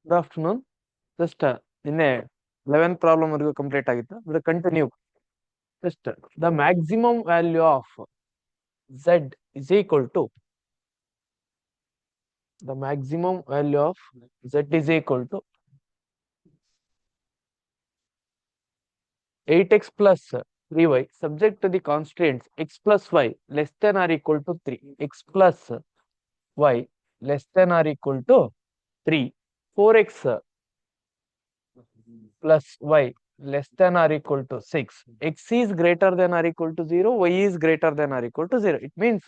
Good afternoon. Just ನಿನ್ನೆ 11 problem ವರೆಗೂ complete ಆಗಿತ್ತು. ಅಂದ್ರೆ continue. Just the maximum value of z is equal to the maximum value of z is equal to 8x plus 3y subject to the constraints x plus y less than or equal to 3, x plus y less than or equal to 3, 4x plus y less than or equal to 6, x is greater than or equal to 0, y is greater than or equal to 0. It means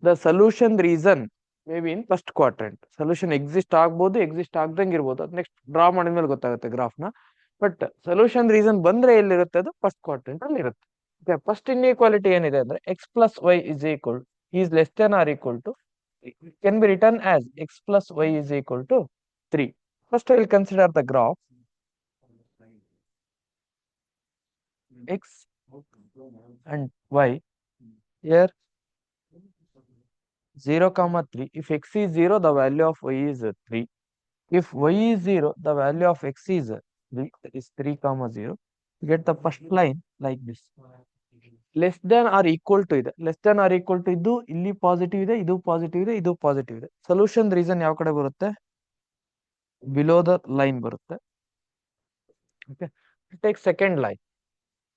the solution reason may be in first quadrant. Solution exist ಆಗ್ಬೋದು, exist ಆಗ್ದಂಗೆ ಇರ್ಬೋದು. ಅದು next draw ಮಾಡಿದ್ಮೇಲೆ ಗೊತ್ತಾಗುತ್ತೆ ಗ್ರಾಫ್ನ. But solution reason ಬಂದ್ರೆ ಎಲ್ಲಿರುತ್ತೆ, ಅದು first quadrant ಅಲ್ಲಿ ಇರುತ್ತೆ. ಓಕೆ, ಫಸ್ಟ್ ಇನ್ಇಕ್ವಾಲಿಟಿ ಏನಿದೆ ಅಂದ್ರೆ x plus y is equal is less than or equal to can be written as x plus y is equal to 3. First I will consider the graph x and y. Here 0 comma 3. If x is 0, the value of y is 3. If y is 0, the value of x is 3, that is 3 comma 0. You get the first line like this. Less than or equal to ಇದೆ. Less than or equal to ಇದು ಇಲ್ಲಿ positive ಇದೆ, ಇದು positive ಇದೆ, ಇದು positive ಇದೆ. Solution reason ಯಾವ ಕಡೆ ಬರುತ್ತೆ? ಬಿಲೋ ದ ಲೈನ್ ಬರುತ್ತೆ. Okay, take second line.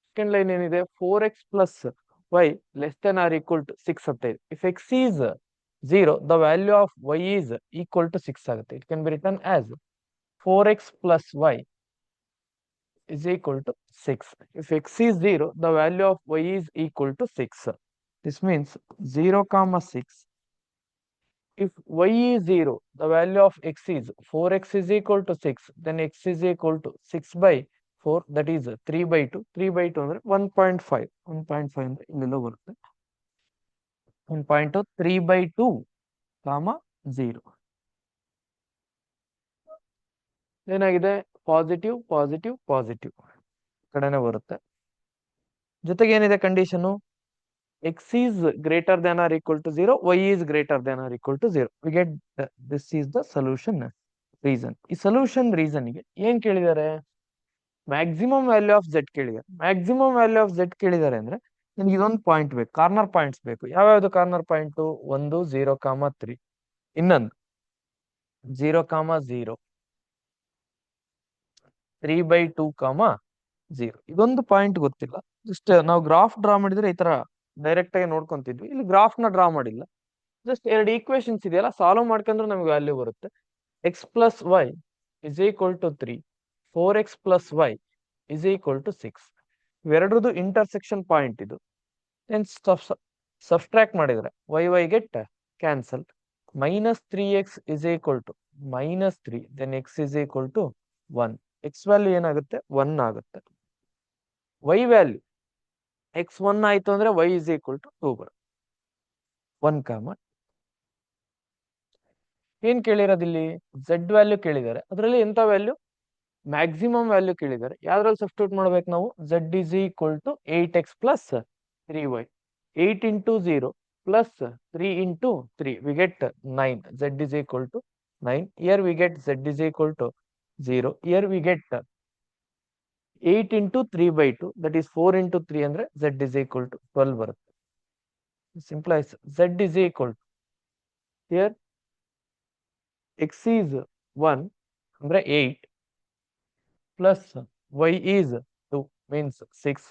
Second line ಏನಿದೆ? 4x plus y less than or equal to 6 ಅಂತ ಇದೆ. If x is 0, the value of y is equal to 6 ಆಗುತ್ತೆ. It can be written as 4x plus y is equal to 6. If x is 0, the value of y is equal to 6. This means 0 comma 6. If y is 0, the value of x is 4x is equal to 6. Then x is equal to 6 by 4, that is 3 by 2. 3 by 2 ಅಂದ್ರೆ 1.5. 1.5 ಅಂದ್ರೆ ಇಲ್ಲೆಲ್ಲ ಬರುತ್ತೆ. 1.2 3 by 2 comma 0. ಏನಾಗಿದೆ? Positive positive positive ಕಡೆನೆ ಬರುತ್ತೆ. ಜೊತೆಗೆ ಏನಿದೆ condition? x is greater than or equal to 0, y is greater than or equal to 0. We get this is the solution reason. ಈ ಸೊಲ್ಯೂಷನ್ ರೀಸನ್ ಗೆ ಏನ್ ಕೇಳಿದ್ದಾರೆ? ಮ್ಯಾಕ್ಸಿಮಮ್ ವ್ಯಾಲ್ಯೂ ಆಫ್ z ಕೇಳಿದ್ದಾರೆ. Maximum value of z ಕೇಳಿದ್ದಾರೆ ಅಂದ್ರೆ ನಿಮ್ಗೆ ಇದೊಂದು point ಬೇಕು, ಕಾರ್ನರ್ ಪಾಯಿಂಟ್ಸ್ ಬೇಕು. ಯಾವ್ಯಾವ್ದು ಕಾರ್ನರ್ ಪಾಯಿಂಟ್? ಒಂದು 0 ಕಾಮ 3, ಇನ್ನೊಂದು 0 ಕಾಮ 0, 3 by 2 ಕಾಮ 0. ಇದೊಂದು ಪಾಯಿಂಟ್ ಗೊತ್ತಿಲ್ಲ. ಜಸ್ಟ್ ನಾವು ಗ್ರಾಫ್ ಡ್ರಾ ಮಾಡಿದ್ರೆ ಈ ತರ ಡೈರೆಕ್ಟ್ ಆಗಿ ನೋಡ್ಕೊಂತಿದ್ವಿ. ಇಲ್ಲಿ ಗ್ರಾಫ್ ನ ಡ್ರಾ ಮಾಡಿಲ್ಲ. ಜಸ್ಟ್ ಎರಡು ಈಕ್ವೇಶನ್ಸ್ ಇದೆಯಲ್ಲ, ಸಾಲ್ವ್ ಮಾಡ್ಕೊಂಡ್ರೆ ನಮ್ಗೆ ವ್ಯಾಲ್ಯೂ ಬರುತ್ತೆ. X plus y is equal to 3, 4x plus y is equal to 6. ಇವೆರಡರದು ಇಂಟರ್ಸೆಕ್ಷನ್ ಪಾಯಿಂಟ್ ಇದು. ಸಬ್ಸ್ಟ್ರಾಕ್ಟ್ ಮಾಡಿದ್ರೆ y get cancel. Minus 3x is equal to minus 3, then x is equal to 1. X value ಏನಾಗುತ್ತೆ? 1 ಆಗುತ್ತೆ. Y value X 1 ಆಯ್ತು ಅಂದ್ರೆ Y is equal to 2 ಬರುತ್ತೆ. 1 ಕಾಮ. ಏನ್ ಕೇಳಿರೋದಿಲ್ಲಿ? ಝೆಡ್ ವ್ಯಾಲ್ಯೂ ಕೇಳಿದ್ದಾರೆ. ಅದರಲ್ಲಿ ಎಂತ ವ್ಯಾಲ್ಯೂ? ಮ್ಯಾಕ್ಸಿಮಮ್ ವ್ಯಾಲ್ಯೂ ಕೇಳಿದ್ದಾರೆ. ಯಾವ್ದ್ರಲ್ಲಿ ಸಬ್ಸ್ಟಿಟ್ಯೂಟ್ ಮಾಡ್ಬೇಕು ನಾವು? Z is equal to 8x plus 3y. 8 into 0 plus 3 into 3, we get 9. Z is equal to 9. Here we get z is equal to 0. Here we get 8 into 3 by 2, that is 4 into 3 ಅಂದ್ರೆ z is equal to 12 ಬರುತ್ತೆ. Simplifies z is equal to here x is 1 ಅಂದ್ರೆ 8 plus y is 2 means 6.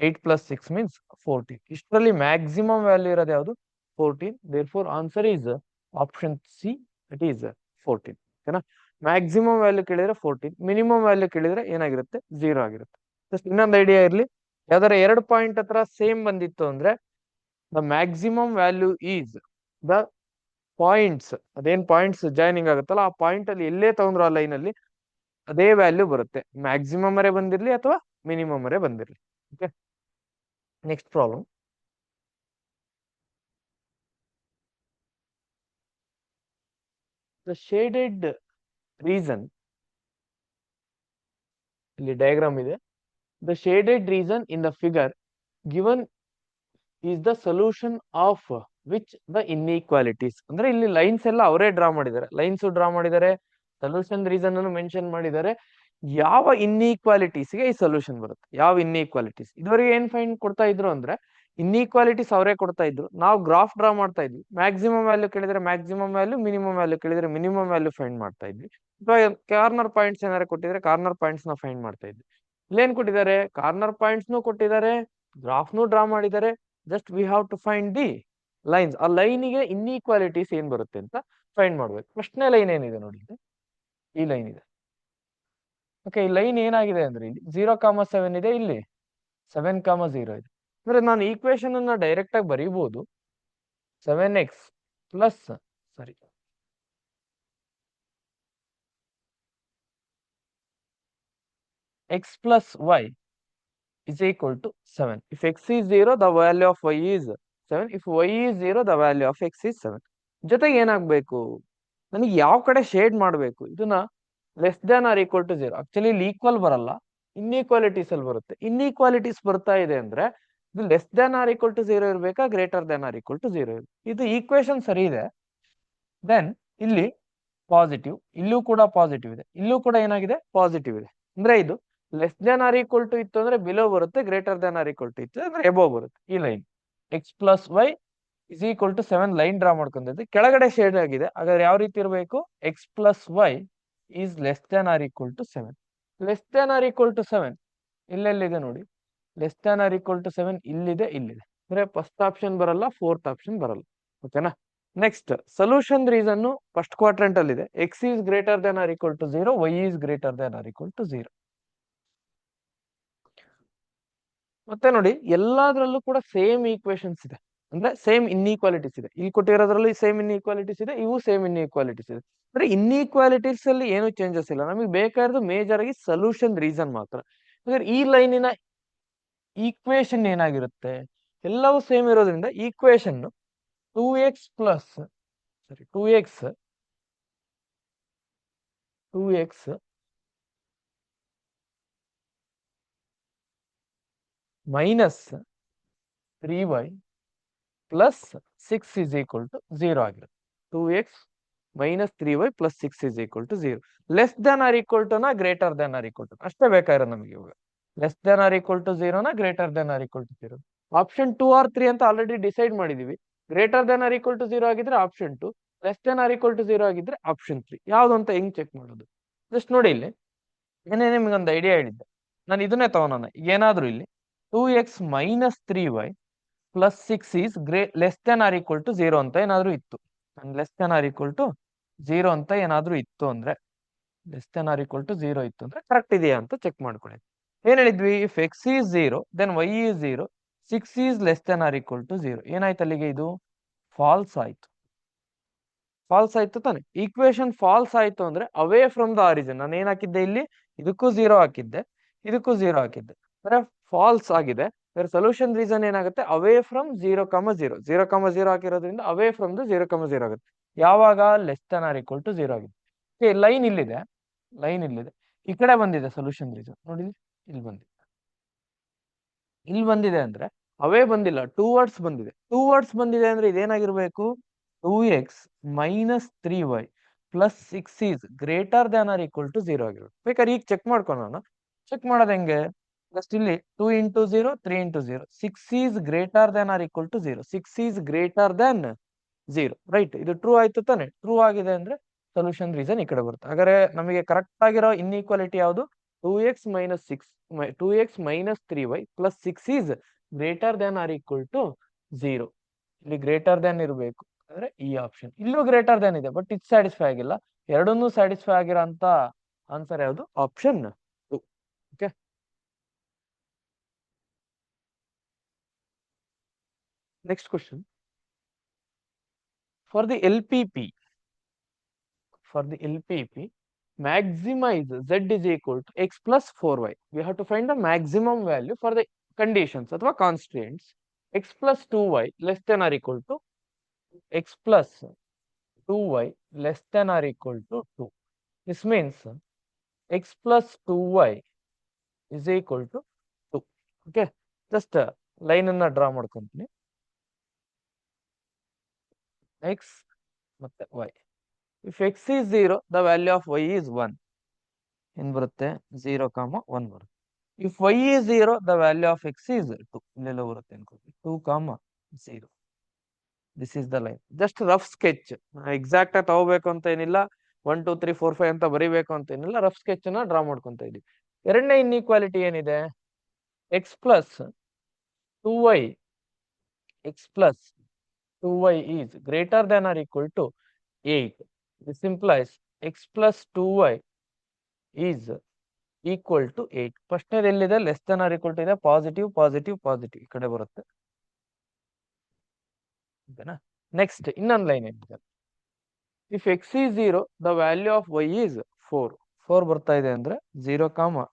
8 plus 6 means 14. ಇಷ್ಟರಲ್ಲಿ maximum value ಇರೋದು ಯಾವುದು? 14. therefore answer is option C, it is 14. ಓಕೆನಾ? Maximum value ಕೇಳಿದ್ರೆ 14, minimum value ಕೇಳಿದ್ರೆ ಏನಾಗಿರುತ್ತೆ? 0 ಆಗಿರುತ್ತೆ. ಜಸ್ಟ್ ಇನ್ನೊಂದು ಐಡಿಯಾ ಇರಲಿ, ಯಾವ್ದಾರ ಎರಡು ಪಾಯಿಂಟ್ ಹತ್ರ ಸೇಮ್ ಬಂದಿತ್ತು ಅಂದ್ರೆ the maximum value is the points. ಅದೇನ್ ಪಾಯಿಂಟ್ಸ್ ಜಾಯ್ನಿಂಗ್ ಆಗುತ್ತಲ್ಲ, ಆ ಪಾಯಿಂಟ್ ಅಲ್ಲಿ ಎಲ್ಲೇ ತಗೊಂಡ್ರು ಆ ಲೈನ್ ಅಲ್ಲಿ ಅದೇ ವ್ಯಾಲ್ಯೂ ಬರುತ್ತೆ. ಮ್ಯಾಕ್ಸಿಮಮ್ ಅರೇ ಬಂದಿರ್ಲಿ ಅಥವಾ ಮಿನಿಮಮ್ ಅರೇ ಬಂದಿರ್ಲಿ. Okay, next problem. The shaded region, ಇಲ್ಲಿ ಡಯಾಗ್ರಾಮ್ ಇದೆ. The shaded region in the figure given is the solution of which the inequalities. ಅಂದ್ರೆ ಇಲ್ಲಿ ಲೈನ್ಸ್ ಎಲ್ಲ ಅವರೇ ಡ್ರಾ ಮಾಡಿದ್ದಾರೆ. ಲೈನ್ಸ್ ಡ್ರಾ ಮಾಡಿದ್ದಾರೆ, ಸೊಲ್ಯೂಷನ್ ರೀಸನ್ ಅನ್ನು ಮೆನ್ಷನ್ ಮಾಡಿದ್ದಾರೆ. ಯಾವ ಇನ್ಇಕ್ವಾಲಿಟೀಸ್ಗೆ ಈ ಸೊಲ್ಯೂಷನ್ ಬರುತ್ತೆ, ಯಾವ ಇನ್ಇಕ್ವಾಲಿಟೀಸ್ ಇದುವರೆಗೆ ಏನ್ ಫೈಂಡ್ ಕೊಡ್ತಾ ಇದ್ರು ಅಂದ್ರೆ ಇನ್ಇಕ್ವಾಲಿಟೀಸ್ ಅವರೇ ಕೊಡ್ತಾ ಇದ್ರು, ನಾವು ಗ್ರಾಫ್ ಡ್ರಾ ಮಾಡ್ತಾ ಇದ್ವಿ. ಮ್ಯಾಕ್ಸಿಮಮ್ ವ್ಯಾಲ್ಯೂ ಕೇಳಿದ್ರೆ ಮ್ಯಾಕ್ಸಿಮಮ್ ವ್ಯಾಲ್ಯೂ, ಮಿನಿಮಮ್ ವ್ಯಾಲ್ಯೂ ಕೇಳಿದ್ರೆ ಮಿನಿಮಮ್ ವ್ಯಾಲ್ಯೂ ಫೈಂಡ್ ಮಾಡ್ತಾ ಇದ್ವಿ. ಅಥವಾ ಕಾರ್ನರ್ ಪಾಯಿಂಟ್ಸ್ ಏನಾರು ಕೊಟ್ಟಿದ್ರೆ ಕಾರ್ನರ್ ಪಾಯಿಂಟ್ಸ್ ನ ಫೈಂಡ್ ಮಾಡ್ತಾ ಇದ್ವಿ. ಇಲ್ಲೇನ್ ಕೊಟ್ಟಿದ್ದಾರೆ, ಕಾರ್ನರ್ ಪಾಯಿಂಟ್ಸ್ ನು ಕೊಟ್ಟಿದ್ದಾರೆ, ಗ್ರಾಫ್ನು ಡ್ರಾ ಮಾಡಿದ್ದಾರೆ. Just we have to find the lines. ಆ ಲೈನಿಗೆ ಇನ್ಇಕ್ವಾಲಿಟೀಸ್ ಏನ್ ಬರುತ್ತೆ ಅಂತ ಫೈಂಡ್ ಮಾಡ್ಬೇಕು. ಫಸ್ಟ್ನೇ ಲೈನ್ ಏನಿದೆ ನೋಡಿ, ಈ ಲೈನ್ ಇದೆ. ಓಕೆ, ಈ ಲೈನ್ ಏನಾಗಿದೆ ಅಂದ್ರೆ ಇಲ್ಲಿ 0,7 ಇದೆ, ಇಲ್ಲಿ 7,0 ಇದೆ. ಅಂದ್ರೆ ನಾನು ಈಕ್ವೇಶನ್ ಅನ್ನ ಡೈರೆಕ್ಟ್ ಆಗಿ ಬರೀಬಹುದು. 7x plus sorry x plus y is equal to 7. If x is 0, the value of y is 7. If y is 0, the value of x is 7. ಜೊತೆಗೆ ಏನಾಗಬೇಕು, ನನಗೆ ಯಾವ ಕಡೆ ಶೇಡ್ ಮಾಡಬೇಕು, ಇದನ್ನ less than or equal to 0. Actually ಇಲ್ಲಿ equal ಬರಲ್ಲ, inequalities ಅಲ್ಲಿ ಬರುತ್ತೆ. ಇನ್ಇಕ್ವಾಲಿಟೀಸ್ ಬರ್ತಾ ಇದೆ ಅಂದ್ರೆ ಇದು less than or equal to 0 ಇರ್ಬೇಕಾ, greater than or equal to 0 ಇರ್ಬೇಕು. ಇದು ಈಕ್ವೇಶನ್ ಸರಿ ಇದೆ. ದೆನ್ ಇಲ್ಲಿ ಪಾಸಿಟಿವ್, ಇಲ್ಲೂ ಕೂಡ ಪಾಸಿಟಿವ್ ಇದೆ, ಇಲ್ಲೂ ಕೂಡ ಏನಾಗಿದೆ ಪಾಸಿಟಿವ್ ಇದೆ. ಅಂದ್ರೆ ಇದು less than or equal to ಇತ್ತು ಅಂದ್ರೆ ಬಿಲೋ ಬರುತ್ತೆ, greater than or equal to ಇತ್ತು ಅಂದ್ರೆ ಎಬೋವ್ ಬರುತ್ತೆ. ಈ line x plus y is equal to 7 line draw ಮಾಡ್ಕೊಂಡಿದ್ದೆ, ಕೆಳಗಡೆ ಶೇಡ್ ಆಗಿದೆ. ಹಾಗಾದ್ರೆ ಯಾವ ರೀತಿ ಇರಬೇಕು, x plus y is less than or equal to 7. Less than or equal to 7 ಇಲ್ಲೆಲ್ಲಿದೆ ನೋಡಿ, less than or equal to 7 ಇಲ್ಲಿದೆ, ಇಲ್ಲಿದೆ. ಅಂದ್ರೆ ಫಸ್ಟ್ ಆಪ್ಷನ್ ಬರಲ್ಲ, ಫೋರ್ತ್ ಆಪ್ಷನ್ ಬರಲ್ಲ. ಓಕೆನಾ. Next solution region first quadrant ಅಲ್ಲಿ ಇದೆ. X is greater than or equal to 0, y is greater than or equal to 0. ಮತ್ತೆ ನೋಡಿ, ಎಲ್ಲಾದ್ರಲ್ಲೂ ಕೂಡ ಸೇಮ್ ಈಕ್ವೇಶನ್ಸ್ ಇದೆ, ಅಂದ್ರೆ ಸೇಮ್ ಇನ್ಇಕ್ವಾಲಿಟೀಸ್ ಇದೆ. ಇಲ್ಲಿ ಕೊಟ್ಟಿರೋದ್ರಲ್ಲಿ ಸೇಮ್ ಇನ್ಇಕ್ವಾಲಿಟೀಸ್ ಇದೆ, ಇವು ಸೇಮ್ ಇನ್ಇಕ್ವಾಲಿಟೀಸ್ ಇದೆ. ಅಂದ್ರೆ ಇನ್ಇಕ್ವಾಲಿಟೀಸ್ ಅಲ್ಲಿ ಏನು ಚೇಂಜಸ್ ಇಲ್ಲ. ನಮಗೆ ಬೇಕಾಗಿರೋದು ಮೇಜರ್ ಆಗಿ ಸೊಲ್ಯೂಷನ್ ರೀಸನ್ ಮಾತ್ರ. ಅಂದ್ರೆ ಈ ಲೈನಿನ ಈಕ್ವೇಶನ್ ಏನಾಗಿರುತ್ತೆ, ಎಲ್ಲವೂ ಸೇಮ್ ಇರೋದ್ರಿಂದ equation 2x plus sorry 2x minus 3y plus 6 is equal to 0 ಆಗಿರುತ್ತೆ. 2x minus 3y plus 6 is equal to 0. Less than or equal to ನಾ greater than or equal to ಅಷ್ಟೇ ಬೇಕಾಗಿರೋದು ನಮಗೆ ಇವಾಗ. Less than or equal to 0 ನಾ greater than or equal to 0. Option 2 or 3 ಅಂತ already decide ಮಾಡಿದೀವಿ. Greater than or equal to 0 ಆಗಿದ್ರೆ option 2, less than or equal to 0 ಆಗಿದ್ರೆ ಆಪ್ಷನ್ 3. ಯಾವ್ದು ಅಂತ ಹೆಂಗ್ ಚೆಕ್ ಮಾಡೋದು, ಜಸ್ಟ್ ನೋಡಿ ಇಲ್ಲಿ ಏನೇ ನಿಮ್ಗೆ ಒಂದು ಐಡಿಯಾ ಹೇಳಿದ್ದೆ, ನಾನು ಇದನ್ನೇ ತಗೋಣ. ಏನಾದ್ರು ಇಲ್ಲಿ 2x minus 3y plus 6 is less than or equal to 0 ಅಂತ ಏನಾದ್ರು ಇತ್ತು, less than or equal to 0 ಅಂತ ಏನಾದ್ರು ಇತ್ತು ಅಂದ್ರೆ, less than or equal to 0 ಇತ್ತು ಅಂದ್ರೆ ಕರೆಕ್ಟ್ ಇದೆಯಾ ಅಂತ ಚೆಕ್ ಮಾಡ್ಕೊಳ್ಳಿ. ಏನ್ ಹೇಳಿದ್ವಿ, if x is 0 then y is 0, 6 is less than or equal to 0. ಏನಾಯ್ತು ಅಲ್ಲಿಗೆ, ಇದು ಫಾಲ್ಸ್ ಆಯ್ತು. ಫಾಲ್ಸ್ ಆಯ್ತು ತಾನೆ. ಈಕ್ವೇಶನ್ ಫಾಲ್ಸ್ ಆಯ್ತು ಅಂದ್ರೆ ಅವೇ ಫ್ರಮ್ ದ ಆರಿಜಿನ್. ನಾನು ಏನ್ ಹಾಕಿದ್ದೆ ಇಲ್ಲಿ, ಇದಕ್ಕೂ 0 ಹಾಕಿದ್ದೆ, ಇದಕ್ಕೂ 0 ಹಾಕಿದ್ದೆ, ಅಂದ್ರೆ ಫಾಲ್ಸ್ ಆಗಿದೆ. ಸೊಲ್ಯೂಷನ್ ರೀಸನ್ ಏನಾಗುತ್ತೆ, ಅವೇ ಫ್ರಮ್ 0,0. 0,0 ಹಾಕಿರೋದ್ರಿಂದ ಅವೇ ಫ್ರಮ್ ದ 0,0 ಆಗುತ್ತೆ. ಯಾವಾಗ less than or equal to 0 ಆಗಿದೆ. ಲೈನ್ ಇಲ್ಲಿದೆ, ಲೈನ್ ಇಲ್ಲಿದೆ, ಈ ಕಡೆ ಬಂದಿದೆ ಸೊಲ್ಯೂಷನ್ ರೀಸನ್ ನೋಡಿ, ಇಲ್ಲಿ ಬಂದಿದೆ. ಇಲ್ಲಿ ಬಂದಿದೆ ಅಂದ್ರೆ ಅವೇ ಬಂದಿಲ್ಲ, ಟೂ ವರ್ಡ್ಸ್ ಬಂದಿದೆ. ಟೂ ವರ್ಡ್ಸ್ ಬಂದಿದೆ ಅಂದ್ರೆ ಇದೇನಾಗಿರ್ಬೇಕು, 2x minus 3y plus 6 is greater than or equal to 0 ಆಗಿರುತ್ತೆ. ಬೇಕಾದ್ರೆ ಈಗ ಚೆಕ್ ಮಾಡ್ಕೊಳ್ಳೋಣ. ಚೆಕ್ ಮಾಡೋದು ಹೆಂಗೆ, ಜಸ್ಟ್ ಇಲ್ಲಿ 2 into 0, 3 into 0, 6 is greater than or equal to 0, 6 is greater than 0. Right, ಇದು ಟ್ರೂ ಆಯ್ತು ತಾನೆ. ಟ್ರೂ ಆಗಿದೆ ಅಂದ್ರೆ ಸೊಲ್ಯೂಷನ್ ರೀಸನ್ ಈ ಕಡೆ ಬರುತ್ತೆ. ಹಾಗಾದ್ರೆ ನಮಗೆ ಕರೆಕ್ಟ್ ಆಗಿರೋ ಇನ್ಇಕ್ವಾಲಿಟಿ ಯಾವುದು, 2x minus 6 2x minus 3y plus 6 is greater than or equal to 0. ಇಲ್ಲಿ ಗ್ರೇಟರ್ ದ್ಯಾನ್ ಇರಬೇಕು ಅಂದ್ರೆ ಈ ಆಪ್ಷನ್. ಇಲ್ಲೂ ಗ್ರೇಟರ್ ದ್ಯಾನ್ ಇದೆ, ಬಟ್ ಇದು ಸ್ಯಾಟಿಸ್ಫೈ ಆಗಿಲ್ಲ. ಎರಡನ್ನೂ ಸ್ಯಾಟಿಸ್ಫೈ ಆಗಿರೋ ಅಂತ ಆನ್ಸರ್ ಯಾವುದು, option 2. Okay, next question. For the LPP, maximize z is equal to x plus 4y. We have to find the maximum value for the conditions ಅಥವಾ constraints. X plus 2y less than or equal to x plus 2y less than or equal to 2. This means x plus 2y is equal to 2. Okay, just line ಅನ್ನ draw ಮಾಡ್ಕೊಂತೀನಿ. x ಮತ್ತೆ y if x is 0 the value of y is 1. ಏನ್ ಬರುತ್ತೆ 0, 1 ಬರುತ್ತೆ. If y is 0 the value of x is 2. ಇಲ್ಲೆಲ್ಲ ಬರುತ್ತೆ ಅನ್ಕೋತೀವಿ 2, 0. This is the line. Just rough sketch, exact ಆಗಿ ತಗೋಬೇಕು ಅಂತ ಏನಿಲ್ಲ, 1 2 3 4 5 ಅಂತ ಬರಿಬೇಕು ಅಂತ ಏನಿಲ್ಲ, ರಫ್ ಸ್ಕೆಚ್ ನ ಡ್ರಾ ಮಾಡ್ಕೊಂತ ಇದೀವಿ. ಎರಡನೇ ಇನ್ಇಕ್ವಾಲಿಟಿ ಏನಿದೆ, x plus 2y x plus 2y is greater than or equal to 8. This implies x plus 2y is equal to 8. ಫಸ್ಟ್ನೇದು ಎಲ್ಲಿದೆ, less than or equal to ಇದೆ, ಪಾಸಿಟಿವ್ ಪಾಸಿಟಿವ್ ಪಾಸಿಟಿವ್ ಈ ಕಡೆ ಬರುತ್ತೆ. ಓಕೆನಾ. ನೆಕ್ಸ್ಟ್ ಇನ್ನೊಂದು ಲೈನ್ ಏನಿದೆ, if x is 0 the value of y is 4. 4 ಬರ್ತಾ ಇದೆ ಅಂದ್ರೆ 0, 4.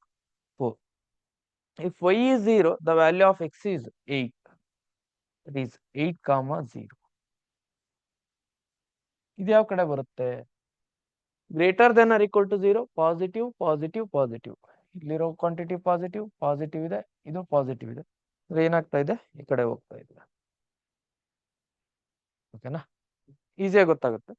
If y is 0 the value of x is 8. It is 8, 0. ಇದು ಯಾವ ಕಡೆ ಬರುತ್ತೆ, greater than or equal to 0, positive positive positive. ಇಲ್ಲಿರೋ ಕ್ವಾಂಟಿಟಿ ಪಾಸಿಟಿವ್ ಪಾಸಿಟಿವ್ ಇದೆ, ಇದು ಪಾಸಿಟಿವ್ ಇದೆ, ಏನಾಗ್ತಾ ಇದೆ ಈ ಕಡೆ ಹೋಗ್ತಾ ಇದೆ. ಓಕೆನಾ, ಈಸಿಯಾಗಿ ಗೊತ್ತಾಗುತ್ತೆ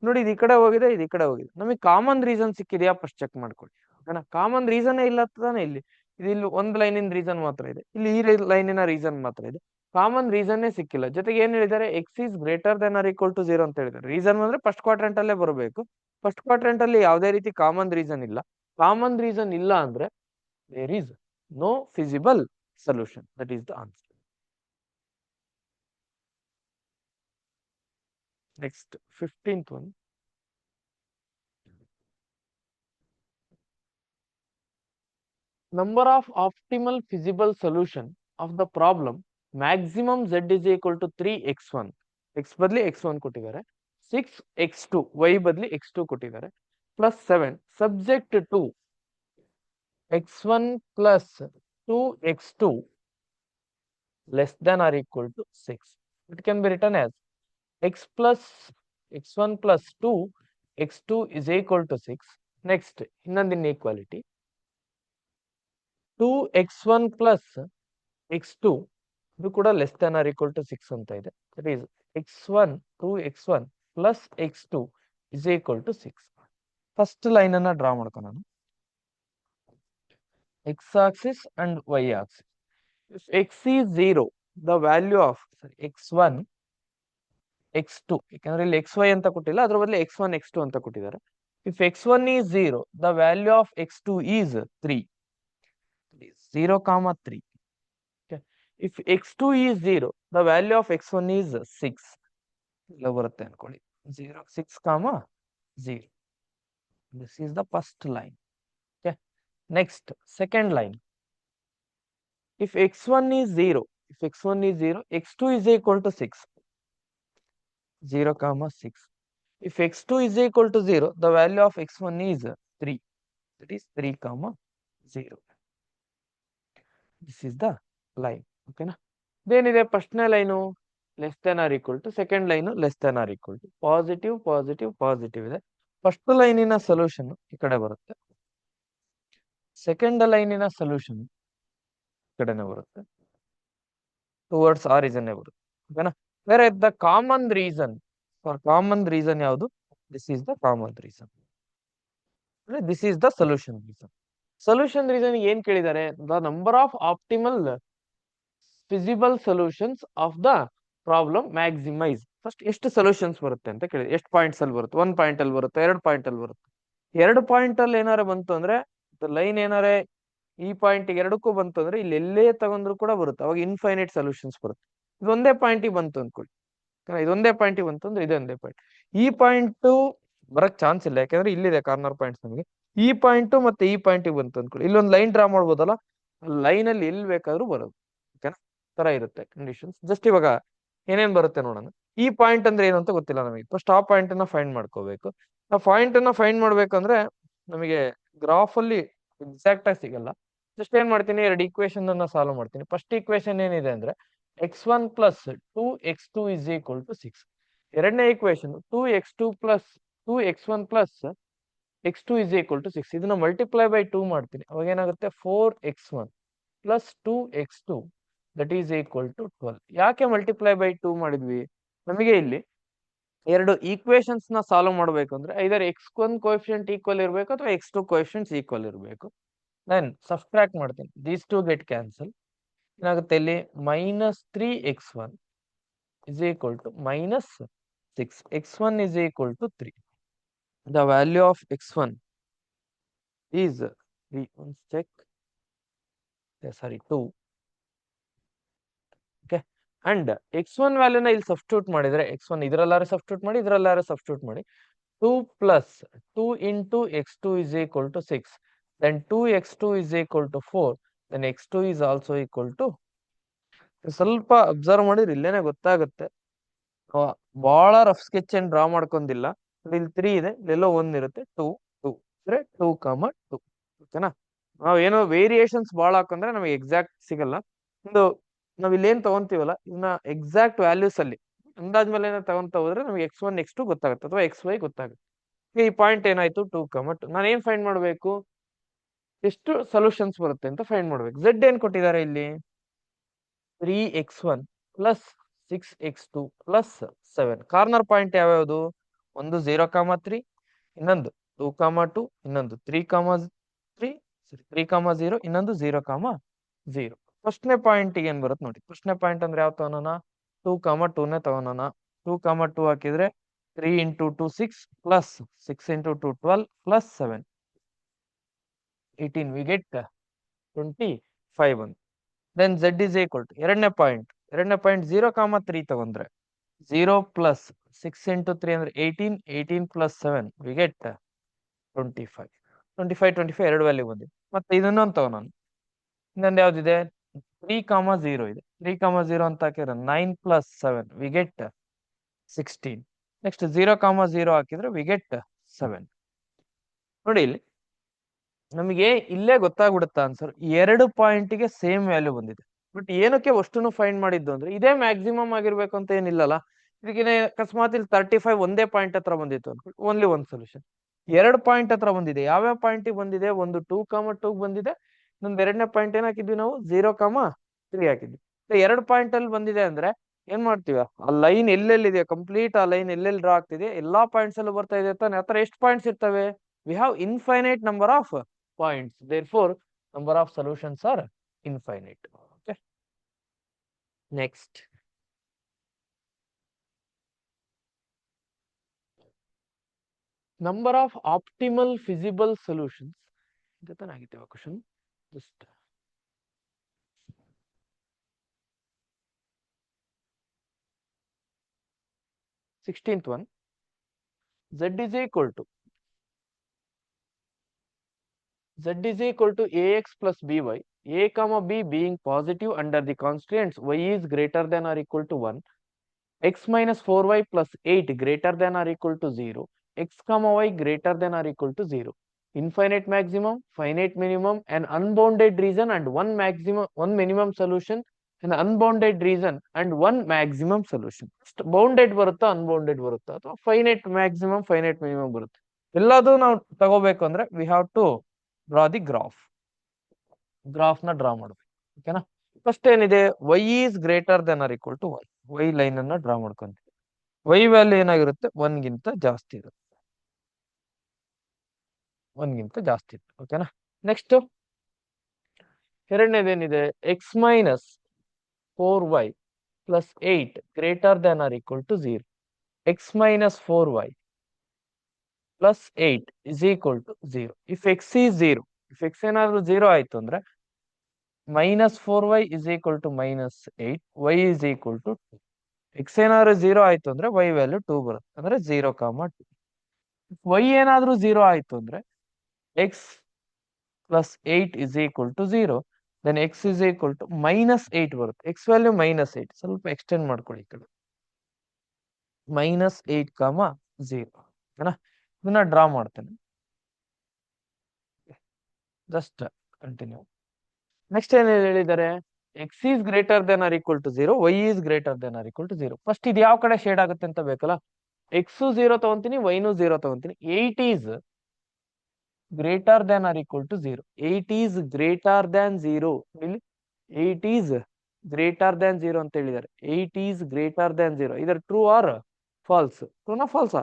ನೋಡಿ. ಇದು ಈ ಕಡೆ ಹೋಗಿದೆ, ಇದು ಈ ಕಡೆ ಹೋಗಿದೆ. ನಮಗೆ ಕಾಮನ್ ರೀಸನ್ ಸಿಕ್ಕಿದೆಯಾ ಫಸ್ಟ್ ಚೆಕ್ ಮಾಡ್ಕೊಳ್ಳಿ. ಓಕೆನಾ, ಕಾಮನ್ ರೀಸನ್ ಇಲ್ಲ ತಾನೆ ಇಲ್ಲಿ. ಇಲ್ಲಿ ಒಂದು ಲೈನಿನ ರೀಸನ್ ಮಾತ್ರ ಇದೆ, ಇಲ್ಲಿ ಈ ಲೈನಿನ ರೀಸನ್ ಮಾತ್ರ ಇದೆ. ಕಾಮನ್ ರೀಸನ್ನೇ ಸಿಕ್ಕಿಲ್ಲ. ಜೊತೆಗೆ ಏನ್ ಹೇಳಿದ್ದಾರೆ, x is greater than or equal to 0 ಅಂತ ಹೇಳಿದ್ದಾರೆ. ರೀಸನ್ ಅಂದ್ರೆ ಫಸ್ಟ್ ಕ್ವಾಡ್ರೆಂಟ್ ಅಲ್ಲೇ ಬರಬೇಕು. ಫಸ್ಟ್ ಕ್ವಾಡ್ರೆಂಟ್ ಅಲ್ಲಿ ಯಾವುದೇ ರೀತಿ ಕಾಮನ್ ರೀಸನ್ ಇಲ್ಲ. ಕಾಮನ್ ರೀಸನ್ ಇಲ್ಲ ಅಂದ್ರೆ there is no feasible solution. That is the answer. Next 15th one. Number of optimal feasible solution of the problem maximum z is equal to 3x1. x ಬದಲಿ x1 ಕೊಟ್ಟಿದ್ದಾರೆ, 6x2 y ಬದಲಿ x2 ಕೊಟ್ಟಿದ್ದಾರೆ, plus 7 subject to x1 plus 2x2 less than or equal to 6. It can be written as x plus x1 plus 2 x2 is equal to 6. Next ಇನ್ನೊಂದು inequality, 2x1 plus x2 ಇದು ಕೂಡ less than or equal to 6 ಅಂತ ಇದೆ. That is x1 2x1 plus x2 is equal to 6. First line ಅನ್ನ draw ಮಾಡ್ಕೊಳ್ಳೋಣ, x axis and y axis. If x is 0 the value of x1 x2, ಯಾಕಂದ್ರೆ ಇಲ್ಲಿ xy ಅಂತ ಕೊಟ್ಟಿಲ್ಲ, ಅದ್ರ ಬದಲು x1 x2 ಅಂತ ಕೊಟ್ಟಿದ್ದಾರೆ. If x1 is 0 the value of x2 is 3. 0, 3. Okay. If x2 is 0, the value of x1 is 6. ಇಲ್ಲ ಬರುತ್ತೆ ಅನ್ಕೊಳ್ಳಿ, 0, 6, 0. This is the first line. Okay. Next, second line. If x1 is 0, x2 is equal to 6. 0, 6. If x2 is equal to 0, the value of x1 is 3. That is 3, 0. This is the line. ಓಕೆನಾ. ಇದೇನಿದೆ, ಫಸ್ಟ್ನೇ line less than or equal to, second line less than or equal to, positive positive positive ಇದೆ. First ಲೈನಿನ solution ಈ ಕಡೆ ಬರುತ್ತೆ, second ಲೈನಿನ solution ಈ ಕಡೆನೆ ಬರುತ್ತೆ, ಟುವರ್ಡ್ಸ್ ಆರಿಜಿನ್ ಬರುತ್ತೆ. ಓಕೆನಾ. ಬೇರೆ the common region for common region ಯಾವುದು, this is the common region, this is the solution region. Solution region ಏನ್ ಕೇಳಿದ್ದಾರೆ, the number of optimal feasible solutions of the problem maximise. First ಎಷ್ಟು solutions ಬರುತ್ತೆ ಅಂತ ಕೇಳಿದೆ, ಎಷ್ಟು ಪಾಯಿಂಟ್ಸ್ ಅಲ್ಲಿ ಬರುತ್ತೆ, 1 ಪಾಯಿಂಟ್ ಅಲ್ಲಿ ಬರುತ್ತೆ, 2 ಪಾಯಿಂಟ್ ಅಲ್ಲಿ ಬರುತ್ತೆ. 2 ಪಾಯಿಂಟ್ ಅಲ್ಲಿ ಏನಾರ ಬಂತು ಅಂದ್ರೆ, ಲೈನ್ ಏನಾರ ಈ ಪಾಯಿಂಟ್ ಎರಡಕ್ಕೂ ಬಂತು ಅಂದ್ರೆ ಇಲ್ಲಿ ಎಲ್ಲೇ ತಗೊಂಡ್ರು ಕೂಡ ಬರುತ್ತೆ, ಅವಾಗ ಇನ್ಫೈನೈಟ್ ಸೊಲ್ಯೂಷನ್ಸ್ ಬರುತ್ತೆ. ಇದೊಂದೇ ಪಾಯಿಂಟಿಗೆ ಬಂತು ಅನ್ಕೊಳ್ಳಿ, ಇದೊಂದೇ ಪಾಯಿಂಟಿಗೆ ಬಂತು ಅಂದ್ರೆ ಇದೊಂದೇ ಪಾಯಿಂಟ್. ಈ ಪಾಯಿಂಟ್ ಬರಕ್ ಚಾನ್ಸ್ ಇಲ್ಲ, ಯಾಕಂದ್ರೆ ಇಲ್ಲಿದೆ ಕಾರ್ನರ್ ಪಾಯಿಂಟ್ಸ್ ನಮಗೆ. ಈ ಪಾಯಿಂಟ್ ಮತ್ತೆ ಈ ಪಾಯಿಂಟಿಗೆ ಬಂತು ಅನ್ಕೊಳ್ಳಿ, ಇಲ್ಲೊಂದು ಲೈನ್ ಡ್ರಾ ಮಾಡ್ಬೋದಲ್ಲ, ಲೈನ್ ಅಲ್ಲಿ ಎಲ್ಲಿ ಬೇಕಾದ್ರೂ ಬರೋದು. ಓಕೆನಾ, ತರ ಇರುತ್ತೆ ಕಂಡೀಷನ್ಸ್. ಜಸ್ಟ್ ಇವಾಗ ಏನೇನ್ ಬರುತ್ತೆ ನೋಡೋಣ. ಈ ಪಾಯಿಂಟ್ ಅಂದ್ರೆ ಏನು ಅಂತ ಗೊತ್ತಿಲ್ಲ ನಮಗೆ, ಫಸ್ಟ್ ಆ ಪಾಯಿಂಟ್ ಅನ್ನ ಫೈಂಡ್ ಮಾಡ್ಕೋಬೇಕು. ಆ ಪಾಯಿಂಟ್ ಅನ್ನ ಫೈಂಡ್ ಮಾಡ್ಬೇಕಂದ್ರೆ ನಮಗೆ ಗ್ರಾಫ್ ಅಲ್ಲಿ ಎಕ್ಸಾಕ್ಟ್ ಆಗಿ ಸಿಗಲ್ಲ. ಜಸ್ಟ್ ಏನ್ ಮಾಡ್ತೀನಿ, 2 ಈಕ್ವೇಶನ್ ಅನ್ನ ಸಾಲ್ವ್ ಮಾಡ್ತೀನಿ. ಫಸ್ಟ್ ಈಕ್ವೇಶನ್ ಏನಿದೆ ಅಂದ್ರೆ x1 plus 2x2 is equal to 6. ಎರಡನೇ equation 2x1 plus x2 is equal to 6. ಇದನ್ನ ಮಲ್ಟಿಪ್ಲೈ ಬೈ 2 ಮಾಡ್ತೀನಿ, ಅವಾಗ ಏನಾಗುತ್ತೆ 4x1 plus 2x2 that is equal to 12. ಯಾಕೆ ಮಲ್ಟಿಪ್ಲೈ ಬೈ 2 ಮಾಡಿದ್ವಿ, ನಮಗೆ ಇಲ್ಲಿ ಎರಡು ಈಕ್ವೇಶನ್ಸ್ ನ ಸಾಲ್ವ್ ಮಾಡಬೇಕು ಅಂದ್ರೆ ಐದರ್ x1 ಕೋಎಫಿಷಿಯಂಟ್ ಈಕ್ವಲ್ ಇರಬೇಕು ಅಥವಾ x2 ಕೋಎಫಿಷಿಯಂಟ್ಸ್ ಈಕ್ವಲ್ ಇರಬೇಕು. ದೆನ್ ಸಬ್ಸ್ಟ್ರಾಕ್ಟ್ ಮಾಡ್ತೀನಿ, ದೀಸ್ ಟು ಗೆಟ್ ಕ್ಯಾನ್ಸಲ್. ಏನಾಗುತ್ತೆ ಇಲ್ಲಿ -3x1 is equal to -6. x1 is equal to 3. The value of x1 is, once check, sorry, 2. Okay, and x1 ವ್ಯಾಲ್ಯೂನ ಇಲ್ಲಿ substitute ಮಾಡಿದ್ರೆ x1 ಇದರಲ್ಲಾರು substitute ಮಾಡಿ, ಇದರಲ್ಲಾರು substitute ಮಾಡಿ, 2 plus 2 into x2 is equal to 6. Then 2x2 is equal to 4. Then x2 is also equal to, ಸ್ವಲ್ಪ observe ಮಾಡಿದ್ರೆ ಇಲ್ಲೇನೆ ಗೊತ್ತಾಗುತ್ತೆ. ಬಹಳ rough sketch ಏನ್ draw ಮಾಡ್ಕೊಂಡಿಲ್ಲ. ಇಲ್ಲಿ 3 ಇದೆ, ಇಲ್ಲೆಲ್ಲೋ 1 ಇರುತ್ತೆ, 2 2 ಅಂದ್ರೆ 2, 2. ಓಕೆನಾ? ನಾವೇನೋ ವೇರಿಯೇಷನ್ಸ್ ಬಹಳ ಹಾಕಂದ್ರೆ ನಮಗೆ ಎಕ್ಸಾಕ್ಟ್ ಸಿಗಲ್ಲ. ಒಂದು ನಾವ್ ಇಲ್ಲೇನ್ ತಗೊಂತೀವಲ್ಲ ಇದನ್ನ ಎಕ್ಸಾಕ್ಟ್ ವ್ಯಾಲ್ಯೂಸ್ ಅಲ್ಲಿ ಅಂದಾಜ್ ಮೇಲೆ ತಗೊಂತ ಹೋದ್ರೆ ನಮಗೆ x1 x2 ಗೊತ್ತಾಗುತ್ತೆ ಅಥವಾ xy ಗೊತ್ತಾಗುತ್ತೆ. ಈ ಪಾಯಿಂಟ್ ಏನಾಯ್ತು 2, 2. ನಾನು ಏನ್ ಫೈಂಡ್ ಮಾಡ್ಬೇಕು, ಎಷ್ಟು ಸೊಲ್ಯೂಷನ್ಸ್ ಬರುತ್ತೆ ಅಂತ ಫೈಂಡ್ ಮಾಡ್ಬೇಕು. z ಏನ್ ಕೊಟ್ಟಿದ್ದಾರೆ ಇಲ್ಲಿ, 3x1 plus 6x2 plus 7. Corner point ಯಾವ್ಯಾವುದು, ಒಂದು 0, 3, ಇನ್ನೊಂದು 2, 2, ಇನ್ನೊಂದು 3, 0, ಇನ್ನೊಂದು 0, 0. ಫಸ್ಟ್ನೇ ಪಾಯಿಂಟ್ ಏನ್ ಬರುತ್ತೆ ನೋಡಿ. ಫಸ್ಟ್ನೇ ಪಾಯಿಂಟ್ ಅಂದ್ರೆ ಯಾವ ತಗೋಣ, 2, 2ನೇ ತಗೋಣ. 2, 2 ಹಾಕಿದ್ರೆ 3 into 2 6 plus 6 into 2 12 plus 7 18. We get 25 1. Then z is equal to ಎರಡನೇ ಪಾಯಿಂಟ್ 0, 3 ತಗೊಂಡ್ರೆ 0 plus 6 into 3 ಅಂದ್ರೆ 18. 18 plus 7 we get 25. 25 ಎರಡು ವ್ಯಾಲ್ಯೂ ಬಂದಿದೆ. ಮತ್ತೆ ಇದನ್ನೊಂದು ತಗೋಣ. ಇನ್ನೊಂದು ಯಾವ್ದಿದೆ, 3, 0 ಇದೆ. 3, 0 ಅಂತ ಹಾಕಿದ್ರೆ 9 plus 7 we get 16. ನೆಕ್ಸ್ಟ್ 0, 0 ಹಾಕಿದ್ರೆ ವಿ ಗೆಟ್ 7. ನೋಡಿ ಇಲ್ಲಿ ನಮಗೆ ಇಲ್ಲೇ ಗೊತ್ತಾಗ್ಬಿಡುತ್ತೆ ಆನ್ಸರ್. ಎರಡು ಪಾಯಿಂಟ್ಗೆ ಸೇಮ್ ವ್ಯಾಲ್ಯೂ ಬಂದಿದೆ. ಬಟ್ ಏನಕ್ಕೆ ಅಷ್ಟನ್ನು ಫೈಂಡ್ ಮಾಡಿದ್ದು ಅಂದ್ರೆ ಇದೇ ಮ್ಯಾಕ್ಸಿಮಮ್ ಆಗಿರ್ಬೇಕು ಅಂತ ಏನಿಲ್ಲಲ್ಲ. ಇದಕ್ಕೆ ಅಕಸ್ಮಾತ್ ಇಲ್ಲಿ 35 ಒಂದೇ ಪಾಯಿಂಟ್ ಹತ್ರ ಬಂದಿತ್ತು ಅನ್ಕೊಳ್ಳಿ, ಓನ್ಲಿ ಒಂದು ಸೊಲ್ಯೂಷನ್. ಎರಡು ಪಾಯಿಂಟ್ ಹತ್ರ ಬಂದಿದೆ. ಯಾವ್ಯಾವ ಪಾಯಿಂಟ್ ಬಂದಿದೆ, ಒಂದು 2, 2 ಬಂದಿದೆ. ಇನ್ನೊಂದು ಎರಡನೇ ಪಾಯಿಂಟ್ ಏನ್ ಹಾಕಿದ್ವಿ ನಾವು, 0, 3 ಹಾಕಿದ್ವಿ. ಎರಡು ಪಾಯಿಂಟ್ ಅಲ್ಲಿ ಬಂದಿದೆ ಅಂದ್ರೆ ಏನ್ ಮಾಡ್ತೀವಿ, ಆ ಲೈನ್ ಎಲ್ಲೆಲ್ಲಿದೆ ಕಂಪ್ಲೀಟ್ ಆ ಲೈನ್ ಎಲ್ಲೆಲ್ಲಿ ಡ್ರಾ ಆಗ್ತಿದೆ ಎಲ್ಲಾ ಪಾಯಿಂಟ್ಸ್ ಅಲ್ಲೂ ಬರ್ತಾ ಇದೆ ತಾನೆ. ಆತರ ಎಷ್ಟು ಪಾಯಿಂಟ್ಸ್ ಇರ್ತವೆ, we have infinite number of points, therefore number of solutions are infinite. Okay, next, number of optimal feasible solutions. ಇದನ್ನಾಗಿದ್ದೇವೆ question. Just 16th one, z is equal to ax plus by, a comma b being positive under the constraints y is greater than or equal to 1, x minus 4y plus 8 greater than or equal to 0, x comma y greater than or equal to 0. Infinite maximum, finite minimum, an unbounded region and one minimum solution, an unbounded region and one maximum solution. Bounded ಬರುತ್ತಾ unbounded ಬರುತ್ತಾ ಅಥವಾ finite maximum finite minimum ಬರುತ್ತೆ. ಎಲ್ಲದೂ ನಾವು ತಗೋಬೇಕು ಅಂದ್ರೆ we have to draw the graph ನ draw ಮಾಡ್ಬೇಕು. ಓಕೆನಾ? ಫಸ್ಟ್ ಏನಿದೆ, y is greater than or equal to 1. y line ಅನ್ನ ಡ್ರಾ ಮಾಡ್ಕೊಂತೀವಿ. y ವ್ಯಾಲ್ಯೂ ಏನಾಗಿರುತ್ತೆ, 1 ಗಿಂತ ಜಾಸ್ತಿ ಇರುತ್ತೆ. 1 ಗಿಂತ ಜಾಸ್ತಿ ಇರುತ್ತೆ. ಓಕೆನಾ? ನೆಕ್ಸ್ಟ್ ಎರಡನೇದೇನಿದೆ, x minus 4y plus 8 greater than or equal to 0. x minus 4y plus 8 is equal to 0. If x is 0, if x ಏನಾದ್ರೂ 0 ಆಯ್ತು ಅಂದ್ರೆ minus 4y is equal to minus 8, y is equal to 2. x ಏನಾದ್ರೂ 0 ಆಯ್ತು ಅಂದ್ರೆ y value 2 ಬರುತ್ತೆ, ಅಂದ್ರೆ 0, 2. y ಏನಾದ್ರೂ 0 ಆಯ್ತು ಅಂದ್ರೆ x plus 8 is equal to 0. then x is equal to minus 8 ಬರುತ್ತೆ. x ವ್ಯಾಲ್ಯೂ minus 8, ಸ್ವಲ್ಪ ಎಕ್ಸ್ಟೆಂಡ್ ಮಾಡ್ಕೊಳ್ಳಿ ಈ ಕಡೆ, minus 8, 0. ಓಕೆನಾ? ಇದನ್ನ ಡ್ರಾ ಮಾಡ್ತೇನೆ. Just continue. ನೆಕ್ಸ್ಟ್ ಏನ್ ಹೇಳಿದ್ದಾರೆ, x is greater than or equal to 0, y is greater than or equal to 0. First ಇದು ಯಾವ ಕಡೆ ಶೇಡ್ ಆಗುತ್ತೆ ಅಂತ ಬೇಕಲ್ಲ. x 0 ತಗೊಂತೀನಿ, y 0 ತಗೊಂತೀನಿ. 8 is greater than or equal to 0. 8 is greater than 0. ಇಲ್ಲಿ 8 ಈಸ್ ಗ್ರೇಟರ್ ದೆನ್ 0 ಅಂತ ಹೇಳಿದ್ದಾರೆ. 8 ಈಸ್ ಗ್ರೇಟರ್ ದೆನ್ 0, ಇದರ ಟ್ರೂ ಆರ್ ಫಾಲ್ಸ್. ಟ್ರೂನಾ ಫಾಲ್ಸಾ?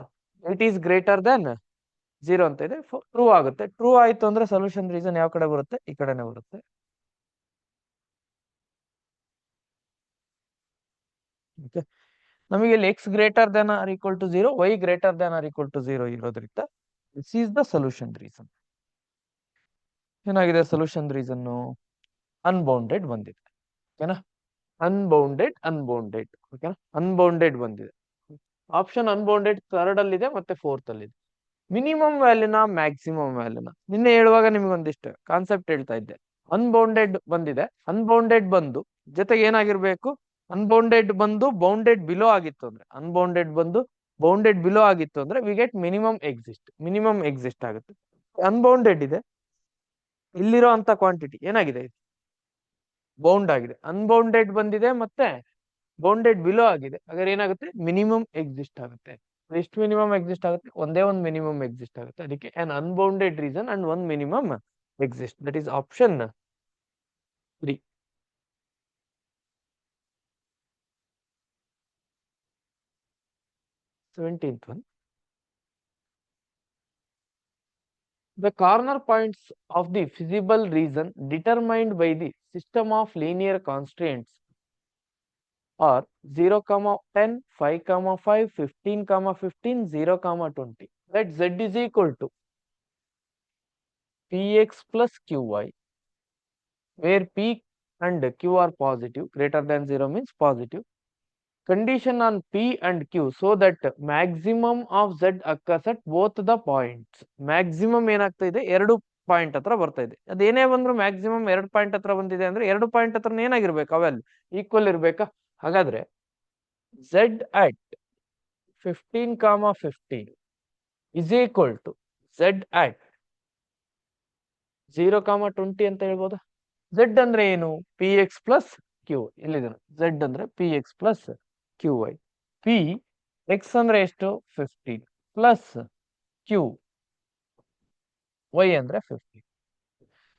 ಇಟ್ ಈಸ್ ಗ್ರೇಟರ್ ದೆನ್ 0 ಅಂತ ಇದೆ, ಟ್ರೂ ಆಗುತ್ತೆ. ಟ್ರೂ ಆಯ್ತು ಅಂದ್ರೆ ಸೊಲ್ಯೂಷನ್ ರೀಸನ್ ಯಾವ ಕಡೆ ಬರುತ್ತೆ? ಈ ಕಡೆನೆ ಬರುತ್ತೆ. ಓಕೆ, ನಮಗೆ ಇಲ್ಲಿ x greater than or equal to 0, y greater than or equal to 0 ಇರೋದ್ರಿಂದ this is the solution region. ಏನಾಗಿದೆ ಸೊಲ್ಯೂಷನ್ ರೀಸನ್? ಅನ್ಬೌಂಡೆಡ್ ಬಂದಿದೆ. ಓಕೆನಾ? ಅನ್ಬೌಂಡೆಡ್ ಓಕೆನಾ? ಅನ್ಬೌಂಡೆಡ್ ಬಂದಿದೆ. ಆಪ್ಷನ್ ಅನ್ಬೌಂಡೆಡ್ ಥರ್ಡ್ ಅಲ್ಲಿ ಇದೆ ಮತ್ತೆ ಫೋರ್ತ್ ಅಲ್ಲಿ ಇದೆ. ಮಿನಿಮಮ್ ವ್ಯಾಲ್ಯೂನ ಮ್ಯಾಕ್ಸಿಮಮ್ ವ್ಯಾಲ್ಯೂನ ನಿನ್ನೆ ಹೇಳುವಾಗ ನಿಮ್ಗೆ ಒಂದಿಷ್ಟು ಕಾನ್ಸೆಪ್ಟ್ ಹೇಳ್ತಾ ಇದ್ದೆ. ಅನ್ಬೌಂಡೆಡ್ ಬಂದಿದೆ, ಅನ್ಬೌಂಡೆಡ್ ಬಂದು ಜೊತೆಗೆ ಏನಾಗಿರ್ಬೇಕು? ಅನ್ಬೌಂಡೆಡ್ ಬಂದು ಬೌಂಡೆಡ್ ಬಿಲೋ ಆಗಿತ್ತು ಅಂದ್ರೆ, ಅನ್ಬೌಂಡೆಡ್ ಬಂದು ಬೌಂಡೆಡ್ ಬಿಲೋ ಆಗಿತ್ತು ಅಂದ್ರೆ ವಿ ಗೆಟ್ ಮಿನಿಮಮ್ ಎಕ್ಸಿಸ್ಟ್ ಆಗುತ್ತೆ. ಅನ್ಬೌಂಡೆಡ್ ಇದೆ, ಇಲ್ಲಿರೋ ಅಂತ ಕ್ವಾಂಟಿಟಿ ಏನಾಗಿದೆ? ಬೌಂಡ್ ಆಗಿದೆ. ಅನ್ಬೌಂಡೆಡ್ ಬಂದಿದೆ ಮತ್ತೆ ಬೌಂಡೆಡ್ ಬಿಲೋ ಆಗಿದೆ, ಹಾಗಾದ್ರೆ ಏನಾಗುತ್ತೆ? ಮಿನಿಮಮ್ ಎಕ್ಸಿಸ್ಟ್ ಆಗುತ್ತೆ. ಎಷ್ಟು ಮಿನಿಮಮ್ ಎಕ್ಸಿಸ್ಟ್ ಆಗುತ್ತೆ? ಒಂದೇ ಒಂದು ಮಿನಿಮಮ್ ಎಕ್ಸಿಸ್ಟ್ ಆಗುತ್ತೆ. ಅದಕ್ಕೆ an unbounded region and one minimum exist. That is option 3. 17th one. The corner points of the feasible region determined by the system of linear constraints are 0, 10, 5, 5, 15, 15, 0, 20. Let z is equal to px plus qy, where p and q are positive, greater than 0 means positive. Condition on p and q so that maximum of z occurs at both the points. Maximum ಏನಾಗ್ತಾ ಇದೆ? ಎರಡು point ಹತ್ರ ಬರ್ತಾ ಇದೆ. ಅದೇನೇ ಬಂದ್ರು maximum ಎರಡು point ಹತ್ರ ಬಂದಿದೆ ಅಂದ್ರೆ ಎರಡು ಪಾಯಿಂಟ್ ಹತ್ರ ಏನಾಗಿರ್ಬೇಕು? ಅವೆಲ್ಲ ಈಕ್ವಲ್ ಇರ್ಬೇಕಾ? ಹಾಗಾದ್ರೆ z at 15, 15 is equal to z at 0, 20 ಅಂತ ಹೇಳ್ಬೋದಾ? z ಅಂದ್ರೆ ಏನು? P x plus q. ಇಲ್ಲಿದೆ z ಅಂದ್ರೆ p x plus q y. P x ಅಂದ್ರೆ ಎಷ್ಟು? 15 ಪ್ಲಸ್ ಕ್ಯೂ ವೈ ಅಂದ್ರೆ 15.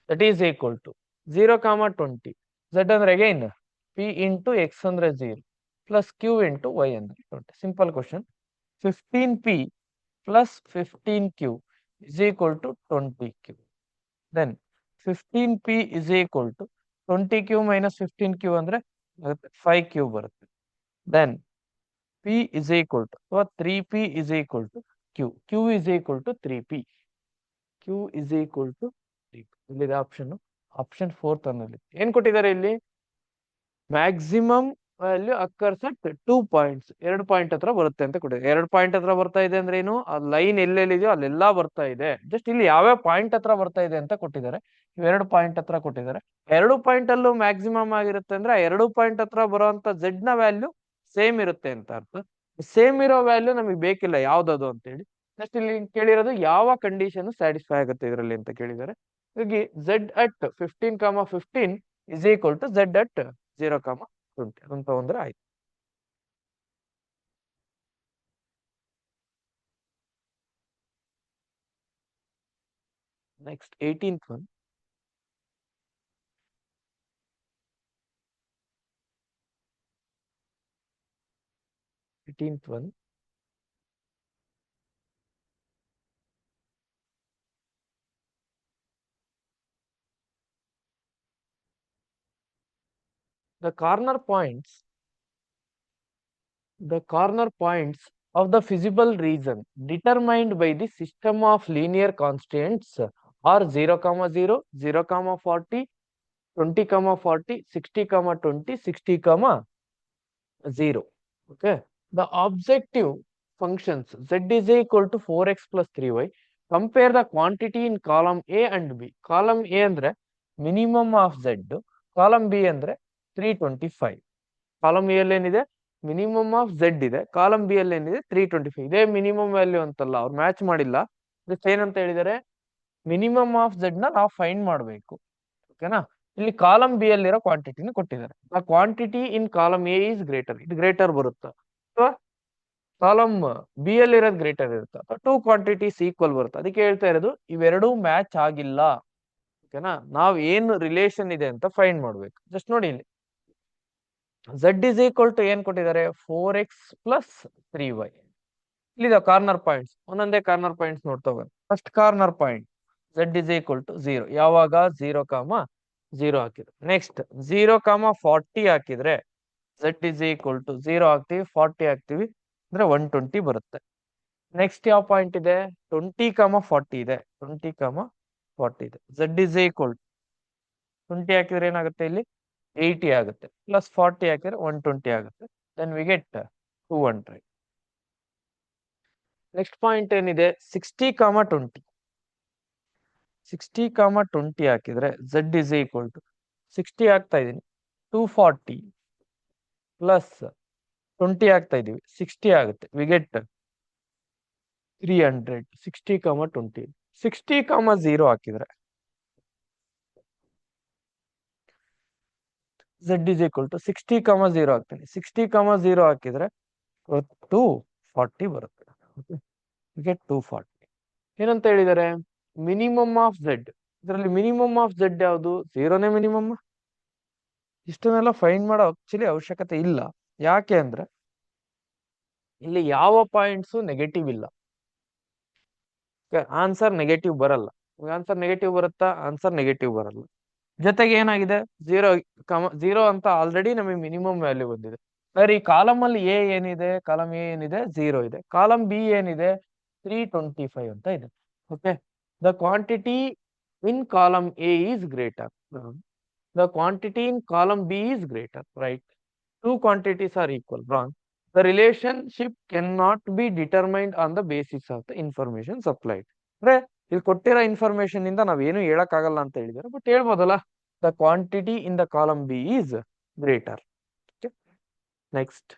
That is equal to 0, 20. z ಅಂದ್ರೆ ಅಗೈನ್ ಪಿ ಇಂಟು ಎಕ್ಸ್ ಅಂದ್ರೆ 0 ಪ್ಲಸ್ ಕ್ಯೂ ಇಂಟು ವೈ ಅಂದ್ರೆ 20. Simple question. 15p plus 15q is equal to 20q. Then 15p is equal to 20q minus 15q ಅಂದ್ರೆ 5q ಬರುತ್ತೆ. Then p is equal to ಅಥವಾ 3p is equal to q is equal to 3p. q is equal to 3p. ಇಲ್ಲಿದೆ option. Option 4th ಅನ್ನಲ್ಲಿ ಏನ್ ಕೊಟ್ಟಿದ್ದಾರೆ? ಇಲ್ಲಿ maximum value occurs at 2 points, ಎರಡು point ಹತ್ರ ಬರುತ್ತೆ ಅಂತ ಕೊಟ್ಟಿದೆ. ಎರಡು ಪಾಯಿಂಟ್ ಹತ್ರ ಬರ್ತಾ ಇದೆ ಅಂದ್ರೆ ಏನು? ಆ ಲೈನ್ ಎಲ್ಲೆಲ್ಲಿದೆಯೋ ಅಲ್ಲೆಲ್ಲಾ ಬರ್ತಾ ಇದೆ. ಜಸ್ಟ್ ಇಲ್ಲಿ ಯಾವ್ಯಾವ ಪಾಯಿಂಟ್ ಹತ್ರ ಬರ್ತಾ ಇದೆ ಅಂತ ಕೊಟ್ಟಿದ್ದಾರೆ. ಇವೆರಡು ಪಾಯಿಂಟ್ ಹತ್ರ ಕೊಟ್ಟಿದ್ದಾರೆ. ಎರಡು ಪಾಯಿಂಟ್ ಅಲ್ಲೂ ಮ್ಯಾಕ್ಸಿಮಮ್ ಆಗಿರುತ್ತೆ ಅಂದ್ರೆ ಆ ಎರಡು ಪಾಯಿಂಟ್ ಹತ್ರ ಬರುವಂತ ಝೆಡ್ ನ ವ್ಯಾಲ್ಯೂ ಸೇಮ್ ಇರುತ್ತೆ ಅಂತ ಅರ್ಥ. ಸೇಮ್ ಇರೋ ವ್ಯಾಲ್ಯೂ ನಮಗೆ ಬೇಕಿಲ್ಲ ಯಾವ್ದದು ಅಂತ ಹೇಳಿ. ಜಸ್ಟ್ ಇಲ್ಲಿ ಕೇಳಿರೋದು ಯಾವ ಕಂಡೀಷನ್ ಸ್ಯಾಟಿಸ್ಫೈ ಆಗುತ್ತೆ ಇದರಲ್ಲಿ ಅಂತ ಕೇಳಿದ್ದಾರೆ. ಹಾಗಾಗಿ Z at 15, 15 is equal to z at 0, 20 ಅಂತ ತಗೊಂಡ್ರೆ ಆಯ್ತು. Next 18th one. 18th one. The corner points of the feasible region determined by the system of linear constants are 0, 0, 0, 40, 20, 40, 60, 20, 60, 0. Okay. The objective functions z is equal to 4x plus 3y. Compare the quantity in column A and B. Column A ಅಂದ್ರೆ minimum of z, column B ಅಂದ್ರೆ 325. Column A ಅಲ್ಲಿ ಏನಿದೆ? Minimum of Z ಇದೆ. Column B ಅಲ್ಲಿ ಏನಿದೆ? 325. ಇದೇ minimum value ಅಂತಲ್ಲ, ಅವ್ರು ಮ್ಯಾಚ್ ಮಾಡಿಲ್ಲ. ಜಸ್ಟ್ ಏನಂತ ಹೇಳಿದ್ದಾರೆ? ಮಿನಿಮಮ್ ಆಫ್ ಝೆಡ್ ನ ನಾವು ಫೈಂಡ್ ಮಾಡಬೇಕು. ಓಕೆನಾ? ಇಲ್ಲಿ ಕಾಲಮ್ ಬಿ ಅಲ್ಲಿರೋ ಕ್ವಾಂಟಿಟಿನ ಕೊಟ್ಟಿದ್ದಾರೆ. ಆ quantity in column A is greater, ಇದು ಗ್ರೇಟರ್ ಬರುತ್ತಾ ಅಥವಾ ಕಾಲಮ್ ಬಿ ಅಲ್ಲಿ ಇರೋದು ಗ್ರೇಟರ್ ಇರುತ್ತಾ ಅಥವಾ ಟೂ ಕ್ವಾಂಟಿಟೀಸ್ ಈಕ್ವಲ್ ಬರುತ್ತಾ? ಅದಕ್ಕೆ ಹೇಳ್ತಾ ಇರೋದು ಇವೆರಡೂ ಮ್ಯಾಚ್ ಆಗಿಲ್ಲ. ಓಕೆನಾ? ನಾವ್ ಏನು ರಿಲೇಷನ್ ಇದೆ ಅಂತ ಫೈಂಡ್ ಮಾಡ್ಬೇಕು. ಜಸ್ಟ್ ನೋಡಿ ಇಲ್ಲಿ z is equal to ಏನ್ ಕೊಟ್ಟಿದ್ದಾರೆ? 4x plus 3y. ಇಲ್ಲಿದೆ ಕಾರ್ನರ್ ಪಾಯಿಂಟ್ಸ್, ಒಂದೊಂದೇ ಕಾರ್ನರ್ ಪಾಯಿಂಟ್ಸ್ ನೋಡ್ತಾ ಹೋಗೋಣ. First corner point z is equal to 0 ಯಾವಾಗ 0, 0 ಹಾಕಿದ್ರೆ. ನೆಕ್ಸ್ಟ್ 0, 40 ಹಾಕಿದ್ರೆ z ಇಸ್ ಈಕ್ವಲ್ ಟು 0 ಹಾಕ್ತಿವಿ, 40 ಹಾಕ್ತಿವಿ ಅಂದ್ರೆ 120 ಬರುತ್ತೆ. ನೆಕ್ಸ್ಟ್ ಯಾವ ಪಾಯಿಂಟ್ ಇದೆ, 20, 40 ಇದೆ, 20, 40 ಇದೆ. z ಇಸ್ ಈಕ್ವಲ್ 20 ಹಾಕಿದ್ರೆ ಏನಾಗುತ್ತೆ ಇಲ್ಲಿ 80 ಆಗುತ್ತೆ, ಪ್ಲಸ್ 40 ಹಾಕಿದ್ರೆ 120 ಆಗುತ್ತೆ. Then we get 200. Next point ಏನಿದೆ 60, 20. 60, 20 ಹಾಕಿದ್ರೆ z ಇಸ್ ಈಕ್ವಲ್ ಟು 60 ಹಾಕ್ತಾ ಇದೀನಿ, 240 ಪ್ಲಸ್ 20 ಹಾಕ್ತಾ ಇದೀವಿ, 60 ಆಗುತ್ತೆ. We get 300. 60, 20. 60, 0 ಹಾಕಿದ್ರೆ z ಇಸ್ ಈಕ್ವಲ್ ಟು 60, 0 ಹಾಕ್ತೀನಿ. 60, 0 ಹಾಕಿದ್ರೆ 240 ಬರುತ್ತೆ. ಗೆಟ್ 240. ಏನಂತ ಹೇಳಿದ್ದಾರೆ, ಮಿನಿಮಮ್ ಆಫ್ ಝೆಡ್. ಇದರಲ್ಲಿ ಮಿನಿಮಮ್ ಆಫ್ ಝೆಡ್ ಯಾವುದು, 0ನೇ ಮಿನಿಮಮ್. ಇಷ್ಟನ್ನೆಲ್ಲ ಫೈಂಡ್ ಮಾಡೋ ಆಕ್ಚುಲಿ ಅವಶ್ಯಕತೆ ಇಲ್ಲ. ಯಾಕೆ ಅಂದ್ರೆ ಇಲ್ಲಿ ಯಾವ ಪಾಯಿಂಟ್ಸ್ ನೆಗೆಟಿವ್ ಇಲ್ಲ, ಆನ್ಸರ್ ನೆಗೆಟಿವ್ ಬರಲ್ಲ. ಆನ್ಸರ್ ನೆಗೆಟಿವ್ ಬರುತ್ತಾ, ಆನ್ಸರ್ ನೆಗೆಟಿವ್ ಬರಲ್ಲ. ಜೊತೆಗೆ ಏನಾಗಿದೆ 0, ಅಂತ ಆಲ್ರೆಡಿ ನಮಗೆ ಮಿನಿಮಮ್ ವ್ಯಾಲ್ಯೂ ಬಂದಿದೆ. ಈ ಕಾಲಮ್ ಅಲ್ಲಿ ಎ ಏನಿದೆ, ಕಾಲಮ್ ಎ ಏನಿದೆ 0 ಇದೆ, ಕಾಲಮ್ ಬಿ ಏನಿದೆ 325 ಅಂತ ಇದೆ. Okay, the quantity in column A is greater, the quantity in column B is greater, right. Two quantities are equal, wrong. The relationship can not be determined on the basis of the information supplied. ಅಂದ್ರೆ ಇಲ್ಲಿ ಕೊಟ್ಟಿರೋ information ಇಂದ ನಾವೇನು ಹೇಳಕ್ ಆಗಲ್ಲ ಅಂತ ಹೇಳಿದಾರೆ, but ಹೇಳ್ಬೋದಲ್ಲ, the quantity in the column B is greater. Next,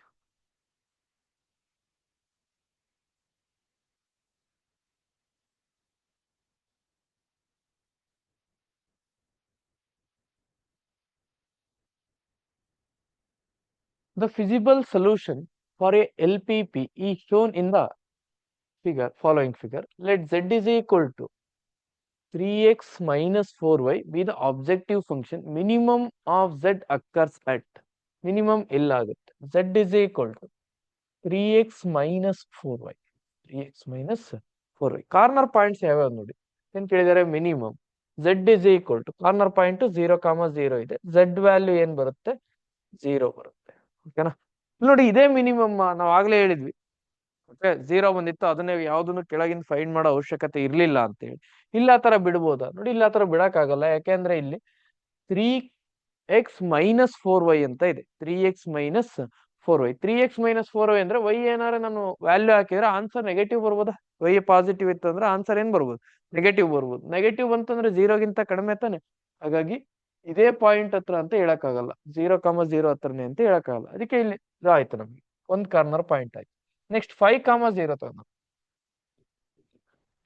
the feasible solution for a LPP is shown in the following figure. Let z is equal to 3x minus 4y be the objective function. Minimum of z occurs at, minimum illagutte, z is equal to 3x minus 4y, 3x minus 4y. Corner points ಯಾವ್ಯಾವ ನೋಡಿ, ಏನ್ ಕೇಳಿದಾರೆ, minimum z is equal to corner point 0, 0 ಇದೆ, z value ಏನ್ ಬರುತ್ತೆ 0 ಬರುತ್ತೆ. ಓಕೆನಾ, ನೋಡಿ ಇದೇ ಮಿನಿಮಮ್ ನಾವ್ ಆಗ್ಲೇ ಹೇಳಿದ್ವಿ. ಓಕೆ, 0 ಬಂದಿತ್ತು, ಅದನ್ನೇ ಯಾವ್ದನ್ನು ಕೆಳಗಿನ ಫೈಂಡ್ ಮಾಡೋ ಅವಶ್ಯಕತೆ ಇರ್ಲಿಲ್ಲ ಅಂತ ಹೇಳಿ. ಇಲ್ಲ ತರ ಬಿಡ್ಬೋದಾ, ನೋಡಿ ಇಲ್ಲ ತರ ಬಿಡಕ್ ಆಗಲ್ಲ. ಯಾಕೆಂದ್ರೆ ಇಲ್ಲಿ 3x-4y ಅಂತ ಇದೆ, 3x-4y. 3x-4y ಅಂದ್ರೆ y ಏನಾರ ನಾನು ವ್ಯಾಲ್ಯೂ ಹಾಕಿದ್ರೆ ಆನ್ಸರ್ ನೆಗೆಟಿವ್ ಬರ್ಬೋದಾ, y ಪಾಸಿಟಿವ್ ಇತ್ತು ಅಂದ್ರೆ ಆನ್ಸರ್ ಏನ್ ಬರ್ಬೋದು, ನೆಗೆಟಿವ್ ಬರ್ಬೋದು. ನೆಗೆಟಿವ್ ಬಂತಂದ್ರೆ 0ಗಿಂತ ಕಡಿಮೆ ತಾನೆ. ಹಾಗಾಗಿ ಇದೇ ಪಾಯಿಂಟ್ ಹತ್ರ ಅಂತ ಹೇಳಕ್ಕಾಗಲ್ಲ, 0, 0 ಹತ್ರನೇ ಅಂತ ಹೇಳಕ್ಕಾಗಲ್ಲ. ಅದಕ್ಕೆ ಇಲ್ಲಿ ಆಯ್ತು, ನಮ್ಗೆ ಒಂದ್ ಕಾರ್ನರ್ ಪಾಯಿಂಟ್ ಆಯ್ತು. ನೆಕ್ಸ್ಟ್ 5, 0 ತಗೊಂಡು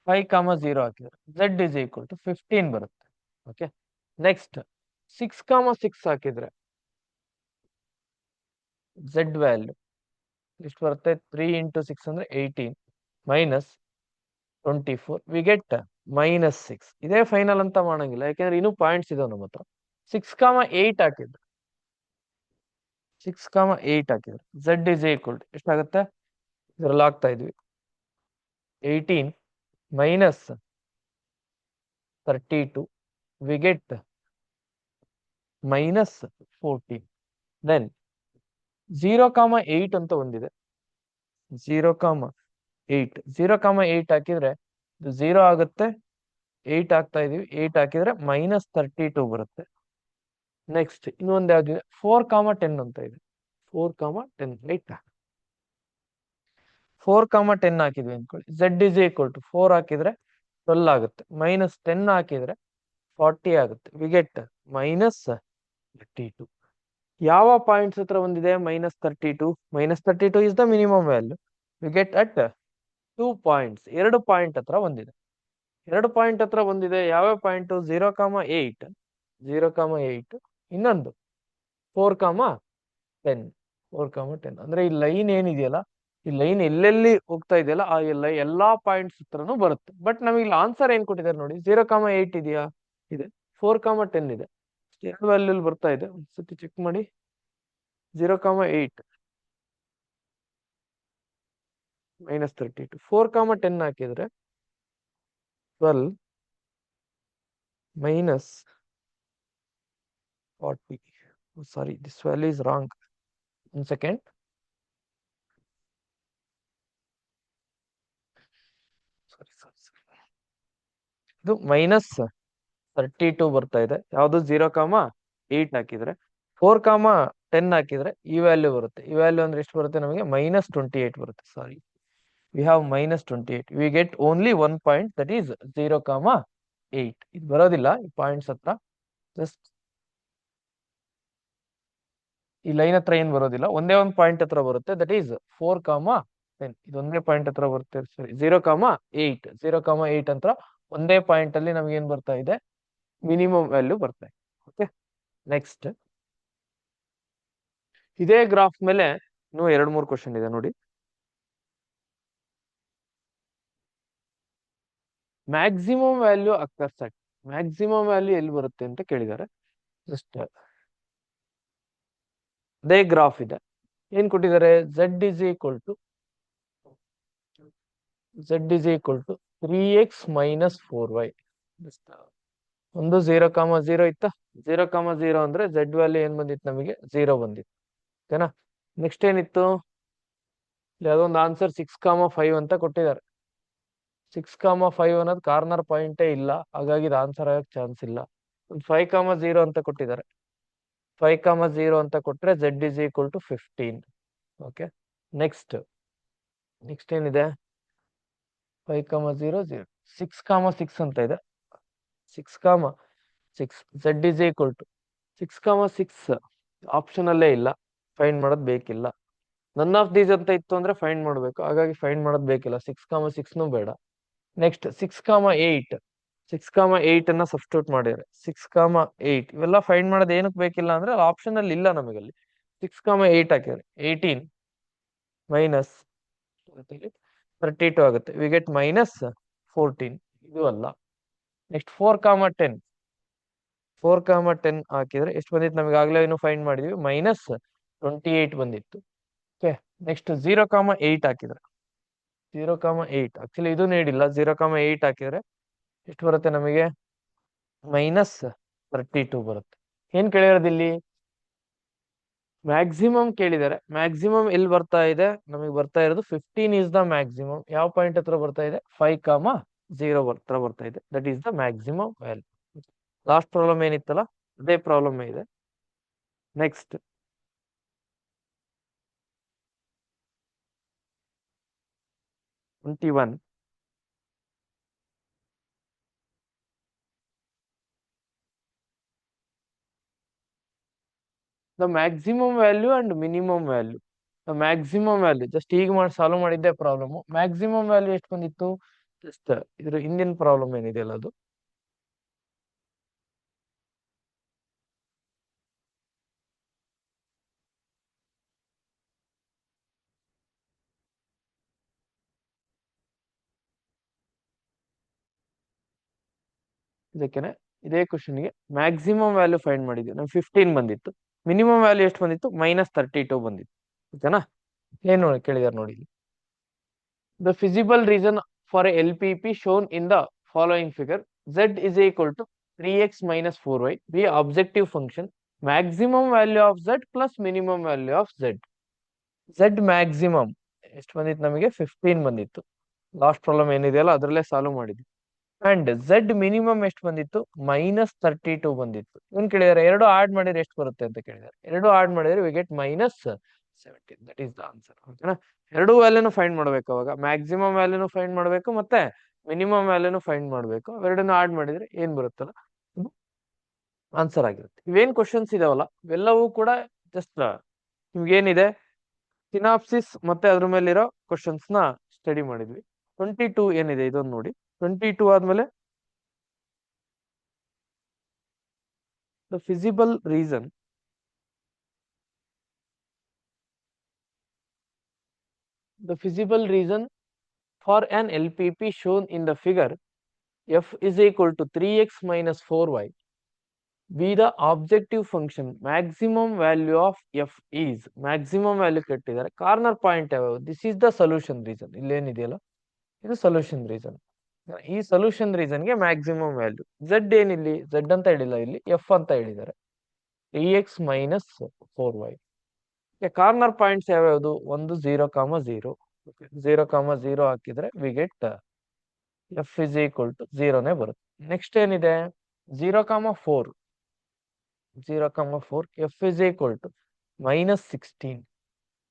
5, 0 ಹಾಕಿದ್ರೆ z ಇಸ್ ಈಕ್ವಲ್ ಟು 15 ಬರುತ್ತೆ. ಓಕೆ, ನೆಕ್ಸ್ಟ್ 6, 6 ಹಾಕಿದ್ರೆ z ವ್ಯಾಲ್ಯೂ ಎಷ್ಟು ಬರುತ್ತೆ, 3 × 6 ಅಂದ್ರೆ 18 ಮೈನಸ್ 24, ವಿ ಗೆಟ್ -6. ಇದೇ ಫೈನಲ್ ಅಂತ ಮಾಡಂಗಿಲ್ಲ, ಯಾಕೆಂದ್ರೆ ಇನ್ನೂ ಪಾಯಿಂಟ್ಸ್ ಇದಾವೆ ನಮ್ಮ ಹತ್ರ. 6, 8 ಹಾಕಿದ್ರೆ 6, 8 ಹಾಕಿದ್ರೆ z ಇಸ್ ಈಕ್ವಲ್ ಟು ಎಷ್ಟಾಗುತ್ತೆ, ಇದ್ರಲ್ಲಿ ಆಗ್ತಾ ಇದ್ವಿ 18 ಮೈನಸ್ 32, ವಿ ಗೆಟ್ -14. ದೆನ್ 0, 8 ಅಂತ ಒಂದಿದೆ, 0, 8, 0, 8 ಹಾಕಿದ್ರೆ 0 ಆಗುತ್ತೆ, 8 ಹಾಕ್ತಾ ಇದೀವಿ, 8 ಹಾಕಿದ್ರೆ -32 ಬರುತ್ತೆ. ನೆಕ್ಸ್ಟ್ ಇನ್ನೊಂದು ಯಾವ್ದಿದೆ, 4, 10 ಅಂತ ಇದೆ, 4, 10, ರೈಟ್. 4, 10 ಹಾಕಿದ್ವಿ ಅನ್ಕೊಳ್ಳಿ, z ಇಸ್ ಈಕ್ವಲ್ ಟು 4 ಹಾಕಿದ್ರೆ 12 ಆಗುತ್ತೆ, -10 ಹಾಕಿದ್ರೆ 40 ಆಗುತ್ತೆ, ವಿ ಗೆಟ್ -32. ಯಾವ ಪಾಯಿಂಟ್ಸ್ ಹತ್ರ ಒಂದಿದೆ -32, -32 is the minimum value. We get at 2 points, 2 point ಹತ್ರ ಒಂದಿದೆ, 2 ಪಾಯಿಂಟ್ ಹತ್ರ ಒಂದಿದೆ. ಯಾವ್ಯಾವ ಪಾಯಿಂಟ್, 0, 8, 0, 8, ಇನ್ನೊಂದು 4, 10, 4, 10. ಅಂದ್ರೆ ಈ ಲೈನ್ ಏನಿದೆಯಲ್ಲ, ಈ ಲೈನ್ ಎಲ್ಲೆಲ್ಲಿ ಹೋಗ್ತಾ ಇದೆಯಲ್ಲ ಆ ಎಲ್ಲಾ ಪಾಯಿಂಟ್ಸ್ ಹತ್ರನೂ ಬರುತ್ತೆ. ಬಟ್ ನಮಗೆ ಇಲ್ಲಿ ಆನ್ಸರ್ ಏನ್ ಕೊಟ್ಟಿದ್ದಾರೆ ನೋಡಿ, 0, 8 ಇದೆಯಾ, ಇದೆ. 4, 10 ಇದೆ, ಎರಡು ವ್ಯಾಲ್ಯೂ ಬರ್ತಾ ಇದೆ. ಒಂದ್ಸತಿ ಚೆಕ್ ಮಾಡಿ, 0, 8 -32. 4, 10 ಹಾಕಿದ್ರೆ 12 minus 40. Oh, sorry, this value is wrong. 1 second. Sorry. ಇದು -32 ಬರ್ತಾ ಇದೆ. ಯಾವುದು 0, 8 ಹಾಕಿದ್ರೆ 4, 10 ಹಾಕಿದ್ರೆ ಈ ವ್ಯಾಲ್ಯೂ ಬರುತ್ತೆ. ಈ ವ್ಯಾಲ್ಯೂ ಅಂದ್ರೆ ಎಷ್ಟು ಬರುತ್ತೆ ನಮಗೆ? -28 ಬರುತ್ತೆ. ಸಾರಿ, we have -28. We get only 1 point, that is 0, 8. ಇದು ಬರೋದಿಲ್ಲ ಈ ಪಾಯಿಂಟ್ಸ್ ಹತ್ರ. ಜಸ್ಟ್ ಈ ಲೈನ್ ಹತ್ರ ಏನ್ ಬರೋದಿಲ್ಲ, ಒಂದೇ ಒಂದು ಪಾಯಿಂಟ್ ಹತ್ರ ಬರುತ್ತೆ, ದಟ್ ಈಸ್ 4, 10. ಇದೊಂದೇ ಪಾಯಿಂಟ್ ಹತ್ರ ಬರುತ್ತೆ. ಸರಿ, 0, 8. 0, 8 ಅಂತ ಒಂದೇ ಪಾಯಿಂಟ್ ಅಲ್ಲಿ ನಮ್ಗೆ ಏನ್ ಬರ್ತಾ ಇದೆ? ಮಿನಿಮಮ್ ವ್ಯಾಲ್ಯೂ ಬರ್ತಾ ಇದೆ. ಓಕೆ, ನೆಕ್ಸ್ಟ್ ಇದೇ ಗ್ರಾಫ್ ಮೇಲೆ ಇನ್ನೂ 2-3 ಕ್ವಶನ್ ಇದೆ ನೋಡಿ. Maximum value occur set. Maximum value ಎಲ್ಲಿ ಬರುತ್ತೆ ಅಂತ ಕೇಳಿದ್ದಾರೆ. ಜಸ್ಟ್ ಅದೇ ಗ್ರಾಫ್ ಇದೆ. ಏನ್ ಕೊಟ್ಟಿದ್ದಾರೆ? z is equal to 3x minus 4y. ಒಂದು 0, 0 ಇತ್ತ. 0, 0 ಅಂದ್ರೆ z ವ್ಯಾಲ್ಯೂ ಏನ್ ಬಂದಿತ್ತು ನಮಗೆ? 0 ಬಂದಿತ್ತು. ಓಕೆನಾ? ನೆಕ್ಸ್ಟ್ ಏನಿತ್ತು? ಯಾವ್ದೊಂದು ಆನ್ಸರ್ 6, 5 ಅಂತ ಕೊಟ್ಟಿದ್ದಾರೆ. 6, 5 ಅನ್ನೋದು ಕಾರ್ನರ್ ಪಾಯಿಂಟೇ ಇಲ್ಲ, ಹಾಗಾಗಿ ಇದು ಆನ್ಸರ್ ಆಗಕ್ಕೆ ಚಾನ್ಸ್ ಇಲ್ಲ. 5, 0 ಅಂತ ಕೊಟ್ಟಿದ್ದಾರೆ. 5, 0 ಅಂತ ಕೊಟ್ರೆ z is equal to 15. Okay, next ಏನಿದೆ? 5, 0, 0. 6, 6 ಅಂತ ಇದೆ. 6, 6 z is equal to 6, 6 option ಅಲ್ಲೇ ಇಲ್ಲ, ಫೈಂಡ್ ಮಾಡೋದು ಬೇಕಿಲ್ಲ. ನನ್ ಆಫ್ ದೀಸ್ ಅಂತ ಇತ್ತು ಅಂದ್ರೆ ಫೈಂಡ್ ಮಾಡಬೇಕು, ಹಾಗಾಗಿ ಫೈಂಡ್ ಮಾಡೋದು ಬೇಕಿಲ್ಲ. 6, 6 ಬೇಡ. ನೆಕ್ಸ್ಟ್ 6, 8. 6, 8 ಅನ್ನ ಸಬ್ಸ್ಟಿಟ್ಯೂಟ್ ಮಾಡಿದ್ರೆ 6, 8 ಇವೆಲ್ಲ ಫೈಂಡ್ ಮಾಡೋದು ಏನಕ್ಕೆ ಬೇಕಿಲ್ಲ ಅಂದ್ರೆ ಆಪ್ಷನ್ ಅಲ್ಲಿ ಇಲ್ಲ ನಮಗಲ್ಲಿ. 6, 8 ಹಾಕಿದ್ರೆ 18 ಮೈನಸ್ 32 ಆಗುತ್ತೆ. We get -14. ಇದು ಅಲ್ಲ. ನೆಕ್ಸ್ಟ್ 4, 10. 4, 10 ಹಾಕಿದ್ರೆ ಎಷ್ಟು ಬಂದಿತ್ತು ನಮಗೆ? ಆಗ್ಲೇ ಏನು ಫೈಂಡ್ ಮಾಡಿದ್ವಿ, -28 ಬಂದಿತ್ತು. ಓಕೆ, ನೆಕ್ಸ್ಟ್ 0, 8 ಹಾಕಿದ್ರೆ 0, 8 ಆಕ್ಚುಲಿ ಇದು ನೀಡಿಲ್ಲ. 0, 8 ಹಾಕಿದ್ರೆ ಎಷ್ಟು ಬರುತ್ತೆ ನಮಗೆ? -32 ಬರುತ್ತೆ. ಏನ್ ಕೇಳಿರೋದು ಇಲ್ಲಿ? ಮ್ಯಾಕ್ಸಿಮಮ್ ಕೇಳಿದ್ದಾರೆ. ಮ್ಯಾಕ್ಸಿಮಮ್ ಎಲ್ಲಿ ಬರ್ತಾ ಇದೆ ನಮಗೆ? ಬರ್ತಾ ಇರೋದು 15 ಇಸ್ ದ ಮ್ಯಾಕ್ಸಿಮಮ್. ಯಾವ ಪಾಯಿಂಟ್ ಹತ್ರ ಬರ್ತಾ ಇದೆ? 5, 0 ಹತ್ರ ಬರ್ತಾ ಇದೆ. That is the maximum value. Last problem ಏನಿತ್ತಲ್ಲ ಅದೇ ಪ್ರಾಬ್ಲಮ್ ಇದೆ. Next 21. The maximum value and minimum value. The maximum value just ಈಗ ಸಾಲ್ವ್ ಮಾಡಿದ್ದೆ ಪ್ರಾಬ್ಲಮ್. ಮ್ಯಾಕ್ಸಿಮಮ್ ವ್ಯಾಲ್ಯೂ ಎಷ್ಟು ಬಂದಿತ್ತು? ಜಸ್ಟ್ ಇದ್ರ ಹಿಂದಿನ ಪ್ರಾಬ್ಲಮ್ ಏನಿದೆಯಲ್ಲ ಅದು. ಇದಕ್ಕೇನೆ ಇದೇ ಕ್ವಶನ್ಗೆ ಮ್ಯಾಕ್ಸಿಮಮ್ ವ್ಯಾಲ್ಯೂ ಫೈಂಡ್ ಮಾಡಿದ್ವಿ. ನಮ್ಗೆ 15 ಬಂದಿತ್ತು. ಮಿನಿಮಮ್ ವ್ಯಾಲ್ಯೂ ಎಷ್ಟು ಬಂದಿತ್ತು? -32 ಬಂದಿತ್ತು. ಓಕೆನಾ? ಏನು ಕೇಳಿದಾರೆ ನೋಡಿ. The feasible reason for A LPP shown in the following figure. z is equal to 3x minus 4y be objective function. Maximum value of z plus minimum value of z. z maximum ಎಷ್ಟು ಬಂದಿತ್ತು ನಮಗೆ? 15 ಬಂದಿತ್ತು. Last problem ಏನಿದೆಯಲ್ಲ ಅದರಲ್ಲೇ solve ಮಾಡಿದ್ವಿ. And z minimum ಎಷ್ಟು ಬಂದಿತ್ತು? -32 ಬಂದಿತ್ತು. ಏನ್ ಕೇಳಿದಾರೆ? ಎರಡು ಆಡ್ ಮಾಡಿದ್ರೆ ಎಷ್ಟು ಬರುತ್ತೆ ಅಂತ ಕೇಳಿದಾರೆ. ಎರಡು ಆಡ್ ಮಾಡಿದ್ರೆ we get -17. That is the answer. ಓಕೆನಾ? ಎರಡು ವ್ಯಾಲ್ಯೂನು ಫೈಂಡ್ ಮಾಡ್ಬೇಕು. ಅವಾಗ ಮ್ಯಾಕ್ಸಿಮಮ್ ವ್ಯಾಲ್ಯೂನು ಫೈಂಡ್ ಮಾಡ್ಬೇಕು, ಮತ್ತೆ ಮಿನಿಮಮ್ ವ್ಯಾಲ್ಯೂನು ಫೈಂಡ್ ಮಾಡ್ಬೇಕು. ಅವೆರಡನ್ನು ಆಡ್ ಮಾಡಿದ್ರೆ ಏನ್ ಬರುತ್ತಲ್ಲ ಆನ್ಸರ್ ಆಗಿರುತ್ತೆ. ಇವೇನ್ ಕ್ವಶನ್ಸ್ ಇದಾವಲ್ಲ ಇವೆಲ್ಲವೂ ಕೂಡ ಜಸ್ಟ್ ನಿಮ್ಗೇನಿದೆ ಸಿನಾಪ್ಸಿಸ್ ಮತ್ತೆ ಅದ್ರ ಮೇಲಿರೋ ಕ್ವಶನ್ಸ್ ನ ಸ್ಟಡಿ ಮಾಡಿದ್ವಿ. 22 ಏನಿದೆ ಇದೊಂದು ನೋಡಿ. 22 ಆದ್ಮೇಲೆ the feasible reason for an LPP shown in the figure f is equal to 3x minus 4y be the objective function maximum value of f is maximum value ಕೆಟ್ಟಿದ್ದಾರೆ. ಕಾರ್ನರ್ ಪಾಯಿಂಟ್ ಯಾವ್ಯಾವ? This is the solution region. ಇಲ್ಲೇನಿದೆಯಲ್ಲ ಇದು solution region. ಈ solution ರೀಸನ್ಗೆ maximum value z ಏನಿಲ್ಲಿ z ಅಂತ ಹೇಳಿಲ್ಲ, ಇಲ್ಲಿ ಎಫ್ ಅಂತ ಹೇಳಿದ್ದಾರೆ. 3x minus 4y. Corner points ಯಾವ್ಯಾವುದು? ಒಂದು 0,0 0,0 ಹಾಕಿದ್ರೆ we get f is equal to 0ನೇ ಬರುತ್ತೆ. ನೆಕ್ಸ್ಟ್ ಏನಿದೆ? 0,4 f is equal to -16.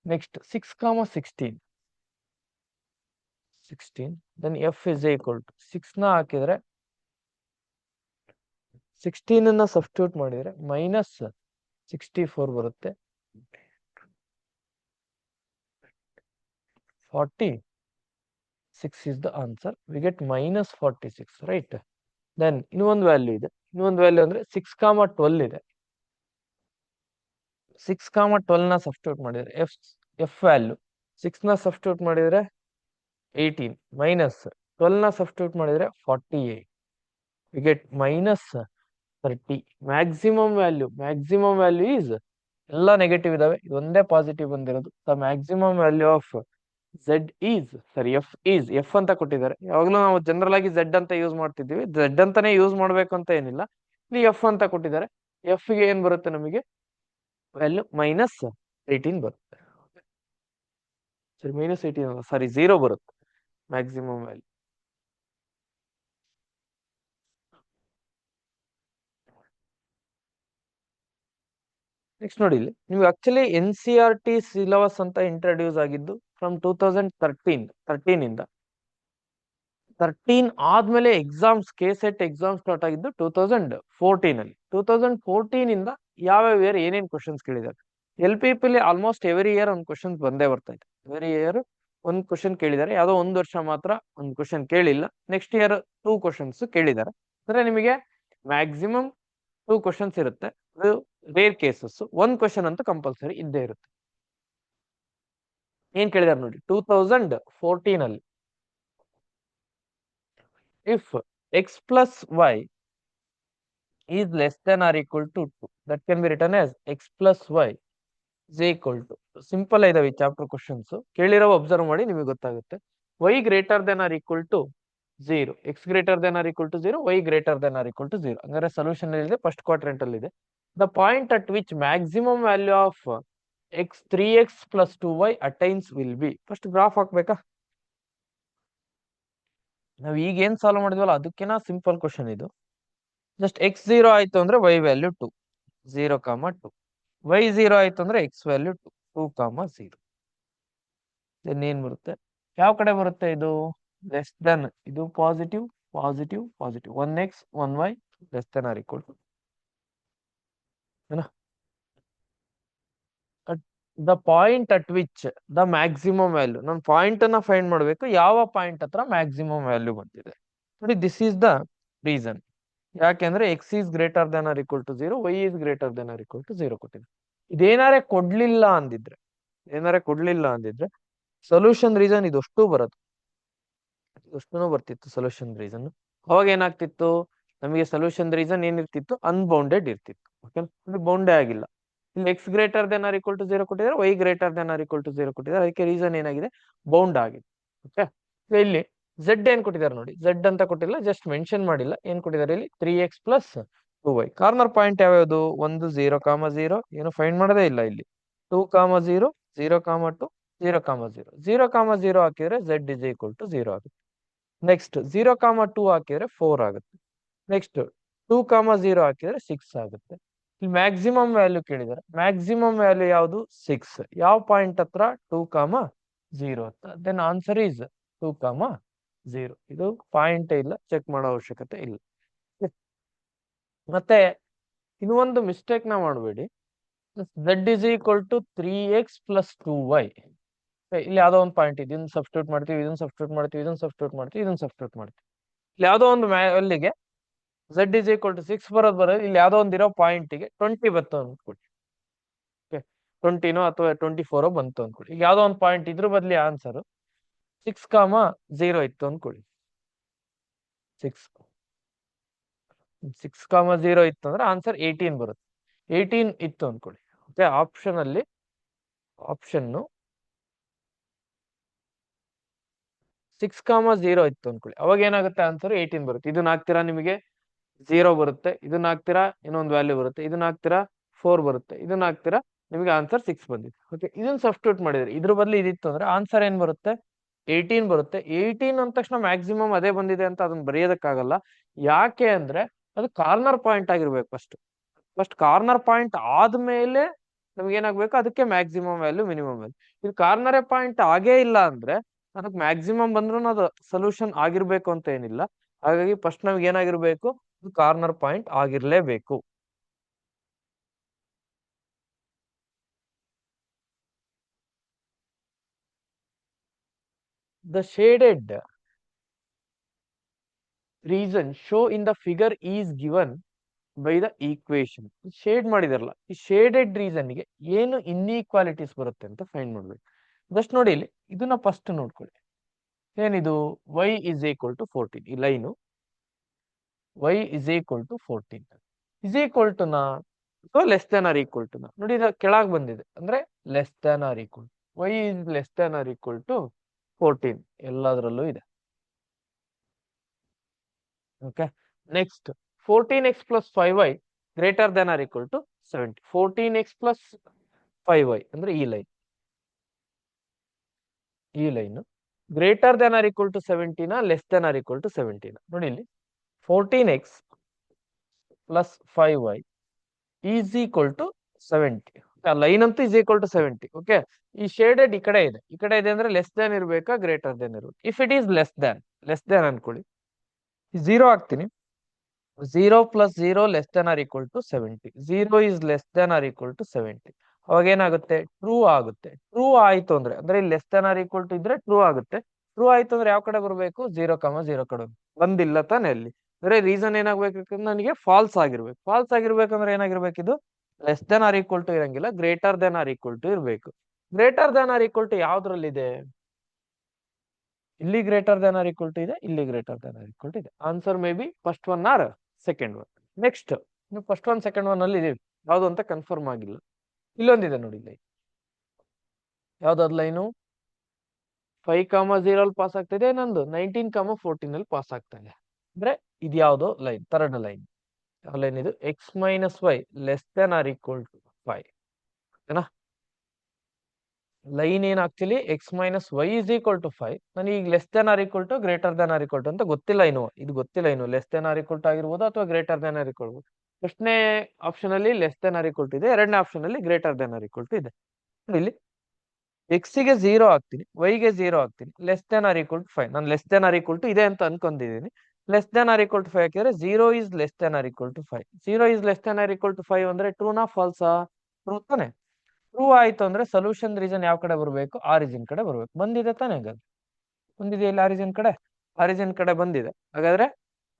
Next 6,16 then f is equal to 6ನ ಹಾಕಿದ್ರೆ 16 ಸಬ್ಸ್ಟಿಟ್ಯೂಟ್ ಮಾಡಿದ್ರೆ -64 ಬರುತ್ತೆ. 46 is the answer. We get -46, right? Then ಇನ್ನೊಂದು ವ್ಯಾಲ್ಯೂ ಇದೆ. ಇನ್ನೊಂದು ವ್ಯಾಲ್ಯೂ ಅಂದ್ರೆ 6,12 ಇದೆ. 6,12ನ ಸಬ್ಸ್ಟಿಟ್ಯೂಟ್ ಮಾಡಿದ್ರೆ ಎಫ್ ವ್ಯಾಲ್ಯೂ 6ನ ಸಬ್ಸ್ಟಿಟ್ಯೂಟ್ ಮಾಡಿದ್ರೆ 18 ಮೈನಸ್ 12ನ ಸಬ್ಸ್ಟಿಟ್ಯೂಟ್ ಮಾಡಿದ್ರೆ 48. We get -30. Maximum value is ಎಲ್ಲ ನೆಗೆಟಿವ್ ಇದಾವೆ, ಇದೊಂದೇ ಪಾಸಿಟಿವ್ ಬಂದಿರೋದು. The maximum value of F ಅಂತ ಕೊಟ್ಟಿದ್ದಾರೆ. ಯಾವಾಗಲೂ ನಾವು ಜನರಲ್ ಆಗಿ ಝೆಡ್ ಅಂತ ಯೂಸ್ ಮಾಡ್ತಿದ್ದೀವಿ, ಝೆಡ್ ಅಂತಾನೆ ಯೂಸ್ ಮಾಡ್ಬೇಕು ಅಂತ ಏನಿಲ್ಲ. ಇಲ್ಲಿ ಎಫ್ ಅಂತ ಕೊಟ್ಟಿದ್ದಾರೆ. ಎಫ್ ಗೆ ಏನ್ ಬರುತ್ತೆ? ನಮಗೆ ವ್ಯಾಲ್ಯೂ -18 ಬರುತ್ತೆ. ಸರಿ, -18 ಸಾರಿ 0 ಬರುತ್ತೆ ಮ್ಯಾಕ್ಸಿಮಮ್ ವ್ಯಾಲ್ಯೂ. ನೆಕ್ಸ್ಟ್ ನೋಡಿ, ಇಲ್ಲಿ ನಿಮ್ಗೆ ಆಕ್ಚುಲಿ NCERT ಸಿಲೆಬಸ್ ಅಂತ ಇಂಟ್ರೊಡ್ಯೂಸ್ ಆಗಿದ್ದು ಫ್ರಮ್ 2013 ಇಂದ. 13 ಆದ್ಮೇಲೆ ಎಕ್ಸಾಮ್ಸ್ ಕೆಸೆಟ್ ಎಕ್ಸಾಮ್ ಸ್ಟಾರ್ಟ್ ಆಗಿದ್ದು 2014 ಅಲ್ಲಿ. 2014 ಇಂದ ಯಾವ್ಯಾವ ಇಯರ್ ಏನೇನ್ ಕ್ವಶನ್ಸ್ ಕೇಳಿದ್ದಾರೆ? LPP ಆಲ್ಮೋಸ್ಟ್ ಎವ್ರಿ ಇಯರ್ ಒಂದು ಕ್ವಶನ್ಸ್ ಬಂದೇ ಬರ್ತಾ ಇದೆ. ಎವ್ರಿ ಇಯರ್ ಒಂದು ಕ್ವಶನ್ ಕೇಳಿದ್ದಾರೆ. ಯಾವುದೋ ಒಂದು ವರ್ಷ ಮಾತ್ರ ಒಂದು ಕ್ವಶನ್ ಕೇಳಿಲ್ಲ. ನೆಕ್ಸ್ಟ್ ಇಯರ್ 2 ಕ್ವಶನ್ಸ್ ಕೇಳಿದ್ದಾರೆ. ಅಂದ್ರೆ ನಿಮಗೆ ಮ್ಯಾಕ್ಸಿಮಮ್ 2 ಕ್ವಶನ್ಸ್ ಇರುತ್ತೆ. ಅದು ರೇರ್ ಕೇಸಸ್. 1 ಕ್ವಶನ್ ಅಂತೂ ಕಂಪಲ್ಸರಿ ಇದ್ದೇ ಇರುತ್ತೆ. ಏನ್ ಕೇಳಿದಾರೆ ನೋಡಿ, 2014 ಅಲ್ಲಿ if x plus y is less than or equal to 2, that can be written as x plus y is equal to. Simple ಇದಾವೆ ಚಾಪ್ಟರ್ ಕ್ವಶನ್ಸ್. ಕೇಳಿರೋ ಅಬ್ಸರ್ವ್ ಮಾಡಿ, ನಿಮಗೆ ಗೊತ್ತಾಗುತ್ತೆ. y greater than or equal to 0, x greater than or equal to 0, y greater than or equal to 0. ಹಂಗಾರೆ solution ಇದೆ, first quadrant ಅಲ್ಲಿ ಇದೆ. The point at which maximum value of 3x plus 2y attains will be. First graph ಹಾಕ್ಬೇಕಾ? ನಾವ್ ಈಗ ಏನ್ solve ಮಾಡಿದ್ವಲ್ಲ ಅದಕ್ಕಿಂತ ಸಿಂಪಲ್ ಕ್ವಶನ್ ಇದು. ಜಸ್ಟ್ x 0 ಆಯ್ತು ಅಂದ್ರೆ y ವ್ಯಾಲ್ಯೂ 2, 0,2. y 0 ಆಯ್ತು ಅಂದ್ರೆ x ವ್ಯಾಲ್ಯೂ 2,0. ದೆನ್ ಏನ್ ಬರುತ್ತೆ? ಯಾವ ಕಡೆ ಬರುತ್ತೆ ಇದು? Less than. ಇದು positive 1x 1y less than or equal to the point at which the maximum value. ನಾನು ಪಾಯಿಂಟ್ ಅನ್ನ ಫೈಂಡ್ ಮಾಡಬೇಕು, ಯಾವ ಪಾಯಿಂಟ್ ಹತ್ರ ಮ್ಯಾಕ್ಸಿಮಮ್ ವ್ಯಾಲ್ಯೂ ಬಂದಿದೆ ನೋಡಿ. This is the region. ಯಾಕೆಂದ್ರೆ x is greater than or equal to 0, y is greater than or equal to 0 ಕೊಟ್ಟಿದೆ. ಇದೇನಾರೇ ಕೊಡ್ಲಿಲ್ಲ ಅಂದಿದ್ರೆ ಸೊಲ್ಯೂಷನ್ ರೀಸನ್ ಇದಷ್ಟು ಬರುತ್ತೆ. ಇದಷ್ಟು ಬರ್ತಿತ್ತು ಸೊಲ್ಯೂಷನ್ ರೀಸನ್. ಅವಾಗ ಏನಾಗ್ತಿತ್ತು? ನಮಗೆ ಸೊಲ್ಯೂಷನ್ ರೀಸನ್ ಏನಿರ್ತಿತ್ತು? ಅನ್ಬೌಂಡೆಡ್ ಇರ್ತಿತ್ತು. ಓಕೆ, ಬೌಂಡೇ ಆಗಿಲ್ಲ. ಇಲ್ಲಿ x greater than or equal to 0 ಕೊಟ್ಟಿದ್ದಾರೆ, y greater than or equal to 0 ಕೊಟ್ಟಿದ್ದಾರೆ. ಅದಕ್ಕೆ ರೀಸನ್ ಏನಾಗಿದೆ? ಬೌಂಡ್ ಆಗಿದೆ. ಓಕೆ, ಇಲ್ಲಿ ಝೆಡ್ ಏನ್ ಕೊಟ್ಟಿದ್ದಾರೆ ನೋಡಿ, ಝೆಡ್ ಅಂತ ಕೊಟ್ಟಿಲ್ಲ, ಜಸ್ಟ್ ಮೆನ್ಷನ್ ಮಾಡಿಲ್ಲ. ಏನ್ ಕೊಟ್ಟಿದ್ದಾರೆ ಇಲ್ಲಿ? 3x plus 2y. Corner point ಯಾವ್ಯಾವುದು? ಒಂದು 0,0, ಏನು ಫೈಂಡ್ ಮಾಡೋದೇ ಇಲ್ಲ ಇಲ್ಲಿ. 2,0, 0,2, 0,0. 0,0 ಹಾಕಿದ್ರೆ z is equal to 0 ಆಗುತ್ತೆ. ನೆಕ್ಸ್ಟ್ 0,2 ಹಾಕಿದ್ರೆ 4 ಆಗುತ್ತೆ. ನೆಕ್ಸ್ಟ್ 2,0 ಹಾಕಿದ್ರೆ 6 ಆಗುತ್ತೆ. ಇಲ್ಲಿ ಮ್ಯಾಕ್ಸಿಮಮ್ ವ್ಯಾಲ್ಯೂ ಕೇಳಿದ್ದಾರೆ. ಮ್ಯಾಕ್ಸಿಮಮ್ ವ್ಯಾಲ್ಯೂ ಯಾವುದು? 6. ಯಾವ ಪಾಯಿಂಟ್ ಹತ್ರ? 2,0 ಹತ್ರ. Then answer is 2,0. ಇದು ಪಾಯಿಂಟ್ ಇಲ್ಲ, ಚೆಕ್ ಮಾಡೋ ಅವಶ್ಯಕತೆ ಇಲ್ಲ. ಮತ್ತೆ ಇನ್ನೊಂದು ಮಿಸ್ಟೇಕ್ ನ ಮಾಡಬೇಡಿ. z is equal to 3x plus 2y. ಇಲ್ಲಿ ಯಾವ್ದೋ ಒಂದು ಪಾಯಿಂಟ್ ಇದೆ, ಇದನ್ನ ಸಬ್ಸ್ಟಿಟ್ಯೂಟ್ ಮಾಡ್ತೀವಿ, ಇದನ್ನ ಸಬ್ಸ್ಟಿಟ್ಯೂಟ್ ಮಾಡ್ತೀವಿ, ಇದನ್ನ ಸಬ್ಸ್ಟಿಟ್ಯೂಟ್ ಮಾಡ್ತೀವಿ, ಇದನ್ನ ಸಬ್ಸ್ಟಿಟ್ಯೂಟ್ ಮಾಡ್ತೀವಿ. ಇಲ್ಲಿ ಯಾವ್ದೋ ಒಂದು ಅಲ್ಲಿಗೆ z is equal to 6 ಬರೋದು. ಇಲ್ಲಿ ಯಾವ್ದೋ ಒಂದಿರೋ ಪಾಯಿಂಟ್ಗೆ 20 ಬಂತು ಅಂದ್ಕೊಡಿ. ಓಕೆ, 20ನೋ ಅಥವಾ 24 ಬಂತು ಅಂದ್ಕೊಡಿ. ಈಗ ಯಾವ್ದೋ ಒಂದು ಪಾಯಿಂಟ್ ಇದ್ರ ಬದಲಿ ಆನ್ಸರ್ 6,0 ಇತ್ತು ಅಂದ್ಕೊಡಿ. 6 6,0 ಇತ್ತು ಅಂದ್ರೆ ಆನ್ಸರ್ 18 ಬರುತ್ತೆ. 18 ಇತ್ತು ಅನ್ಕೊಳ್ಳಿ. ಓಕೆ, ಆಪ್ಷನ್ 6,0 ಇತ್ತು ಅನ್ಕೊಳ್ಳಿ. ಅವಾಗ ಏನಾಗುತ್ತೆ, ಆನ್ಸರ್ 18 ಬರುತ್ತೆ. ಇದನ್ನ ಹಾಕ್ತೀರಾ, ನಿಮಗೆ 0 ಬರುತ್ತೆ. ಇದನ್ನ ಹಾಕ್ತೀರಾ, ಇನ್ನೊಂದು ವ್ಯಾಲ್ಯೂ ಬರುತ್ತೆ. ಇದನ್ನ ಹಾಕ್ತೀರಾ, 4 ಬರುತ್ತೆ. ಇದನ್ನ ಹಾಕ್ತೀರಾ, ನಿಮಗೆ ಆನ್ಸರ್ 6 ಬಂದಿದೆ. ಓಕೆ, ಇದನ್ನ ಸಬ್ಸ್ಟಿಟ್ಯೂಟ್ ಮಾಡಿದ್ರೆ ಇದ್ರ ಬದಲು ಇದಿತ್ತು ಅಂದ್ರೆ ಆನ್ಸರ್ ಏನ್ ಬರುತ್ತೆ, 18 ಬರುತ್ತೆ. 18 ಅಂದ ತಕ್ಷಣ ಮ್ಯಾಕ್ಸಿಮಮ್ ಅದೇ ಬಂದಿದೆ ಅಂತ ಅದನ್ನ ಬರೆಯೋದಕ್ಕಾಗಲ್ಲ. ಯಾಕೆ ಅಂದ್ರೆ ಅದು ಕಾರ್ನರ್ ಪಾಯಿಂಟ್ ಆಗಿರ್ಬೇಕು. ಫಸ್ಟ್ ಕಾರ್ನರ್ ಪಾಯಿಂಟ್ ಆದ್ಮೇಲೆ ನಮ್ಗೆ ಏನಾಗ್ಬೇಕು, ಅದಕ್ಕೆ ಮ್ಯಾಕ್ಸಿಮಮ್ ವ್ಯಾಲ್ಯೂ, ಮಿನಿಮಮ್ ವ್ಯಾಲ್ಯೂ. ಇದು ಕಾರ್ನರ್ ಪಾಯಿಂಟ್ ಆಗೇ ಇಲ್ಲ ಅಂದ್ರೆ ಅದಕ್ಕೆ ಮ್ಯಾಕ್ಸಿಮಮ್ ಬಂದ್ರು ಅದು ಸೊಲ್ಯೂಷನ್ ಆಗಿರ್ಬೇಕು ಅಂತ ಏನಿಲ್ಲ. ಹಾಗಾಗಿ ಫಸ್ಟ್ ನಮ್ಗೆ ಏನಾಗಿರ್ಬೇಕು, ಕಾರ್ನರ್ ಪಾಯಿಂಟ್ ಆಗಿರ್ಲೇಬೇಕು. The shaded region show in the figure is given by the equation. Shade ಮಾಡಿದಾರಲ್ಲ, ಈ ಶೇಡೆಡ್ ರೀಸನ್ ಗೆ ಏನು ಇನ್ಈಕ್ವಾಲಿಟೀಸ್ ಬರುತ್ತೆ ಅಂತ ಫೈಂಡ್ ಮಾಡ್ಬೇಕು. ಜಸ್ಟ್ ನೋಡಿ ಇಲ್ಲಿ, ಇದನ್ನ ಫಸ್ಟ್ ನೋಡ್ಕೊಳ್ಳಿ. ಏನಿದು, y ಇಸ್ ಈಕ್ವಲ್ ಟು 14. ಈ line y is equal to 14 is equal to ನಾ ಅಥವಾ less than or equal to ನಾ. ನೋಡಿ, ಇದು ಕೆಳಗೆ ಬಂದಿದೆ ಅಂದ್ರೆ less than or equal, y is less than or equal to 14 ಎಲ್ಲದರಲ್ಲೂ ಇದೆ. Okay, next 14x plus 5y greater than or equal to 70. 14x plus 5y ಅಂದ್ರೆ ಈ line greater than or equal to 70 less than or equal to 70. ನೋಡಿ ಇಲ್ಲಿ 14x plus 5y is equal to 70. Line ಅಂತೂ is equal to 70. Okay, ಈ shaded ಈ ಕಡೆ ಇದೆ ಅಂದ್ರೆ ಲೆಸ್ ದನ್ ಇರ್ಬೇಕಾ, ಗ್ರೇಟರ್ ದನ್ ಇರ್ಬೇಕು. If it is less than ಅನ್ಕೊಳ್ಳಿ, 0 ಹಾಕ್ತೀನಿ. 0 plus 0 less than or equal to 70. 0 is less than or equal to 70. ಅವಾಗ ಏನಾಗುತ್ತೆ, ಟ್ರೂ ಆಗುತ್ತೆ. ಟ್ರೂ ಆಯ್ತು ಅಂದ್ರೆ ಇಲ್ಲಿ less than or equal to ಇದ್ರೆ ಟ್ರೂ ಆಗುತ್ತೆ. ಟ್ರೂ ಆಯ್ತು ಅಂದ್ರೆ ಯಾವ ಕಡೆ ಬರಬೇಕು, 0,0 ಕಡೆ ಬಂದಿಲ್ಲ ತಾನೆ ಅಲ್ಲಿ. ಅಂದ್ರೆ ರೀಸನ್ ಏನಾಗ್ಬೇಕು, ನನಗೆ ಫಾಲ್ಸ್ ಆಗಿರ್ಬೇಕು. ಫಾಲ್ಸ್ ಆಗಿರ್ಬೇಕಂದ್ರೆ ಏನಾಗಿರ್ಬೇಕು, ಇದು less than or equal to ಇರಂಗಿಲ್ಲ, greater than or equal to ಇರಬೇಕು. Greater than or equal to ಯಾವ್ದ್ರಲ್ಲಿದೆ, ಇಲ್ಲಿ greater than or equal to ಇದೆ, ಇಲ್ಲಿ greater than or equal to ಇದೆ. Answer may be first one or second one. Next ನೀವು first one second one ಅಲ್ಲಿ ಇದೀವಿ, ಯಾವ್ದು ಅಂತ ಕನ್ಫರ್ಮ್ ಆಗಿಲ್ಲ. ಇಲ್ಲೊಂದಿದೆ ನೋಡಿ, ಇಲ್ಲಿ ಯಾವ್ದಾದ್ ಲೈನು 5,0 ಅಲ್ಲಿ ಪಾಸ್ ಆಗ್ತಾ ಇದೆ, ನಂದು 19,14 ಅಲ್ಲಿ ಪಾಸ್ ಆಗ್ತಾ ಇದೆ. ಅಂದ್ರೆ ಇದು ಯಾವ್ದೋ ಲೈನ್, ಥರ್ಡ್ ಲೈನ್. ಯಾವ ಲೈನ್ ಇದು, x minus y less than or equal to 5. ಓಕೆನಾ, ಲೈನ್ ಏನ್ actually x minus y is equal to 5. ನನಗೆ ಈಗ less than or equal to, greater than or equal to ಅಂತ ಗೊತ್ತಿಲ್ಲ ಇನ್ನು. ಇದು ಗೊತ್ತಿಲ್ಲ ಇನ್ನು, less than or equal to ಆಗಿರ್ಬೋದು ಅಥವಾ ಗ್ರೇಟರ್ ದನ್ ಆರ್ ಈಕ್ವಲ್. ಫಸ್ಟ್ನೇ ಆಪ್ಷನ್ ಅಲ್ಲಿ less than or equal to ಇದೆ, ಎರಡನೇ ಆಪ್ಷನ್ ಅಲ್ಲಿ greater than or equal to ಇದೆ. ಇಲ್ಲಿ ಎಕ್ಸ್ ಗೆ 0 ಹಾಕ್ತೀನಿ, ವೈ ಗೆ 0 ಹಾಕ್ತೀನಿ, less than or equal to 5. ನಾನು less than or equal to ಇದೆ ಅಂತ ಅನ್ಕೊಂಡಿದ್ದೀನಿ. Less than or equal to 5 ಹಾಕಿದ್ರೆ 0 is less than or equal to 5. 0 is less than or equal to 5 ಅಂದ್ರೆ ಟ್ರೂನಾ ಫಾಲ್ಸಾ, ಟ್ರೂ ತಾನೆ. ಟ್ರೂ ಆಯ್ತು ಅಂದ್ರೆ ಸೊಲ್ಯೂಷನ್ ರೀಸನ್ ಯಾವ ಕಡೆ ಬರಬೇಕು, ಆರಿಜಿನ್ ಕಡೆ ಬರಬೇಕು. ಬಂದಿದೆ ತಾನೆ, ಹಾಗಾದ್ರೆ ಬಂದಿದೆ ಇಲ್ಲಿ ಆರಿಜಿನ್ ಕಡೆ ಬಂದಿದೆ. ಹಾಗಾದ್ರೆ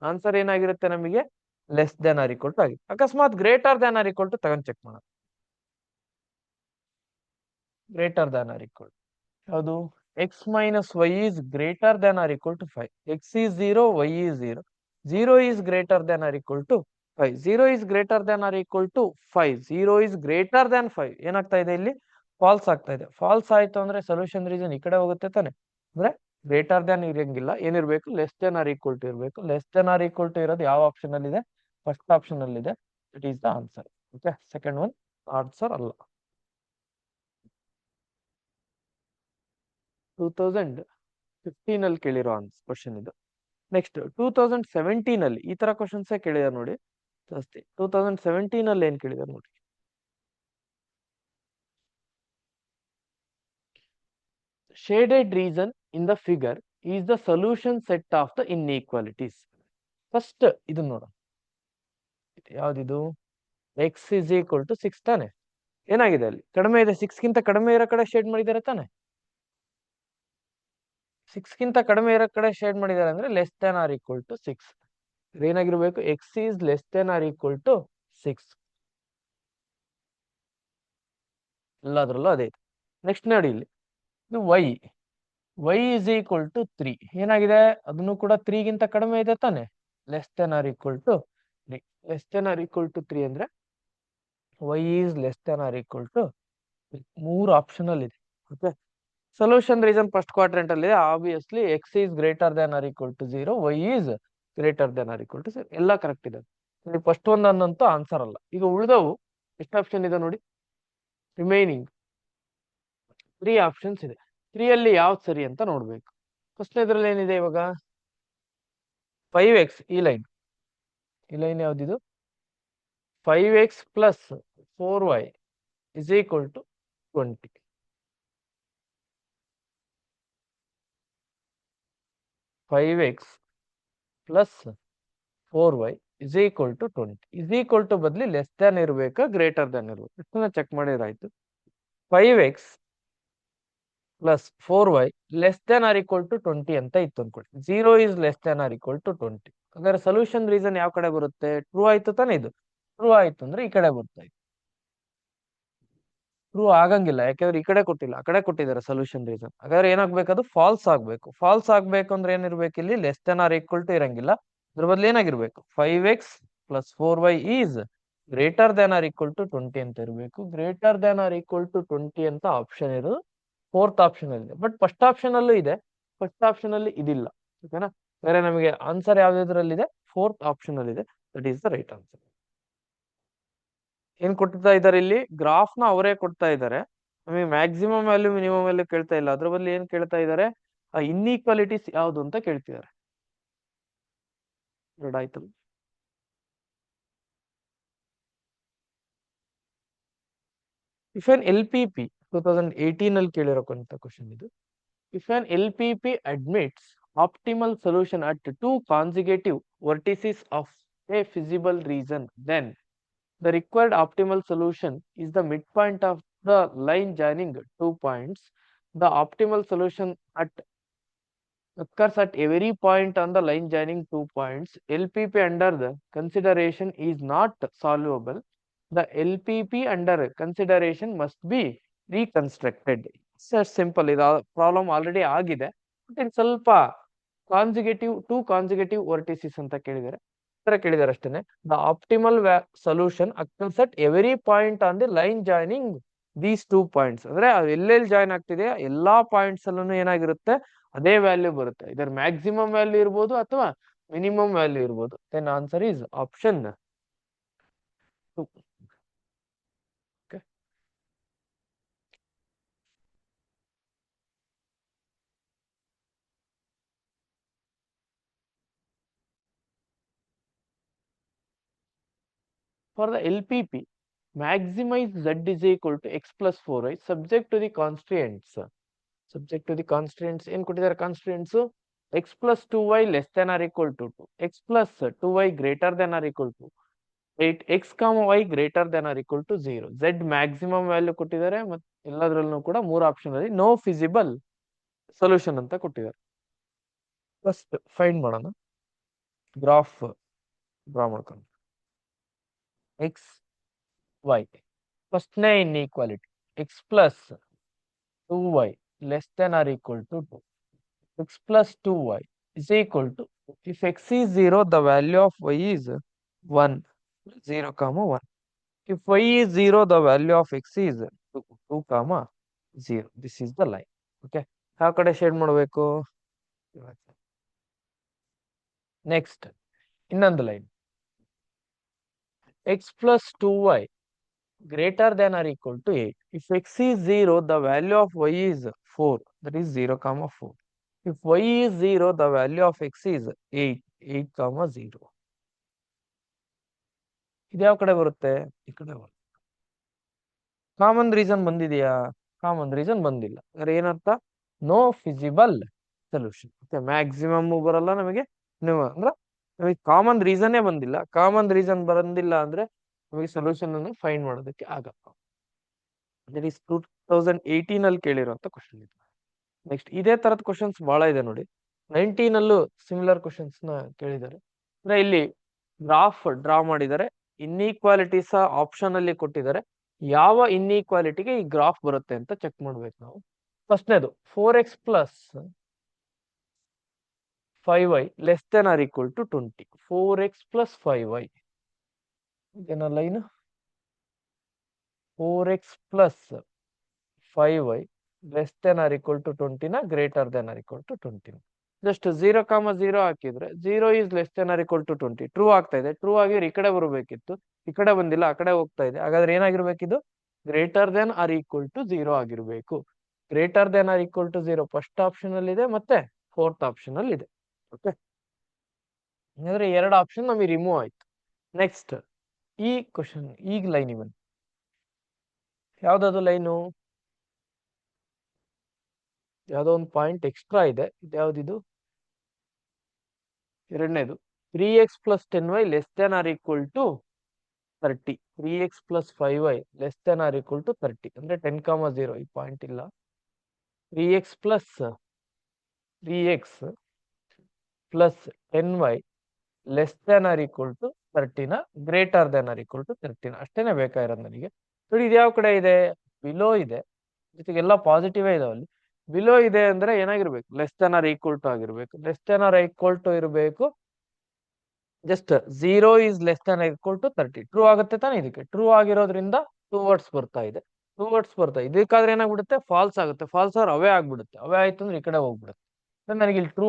ಆನ್ಸರ್ ಏನಾಗಿರುತ್ತೆ ನಮಗೆ, less than or equal to ಆಗಿ. ಅಕಸ್ಮಾತ್ greater than or equal to ತಗೊಂಡ್ ಚೆಕ್ ಮಾಡೋಣ. ಗ್ರೇಟರ್ ದನ್ ಆರ್ ಈಕ್ವಲ್ ಯಾವುದು, x minus y is greater than or equal to 5. X is 0, y is 0. 0 is greater than or equal to 5. 0 is greater than or equal to 5. 0 is greater than 5 ಏನಾಗ್ತಾ ಇದೆ, ಇಲ್ಲಿ falls ಆಗ್ತಾ ಇದೆ. Falls ಆಯ್ತು ಅಂದ್ರೆ solution region ಈ ಕಡೆ ಹೋಗುತ್ತೆ ತಾನೆ. ಅಂದ್ರೆ ಗ್ರೇಟರ್ ದನ್ ಇರಂಗಿಲ್ಲ, ಏನಿರ್ಬೇಕು, less than or equal to ಇರಬೇಕು. Less than or equal to ಇರೋದು ಯಾವ ಆಪ್ಷನ್ ಅಲ್ಲಿ ಇದೆ, ಫಸ್ಟ್ ಆಪ್ಷನ್ ಅಲ್ಲಿ ಇದೆ. It is the answer. Okay, second one answer ಅಲ್ಲ. 2015 ಅಲ್ಲಿ ಕೇಳಿರೋ ಕ್ವಶನ್ ಇದು. ನೆಕ್ಸ್ಟ್ 2017 ಅಲ್ಲಿ ಈ ತರ ಕ್ವಶನ್ಸ್ ಕೇಳಿದಾರೆ ನೋಡಿ ಜಾಸ್ತಿ. 2017 ಅಲ್ಲಿ ಏನ್ ಕೇಳಿದಾರೆ ನೋಡಿ, shaded region in the figure is the solution set of the inequalities. First ಇದನ್ನ ನೋಡ, ಯಾವ್ದಿದು, ಎಕ್ಸ್ ಇಸ್ ಈಕ್ವಲ್ ಟು 6 ತಾನೆ. ಏನಾಗಿದೆ ಅಲ್ಲಿ ಕಡಿಮೆ ಇದೆ, 6 ಗಿಂತ ಕಡಿಮೆ ಇರೋ ಕಡೆ ಶೇಡ್ ಮಾಡಿದ್ದಾರೆ ತಾನೆ. 6 ಗಿಂತ ಕಡಿಮೆ ಇರೋ ಕಡೆ ಶೇಡ್ ಮಾಡಿದ್ದಾರೆ ಅಂದ್ರೆ less than or equal to 6. ಏನಾಗಿರ್ಬೇಕು, x is less than or equal to 6. ಎಲ್ಲಾದ್ರಲ್ಲೂ ಅದೇ ಇದೆ. ನೆಕ್ಸ್ಟ್ ನೋಡಿ ಇಲ್ಲಿ, ಇದು ವೈ ಇಸ್ ಈಕ್ವಲ್ ಟು 3. ಏನಾಗಿದೆ, ಅದನ್ನು ಕೂಡ 3 ಗಿಂತ ಕಡಿಮೆ ಇದೆ ತಾನೆ, less than or equal to 3. Less than or equal to 3 ಅಂದ್ರೆ y is less than or equal to 3 optional ಇದೆ. Okay, solution region first quadrant ಅಲ್ಲಿ obviously x is greater than or equal to 0, y is greater than or equal to 0 ಎಲ್ಲ correct ಇದೆ. First ಒಂದನ್ನಂತೂ answer ಅಲ್ಲ. ಈಗ ಉಳಿದವು ಎಷ್ಟು option ಇದೆ ನೋಡಿ, ರಿಮೈನಿಂಗ್ 3 ಆಪ್ಷನ್ಸ್ ಇದೆ. 3 ಅಲ್ಲಿ ಯಾವ್ದು ಸರಿ ಅಂತ ನೋಡ್ಬೇಕು. ಫಸ್ಟ್ ಇದ್ರಲ್ಲಿ ಏನಿದೆ ಇವಾಗ 5x, ಈ ಲೈನ್ ಯಾವ್ದಿದು 5x plus 4y is equal to 20. 5x plus 4y is equal to 20. Is equal to ಬದಲಿ ಲೆಸ್ ದ್ಯಾನ್ ಇರ್ಬೇಕಾ ಗ್ರೇಟರ್ ದ್ಯಾನ್ ಇರ್ಬೇಕು ಇಷ್ಟನ್ನ ಚೆಕ್ ಮಾಡಿದ್ರಾಯ್ತು. 5x plus 4y less than or equal to 20 ಅಂತ ಇತ್ತು ಅನ್ಕೊಳ್ಳಿ. 0 is less than or equal to 20. ಹಾಗಾದ್ರೆ solution reason ಯಾವ ಕಡೆ ಬರುತ್ತೆ? ಟ್ರೂ ಆಯ್ತು ತಾನೇ? ಇದು ಟ್ರೂ ಆಯ್ತು ಅಂದ್ರೆ ಈ ಕಡೆ ಬರ್ತಾ ಇತ್ತು. ಟ್ರೂ ಆಗಂಗಿಲ್ಲ, ಯಾಕಂದ್ರೆ ಈ ಕಡೆ ಕೊಟ್ಟಿಲ್ಲ, ಆ ಕಡೆ ಕೊಟ್ಟಿದ್ದಾರೆ ಸೊಲ್ಯೂಷನ್ ರೀಸನ್. ಹಾಗಾದ್ರೆ ಏನಾಗ್ಬೇಕು? ಅದು ಫಾಲ್ಸ್ ಆಗ್ಬೇಕು. ಫಾಲ್ಸ್ ಆಗ್ಬೇಕು ಅಂದ್ರೆ ಏನಿರ್ಬೇಕು? ಇಲ್ಲಿ less than or equal to ಇರಂಗಿಲ್ಲ. ಅದ್ರ ಬದಲು ಏನಾಗಿರ್ಬೇಕು? 5x plus 4y is greater than or equal to 20 ಅಂತ ಇರಬೇಕು. Greater than or equal to 20 ಅಂತ ಆಪ್ಷನ್ ಇರೋದು ಫೋರ್ತ್ ಆಪ್ಷನ್ ಅಲ್ಲಿ ಇದೆ. ಬಟ್ ಫಸ್ಟ್ ಆಪ್ಷನ್ ಅಲ್ಲೂ ಇದೆ, ಫಸ್ಟ್ ಆಪ್ಷನ್ ಅಲ್ಲಿ ಇದಿಲ್ಲ. ಓಕೆನಾ? ಬೇರೆ ನಮಗೆ ಆನ್ಸರ್ ಯಾವ್ದ್ರಲ್ಲಿ ಇದೆ? ಫೋರ್ತ್ ಆಪ್ಷನ್ ಅಲ್ಲಿ ಇದೆ. That is the right answer. ಏನ್ ಕೊಡ್ತಾ ಇದಾರೆ ಇಲ್ಲಿ? ಗ್ರಾಫ್ ನ ಅವರೇ ಕೊಡ್ತಾ ಇದ್ದಾರೆ. ನಮಗೆ ಮ್ಯಾಕ್ಸಿಮಮ್ ವ್ಯಾಲ್ಯೂ ಮಿನಿಮಮ್ ವ್ಯಾಲ್ಯೂ ಕೇಳ್ತಾ ಇಲ್ಲ. ಅದ್ರ ಬದಲು ಏನ್ ಕೇಳ್ತಾ ಇದ್ದಾರೆ? ಇನ್ಇಕ್ವಾಲಿಟೀಸ್ ಯಾವ್ದು ಅಂತ ಕೇಳ್ತಿದ್ದಾರೆ. ಆಯ್ತು. If N L P P 2018 ಅಲ್ಲಿ ಕೇಳಿರೋಂತ ಕ್ವಶನ್ ಇದು. If N L P P admits optimal solution at 2 consecutive vertices of a feasible region, then the required optimal solution is the midpoint of the line joining 2 points. The optimal solution occurs at every point on the line joining 2 points. LPP under the consideration is not solvable. The LPP under consideration must be reconstructed. So simple. ಇದು problem already ಆಗಿದೆ. But ಸ್ವಲ್ಪ consecutive 2 consecutive vertices ಅಂತ ಕೇಳಿದ್ದಾರೆ. ಕೇಳಿದ್ದಾರೆ ಅಷ್ಟೇನೆ. The optimal solution occurs at every point on the line joining these 2 points. ಅಂದ್ರೆ ಎಲ್ಲೆಲ್ಲಿ join ಆಗ್ತಿದೆ ಎಲ್ಲಾ ಪಾಯಿಂಟ್ಸ್ ಅಲ್ಲೂ ಏನಾಗಿರುತ್ತೆ? ಅದೇ ವ್ಯಾಲ್ಯೂ ಬರುತ್ತೆ. ಇದರ ಮ್ಯಾಕ್ಸಿಮಮ್ ವ್ಯಾಲ್ಯೂ ಇರ್ಬೋದು ಅಥವಾ ಮಿನಿಮಮ್ ವ್ಯಾಲ್ಯೂ ಇರ್ಬೋದು. Then answer is option 2. For the LPP, maximize z is equal to x plus 4y subject to the constraints. Subject to the constraints ಏನ್ ಕೊಟ್ಟಿದ್ದಾರೆ? Constituents x plus 2y less than or equal to 2, x plus 2y greater than or equal to 8, x comma y greater than or equal to 0. z maximum value ಕೊಟ್ಟಿದ್ದಾರೆ. ಮತ್ತೆ ಎಲ್ಲದರಲ್ಲೂ ಕೂಡ 3 option ಅಲ್ಲಿ no feasible solution ಅಂತ ಕೊಟ್ಟಿದ್ದಾರೆ. First find ಮಾಡೋಣ. Graph draw ಮಾಡ್ಕೊಂಡು x y ಫಸ್ಟ್ನೇ inequality x plus 2y less than or equal to 2. X plus 2y is equal to, if x is 0, the value of y is 1, 0 comma 1. If y is 0, the value of x is 2, 2 comma 0. This is the line. Okay. ಯಾವ ಕಡೆ shade ಮಾಡಬೇಕು? Next ಇನ್ನೊಂದು line. x plus 2y greater than or equal to 8. If x is 0, the value of y is 4, that is 0 comma 4. If y is 0, the value of x is 8, 8 comma 0. ಇದು ಯಾವ ಕಡೆ ಬರುತ್ತೆ? ಈ ಕಡೆ ಬರುತ್ತೆ. Common reason ಬಂದಿದೆಯಾ? Common reason ಬಂದಿಲ್ಲ. ಅಂದ್ರೆ ಏನರ್ಥ? No feasible solution. ಮ್ಯಾಕ್ಸಿಮಮ್ ಬರಲ್ಲ ನಮಗೆ, ಅಂದ್ರೆ ನಮಗೆ ಕಾಮನ್ ರೀಸನ್ನೇ ಬಂದಿಲ್ಲ. ಕಾಮನ್ ರೀಸನ್ ಬಂದಿಲ್ಲ ಅಂದ್ರೆ ನಮಗೆ ಸೊಲ್ಯೂಷನ್ ಅನ್ನು ಫೈಂಡ್ ಮಾಡೋದಕ್ಕೆ ಆಗಲ್ಲ. ದಟ್ ಈಸ್ 2018 ಅಲ್ಲಿ ಕೇಳಿರುವಂತ ಕ್ವಶನ್ ಇದು. ನೆಕ್ಸ್ಟ್ ಇದೇ ತರದ ಕ್ವಶನ್ಸ್ ಬಹಳ ಇದೆ ನೋಡಿ. 19 ಅಲ್ಲೂ ಸಿಮಿಲರ್ ಕ್ವಶನ್ಸ್ ನ ಕೇಳಿದ್ದಾರೆ. ಅಂದ್ರೆ ಇಲ್ಲಿ ಗ್ರಾಫ್ ಡ್ರಾ ಮಾಡಿದ್ದಾರೆ, ಇನ್ಇಕ್ವಾಲಿಟೀಸ್ ಆಪ್ಷನ್ ಅಲ್ಲಿ ಕೊಟ್ಟಿದ್ದಾರೆ. ಯಾವ ಇನ್ಇಕ್ವಾಲಿಟಿಗೆ ಈ ಗ್ರಾಫ್ ಬರುತ್ತೆ ಅಂತ ಚೆಕ್ ಮಾಡ್ಬೇಕು ನಾವು. ಫಸ್ಟ್ನೇದು 4x plus 5y less than or equal to 20. 4x plus 5y ಇದೇನ line 4x+5y less than or equal to 20 greater than or equal to 20. Just 0,0 ಹಾಕಿದ್ರೆ 0 is less than or equal to 20 true ಆಗ್ತಾ ಇದೆ. True ಆಗಿ ಈ ಕಡೆ ಬರಬೇಕಿತ್ತು, ಈ ಕಡೆ ಬಂದಿಲ್ಲ, ಆ ಕಡೆ ಹೋಗ್ತಾ ಇದೆ. ಹಾಗಾದ್ರೆ ಏನಾಗಿರ್ಬೇಕಿದು greater than or equal to 0 ಆಗಿರ್ಬೇಕು. Greater than or equal to 0 first option ಅಲ್ಲಿ ಇದೆ, ಮತ್ತೆ ಫೋರ್ತ್ ಆಪ್ಷನ್ ಅಲ್ಲಿ ಇದೆ. ಓಕೆ, ಹಾಗಾದ್ರೆ ಎರಡು ಆಪ್ಷನ್ ನಮಗೆ ರಿಮೂವ್ ಆಯ್ತು. ನೆಕ್ಸ್ಟ್ ಈ ಕ್ವಶನ್, ಈಗ ಲೈನ್ ಇವನ್ ಯಾವ್ದದು ಲೈನು, ಯಾವ್ದೋ ಒಂದು ಪಾಯಿಂಟ್ ಎಕ್ಸ್ಟ್ರಾ ಇದೆ. ಇದ್ಯಾವ್ದಿದು, ಎರಡನೇದು 3x+10y less than or equal to 30. 3x+5y less than or equal to 30 ಅಂದ್ರೆ 10,0 ಈ ಪಾಯಿಂಟ್ ಇಲ್ಲ. 3x+10y less than or equal to 30 greater than or equal to 30 ಅಷ್ಟೇನೆ ಬೇಕಾಗಿರೋದು ನನಗೆ. ನೋಡಿ ಇದು ಯಾವ ಕಡೆ ಇದೆ, ಬಿಲೋ ಇದೆ, ಜೊತೆಗೆಲ್ಲ ಪಾಸಿಟಿವ್ ಇದಾವೆ ಅಲ್ಲಿ. ಬಿಲೋ ಇದೆ ಅಂದ್ರೆ ಏನಾಗಿರ್ಬೇಕು, less than or equal to ಆಗಿರ್ಬೇಕು. Less than or equal to ಇರಬೇಕು. Just 0 is less than equal to 30 true ಆಗುತ್ತೆ ತಾನೆ. ಇದಕ್ಕೆ ಟ್ರೂ ಆಗಿರೋದ್ರಿಂದ 2 ವರ್ಡ್ಸ್ ಬರ್ತಾ ಇದೆ. 2 ವರ್ಡ್ಸ್ ಬರ್ತಾ ಇದಕ್ಕಾದ್ರೆ ಏನಾಗ್ಬಿಡುತ್ತೆ, ಫಾಲ್ಸ್ ಆಗುತ್ತೆ. ಫಾಲ್ಸ್ ಆರ್ ಅವೇ ಆಗ್ಬಿಡುತ್ತೆ. ಅವೇ ಆಯ್ತು ಅಂದ್ರೆ ಈ ಕಡೆ ಹೋಗ್ಬಿಡುತ್ತೆ. ನನಗೆ ಇಲ್ಲಿ ಟ್ರೂ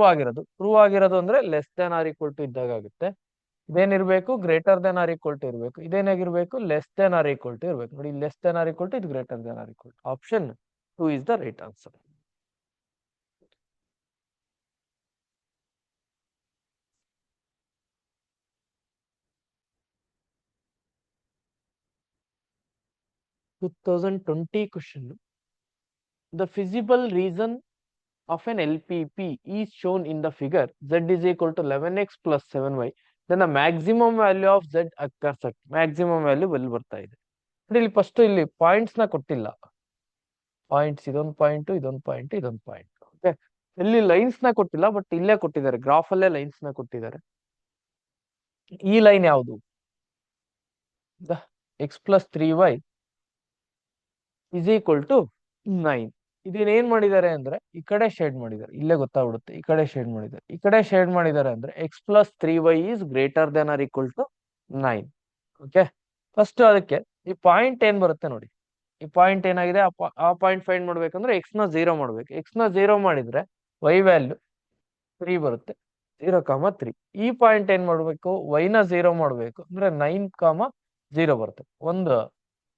ಆಗಿರೋದು ಅಂದ್ರೆ less than or equal to ಇದ್ದಾಗ ಆಗುತ್ತೆ. ಇದೇನಿರ್ಬೇಕು, greater than or equal to ಇರಬೇಕು. ಇದೇನಾಗಿರ್ಬೇಕು, less than or equal to ಇರಬೇಕು. ನೋಡಿ, less than or equal to, ಇದು greater than or equal to. Option 2 is the right answer. Two 2020 question. The feasible reason of an LPP is shown in the figure. Z is equal to 11x plus 7y. Then the maximum value of Z occurs at maximum value ಎಲ್ಲಿ ಬರ್ತಾ ಇದೆ. ಇಲ್ಲಿ first ಇಲ್ಲಿ points ನ ಕೊಟ್ಟಿಲ್ಲ. Points ಇದೊಂದು point, ಇದೊಂದು point, ಇದೊಂದು ಪಾಯಿಂಟ್. ಓಕೆ, ಇಲ್ಲಿ ಲೈನ್ಸ್ ನ ಕೊಟ್ಟಿಲ್ಲ, ಬಟ್ ಇಲ್ಲೇ ಕೊಟ್ಟಿದ್ದಾರೆ, ಗ್ರಾಫ್ ಅಲ್ಲೇ ಲೈನ್ಸ್ ನ ಕೊಟ್ಟಿದ್ದಾರೆ. ಈ ಲೈನ್ ಯಾವುದು, x+3y is equal to 9. ಇದನ್ನ ಏನ್ ಮಾಡಿದ್ದಾರೆ ಅಂದ್ರೆ ಈ ಕಡೆ ಶೇಡ್ ಮಾಡಿದ್ದಾರೆ, ಇಲ್ಲೇ ಗೊತ್ತಾಗ್ಬಿಡುತ್ತೆ. ಈ ಕಡೆ ಶೇಡ್ ಮಾಡಿದ್ದಾರೆ, ಈ ಕಡೆ ಶೇಡ್ ಮಾಡಿದ್ದಾರೆ ಅಂದ್ರೆ x+3y is greater than or equal to 9. Okay, first ಅದಕ್ಕೆ ಈ ಪಾಯಿಂಟ್ ಏನ್ ಬರುತ್ತೆ ನೋಡಿ. ಈ ಪಾಯಿಂಟ್ ಏನಾಗಿದೆ, ಆ ಪಾಯಿಂಟ್ ಫೈಂಡ್ ಮಾಡ್ಬೇಕಂದ್ರೆ ಎಕ್ಸ್ ನ 0 ಮಾಡ್ಬೇಕು. ಎಕ್ಸ್ ನ 0 ಮಾಡಿದ್ರೆ y ವ್ಯಾಲ್ಯೂ 3 ಬರುತ್ತೆ, 0,3. ಈ ಪಾಯಿಂಟ್ ಏನ್ ಮಾಡ್ಬೇಕು, y ನ 0 ಮಾಡ್ಬೇಕು ಅಂದ್ರೆ 9,0 ಬರುತ್ತೆ. ಒಂದು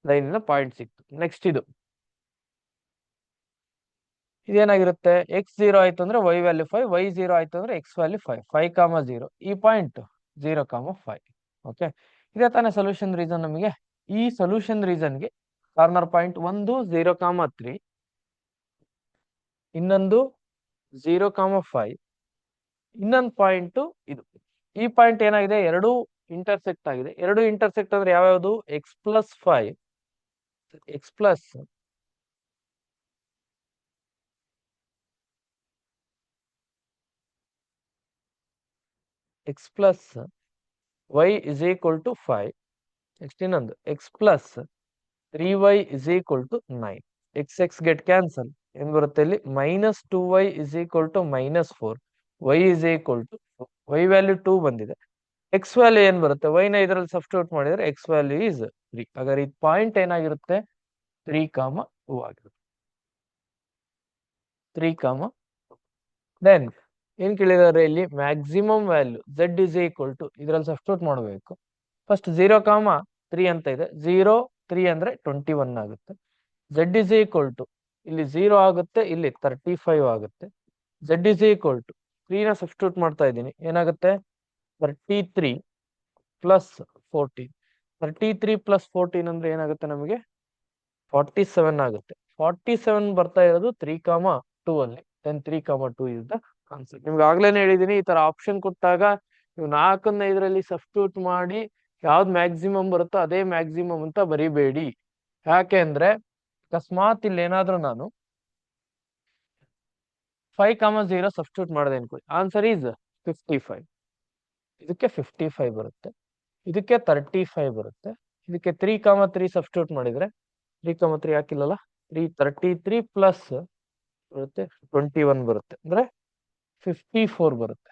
ಲೈನ್ ಪಾಯಿಂಟ್ ಸಿಕ್ತು. ನೆಕ್ಸ್ಟ್ ಇದೇನಾಗಿರುತ್ತೆ, ಎಕ್ಸ್ 0 ಆಯ್ತು ಅಂದ್ರೆ y ವ್ಯಾಲ್ಯೂ 5, y 0 ಆಯ್ತು ಅಂದ್ರೆ ಎಕ್ಸ್ ವ್ಯಾಲ್ಯೂ 5, 5,0. ಈ ಪಾಯಿಂಟ್ 0,5. ಓಕೆ, ಇದೇ ತಾನೇ ಸೊಲ್ಯೂಷನ್ ರೀಸನ್ ನಮಗೆ. ಈ ಸೊಲ್ಯೂಷನ್ ರೀಸನ್ಗೆ ಕಾರ್ನರ್ ಪಾಯಿಂಟ್ ಒಂದು 0,3, ಇನ್ನೊಂದು 0,5, ಇನ್ನೊಂದು ಪಾಯಿಂಟ್ ಇದು. ಈ ಪಾಯಿಂಟ್ ಏನಾಗಿದೆ, ಎರಡು ಇಂಟರ್ಸೆಕ್ಟ್ ಆಗಿದೆ. ಎರಡು ಇಂಟರ್ಸೆಕ್ಟ್ ಅಂದ್ರೆ ಯಾವ್ಯಾವುದು, x+5, x plus y is equal to 5. Next ಇನ್ನೊಂದು x+3y is equal to 9. x get cancel, ಏನ್ ಬರುತ್ತೆ ಇಲ್ಲಿ, -2y is equal to -4. y is equal to y value 2 ಬಂದಿದೆ. ಎಕ್ಸ್ ವ್ಯಾಲ್ಯೂ ಏನ್ ಬರುತ್ತೆ, y ನ ಇದರಲ್ಲಿ ಸಬ್ಸ್ಟಿಟ್ಯೂಟ್ ಮಾಡಿದ್ರೆ ಎಕ್ಸ್ ವ್ಯಾಲ್ಯೂ ಇಸ್ 3. ಹಾಗಾದ್ರೆ ಈ ಪಾಯಿಂಟ್ ಏನಾಗಿರುತ್ತೆ, 3,2 ಆಗಿರುತ್ತೆ. 3, ದೆನ್ ಏನ್ ಕೇಳಿದಾರೆ ಇಲ್ಲಿ, maximum value z is equal to ಇದ್ರಲ್ಲಿ ಸಬ್ಸ್ಟಿಟ್ಯೂಟ್ ಮಾಡಬೇಕು. ಫಸ್ಟ್ 0,3 ಅಂತ ಇದೆ, 0, 3 ಅಂದ್ರೆ 21 ಆಗುತ್ತೆ. z ಇಸ್ ಈಕ್ವಲ್ ಟು ಇಲ್ಲಿ 0 ಆಗುತ್ತೆ, ಇಲ್ಲಿ 35 ಆಗುತ್ತೆ. z ಇಸ್ ಈಕ್ವಲ್ ಟು 3 ನ ಸಬ್ಸ್ಟಿಟ್ಯೂಟ್ ಮಾಡ್ತಾ ಇದ್ದೀನಿ, ಏನಾಗುತ್ತೆ 33 ಪ್ಲಸ್ 14. 33 ಪ್ಲಸ್ 14 ಅಂದ್ರೆ ಏನಾಗುತ್ತೆ ನಮಗೆ 47 ಆಗುತ್ತೆ. 47 ಬರ್ತಾ ಇರೋದು 3,2 ಅಲ್ಲಿ. Then 3,2 is the answer. ನಿಮ್ಗೆ ಆಗ್ಲೇನೆ ಹೇಳಿದೀನಿ, ಈ ತರ ಆಪ್ಷನ್ ಕೊಟ್ಟಾಗ ನೀವು 4ನ್ನ ಇದರಲ್ಲಿ ಸಬ್ಸ್ಟಿಟ್ಯೂಟ್ ಮಾಡಿ ಯಾವ್ದು ಮ್ಯಾಕ್ಸಿಮಮ್ ಬರುತ್ತೋ ಅದೇ ಮ್ಯಾಕ್ಸಿಮಮ್ ಅಂತ ಬರಿಬೇಡಿ. ಯಾಕೆ ಅಂದ್ರೆ ಅಕಸ್ಮಾತ್ ಇಲ್ಲಿ ಏನಾದ್ರೂ ನಾನು 5,0 ಸಬ್ಸ್ಟಿಟ್ಯೂಟ್ ಮಾಡಿದೆ ಅನ್ಕೊಳ್ಳಿ, ಆನ್ಸರ್ ಈಸ್ 55. ಇದಕ್ಕೆ 55 ಬರುತ್ತೆ, ಇದಕ್ಕೆ 35 ಬರುತ್ತೆ. ಇದಕ್ಕೆ 3,3 ಸಬ್ಸ್ಟಿಟ್ಯೂಟ್ ಮಾಡಿದ್ರೆ 3,3 ಹಾಕಿಲ್ಲಲ್ಲ, 33 ಪ್ಲಸ್ ಬರುತ್ತೆ 21 ಬರುತ್ತೆ, ಅಂದ್ರೆ 54 ಬರುತ್ತೆ.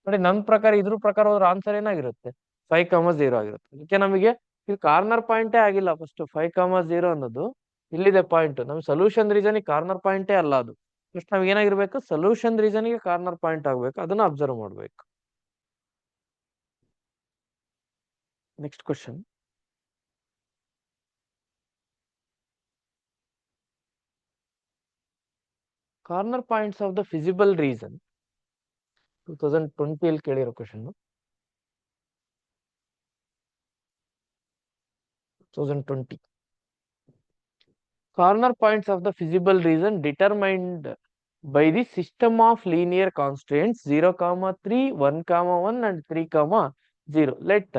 ನೋಡಿ, ನನ್ನ ಪ್ರಕಾರ ಇದ್ರ ಪ್ರಕಾರ ಹೋದ್ರೆ ಆನ್ಸರ್ ಏನಾಗಿರುತ್ತೆ, 5,0 ಆಗಿರುತ್ತೆ. ಅದಕ್ಕೆ ನಮಗೆ ಇದು ಕಾರ್ನರ್ ಪಾಯಿಂಟೇ ಆಗಿಲ್ಲ. ಫಸ್ಟ್ 5,0 ಅನ್ನೋದು ಇಲ್ಲಿದೆ ಪಾಯಿಂಟ್. ನಮ್ ಸೊಲ್ಯೂಷನ್ ರೀಸನ್ ಕಾರ್ನರ್ ಪಾಯಿಂಟೇ ಅಲ್ಲ ಅದು. ಫಸ್ಟ್ ನಾವ್ ಏನಾಗಿರ್ಬೇಕು, ಸೊಲ್ಯೂಷನ್ ರೀಸನ್ ಗೆ ಕಾರ್ನರ್ ಪಾಯಿಂಟ್ ಆಗ್ಬೇಕು, ಅದನ್ನ ಅಬ್ಸರ್ವ್ ಮಾಡ್ಬೇಕು. Next question. Corner points of the feasible reason 2020 ಅಲ್ಲಿ ಕೇಳಿರೋ question. 2020 corner points of the feasible region determined by the system of linear constraints 0, 3, 1, 1 and 3, 0. Let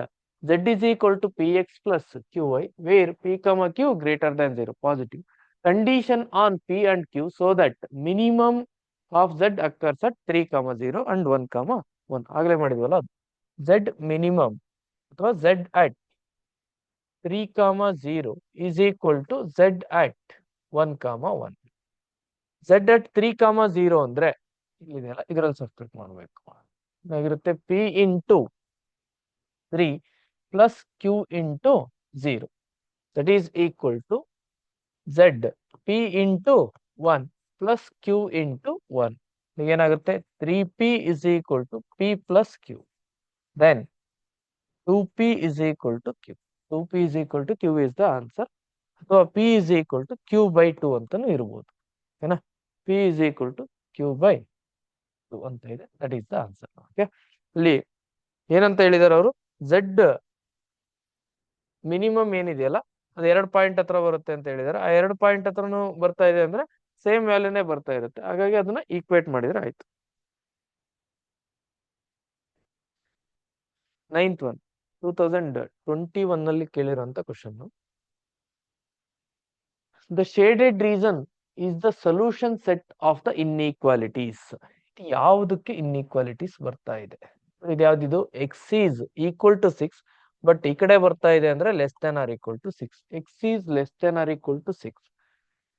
z is equal to px plus qy where p, q greater than 0 positive. Condition on p and q so that minimum of z occurs at 3, 0 and 1, 1. ಆಗಲೇ ಮಾಡಿದ್ವಲ್ಲ ಅದು. Z minimum ಅಥವಾ z at 3, 0 is equal to z at 1, 1. Z at 3, 0 ಅಂದ್ರೆ ಇಲ್ಲಿದೆಯಲ್ಲ, ಇದರಲ್ಲಿ substitute ಮಾಡಬೇಕು. ಏನಾಗಿರುತ್ತೆ, p into 3 plus q into 0 that is equal to z p into 1 plus q into 1. ಏನಾಗುತ್ತೆ, 3p is equal to p plus q. Then 2p is equal to q. 2p is equal to q is the answer. ಅಥವಾ p is equal to q by 2 ಅಂತಾನು ಇರ್ಬೋದು. ಓಕೆನಾ, p is equal to q by 2 ಅಂತ ಇದೆ. That is the answer. Okay, ಇಲ್ಲಿ ಏನಂತ ಹೇಳಿದಾರೆ ಅವರು, z ಮಿನಿಮಮ್ ಏನಿದೆಯಲ್ಲ ಅದು 2 ಪಾಯಿಂಟ್ ಹತ್ರ ಬರುತ್ತೆ ಅಂತ ಹೇಳಿದಾರೆ. ಆ 2 ಪಾಯಿಂಟ್ ಹತ್ರನು ಬರ್ತಾ ಇದೆ ಅಂದ್ರೆ ಸೇಮ್ ವ್ಯಾಲ್ಯೂನೇ ಬರ್ತಾ ಇರುತ್ತೆ. ಹಾಗಾಗಿ ಅದನ್ನ ಈಕ್ವೇಟ್ ಮಾಡಿದ್ರೆ ಆಯ್ತು. 9th one 2021 ನಲ್ಲಿ ಕೇಳಿರುವಂತ question. The shaded region is the solution set of the inequalities. ಯಾವುದಕ್ಕೆ ಇನ್ಇಕ್ವಾಲಿಟೀಸ್ ಬರ್ತಾ ಇದೆ? ಇದು ಯಾವ್ದಿದು, x is equal to 6 but ಈ ಕಡೆ ಬರ್ತಾ ಇದೆ ಅಂದ್ರೆ less than or equal to 6. x is less than or equal to 6.